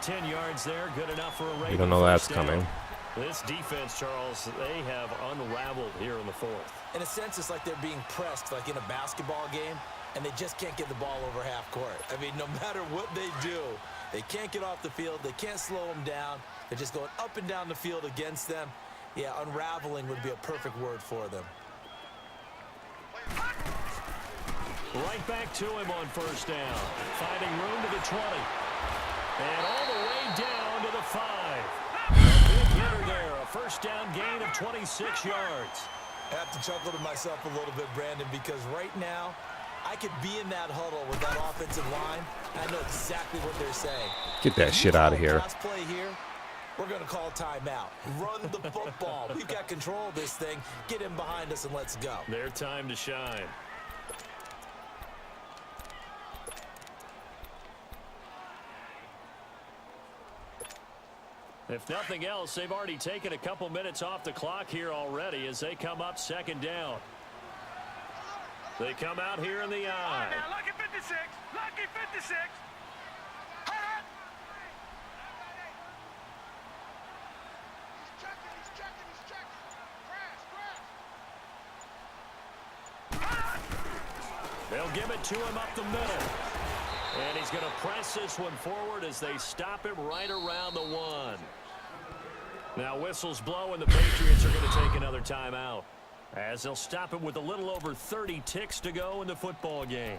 10 yards there, good enough for a Ravens.
You don't know that's
first down.
coming.
This defense, Charles, they have unraveled here in the 4th.
In a sense, it's like they're being pressed like in a basketball game, and they just can't get the ball over half court. I mean, no matter what they do, they can't get off the field. They can't slow them down. They're just going up and down the field against them. Yeah, unraveling would be a perfect word for them.
Right back to him on 1st down. Finding room to the 20. And all the way down to the 5. A big hitter there. A 1st down gain of 26 yards.
I have to chuckle to myself a little bit, Brandon, because right now, I could be in that huddle with that offensive line. I know exactly what they're saying.
Get that shit out of here.
Last play here, we're going to call timeout. Run the football. We've got control of this thing. Get him behind us and let's go.
Their time to shine. If nothing else, they've already taken a couple minutes off the clock here already as they come up 2nd down. They come out here in the eye.
Now, lucky 56. Lucky 56.
They'll give it to him up the middle. And he's going to press this one forward as they stop him right around the 1. Now whistles blow and the Patriots are going to take another timeout as they'll stop him with a little over 30 ticks to go in the football game.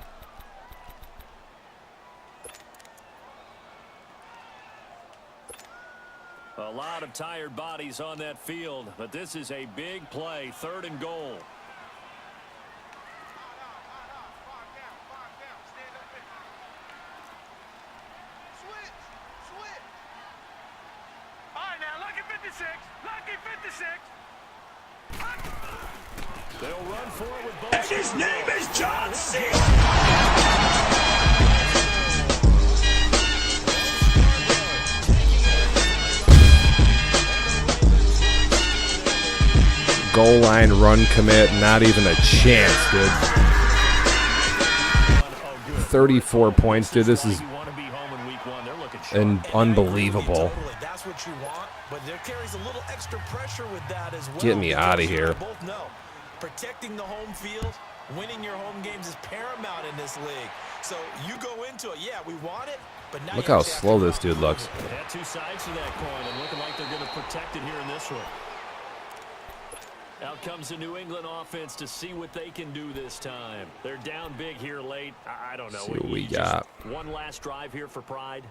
A lot of tired bodies on that field, but this is a big play, 3rd and goal.
Lucky 56.
They'll run for it with both.
And his name is John C.
Goal line run commit, not even a chance, dude. 34 points, dude. This is unbelievable.
That's what you want, but there carries a little extra pressure with that as well.
Get me out of here.
Both know protecting the home field, winning your home games is paramount in this league. So you go into it, yeah, we want it, but now
look how slow this dude looks.
They had 2 sides to that coin and looking like they're going to protect it here in this one. Out comes the New England offense to see what they can do this time. They're down big here late. I don't know.
See what we got.
One last drive here for Pride.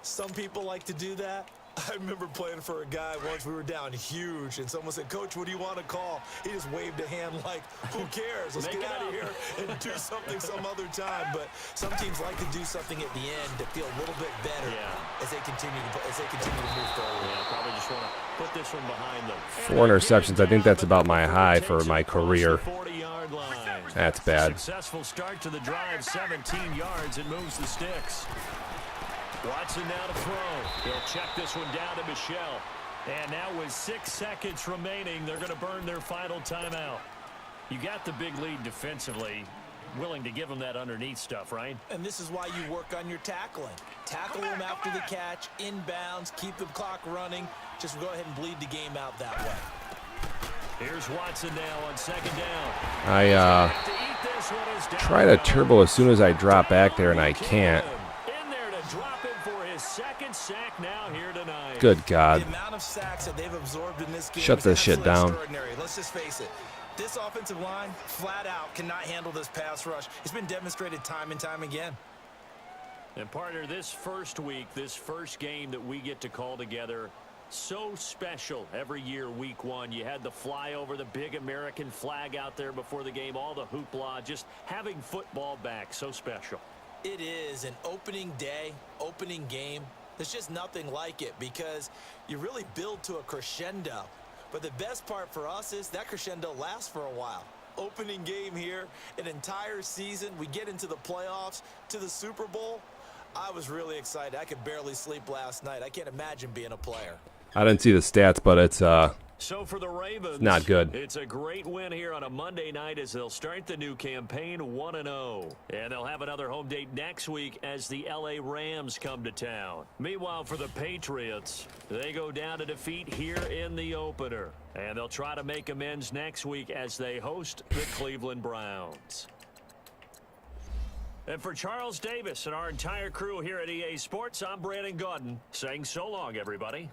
Some people like to do that. I remember playing for a guy once. We were down huge, and someone said, "Coach, what do you want to call?" He just waved a hand like, "Who cares? Let's get out of here and do something some other time." But some teams like to do something at the end to feel a little bit better as they continue to move forward.
Yeah, probably just want to put this one behind them.
4 interceptions. I think that's about my high for my career. That's bad.
Successful start to the drive, 17 yards, and moves the sticks. Watson now to throw. He'll check this one down to Michelle. And now with 6 seconds remaining, they're going to burn their final timeout. You got the big lead defensively. Willing to give them that underneath stuff, right?
And this is why you work on your tackling. Tackle them after the catch, inbounds, keep the clock running. Just go ahead and bleed the game out that way.
Here's Watson now on second down.
I try to turbo as soon as I drop back there, and I can't.
Second sack now here tonight.
Good God.
The amount of sacks that they've absorbed in this game
Shut this shit down.
Let's just face it. This offensive line, flat out, cannot handle this pass rush. It's been demonstrated time and time again.
And partner, this first week, this first game that we get to call together, so special every year, week 1. You had the flyover, the big American flag out there before the game, all the hoopla, just having football back, so special.
It is an opening day, opening game. There's just nothing like it because you really build to a crescendo. But the best part for us is that crescendo lasts for a while. Opening game here, an entire season. We get into the playoffs, to the Super Bowl. I was really excited. I could barely sleep last night. I can't imagine being a player.
I didn't see the stats, but it's
so for the Ravens,
not good.
It's a great win here on a Monday night as they'll start the new campaign 1-0. And they'll have another home date next week as the LA Rams come to town. Meanwhile, for the Patriots, they go down to defeat here in the opener. And they'll try to make amends next week as they host the Cleveland Browns. And for Charles Davis and our entire crew here at EA Sports, I'm Brandon Gaudin saying so long, everybody.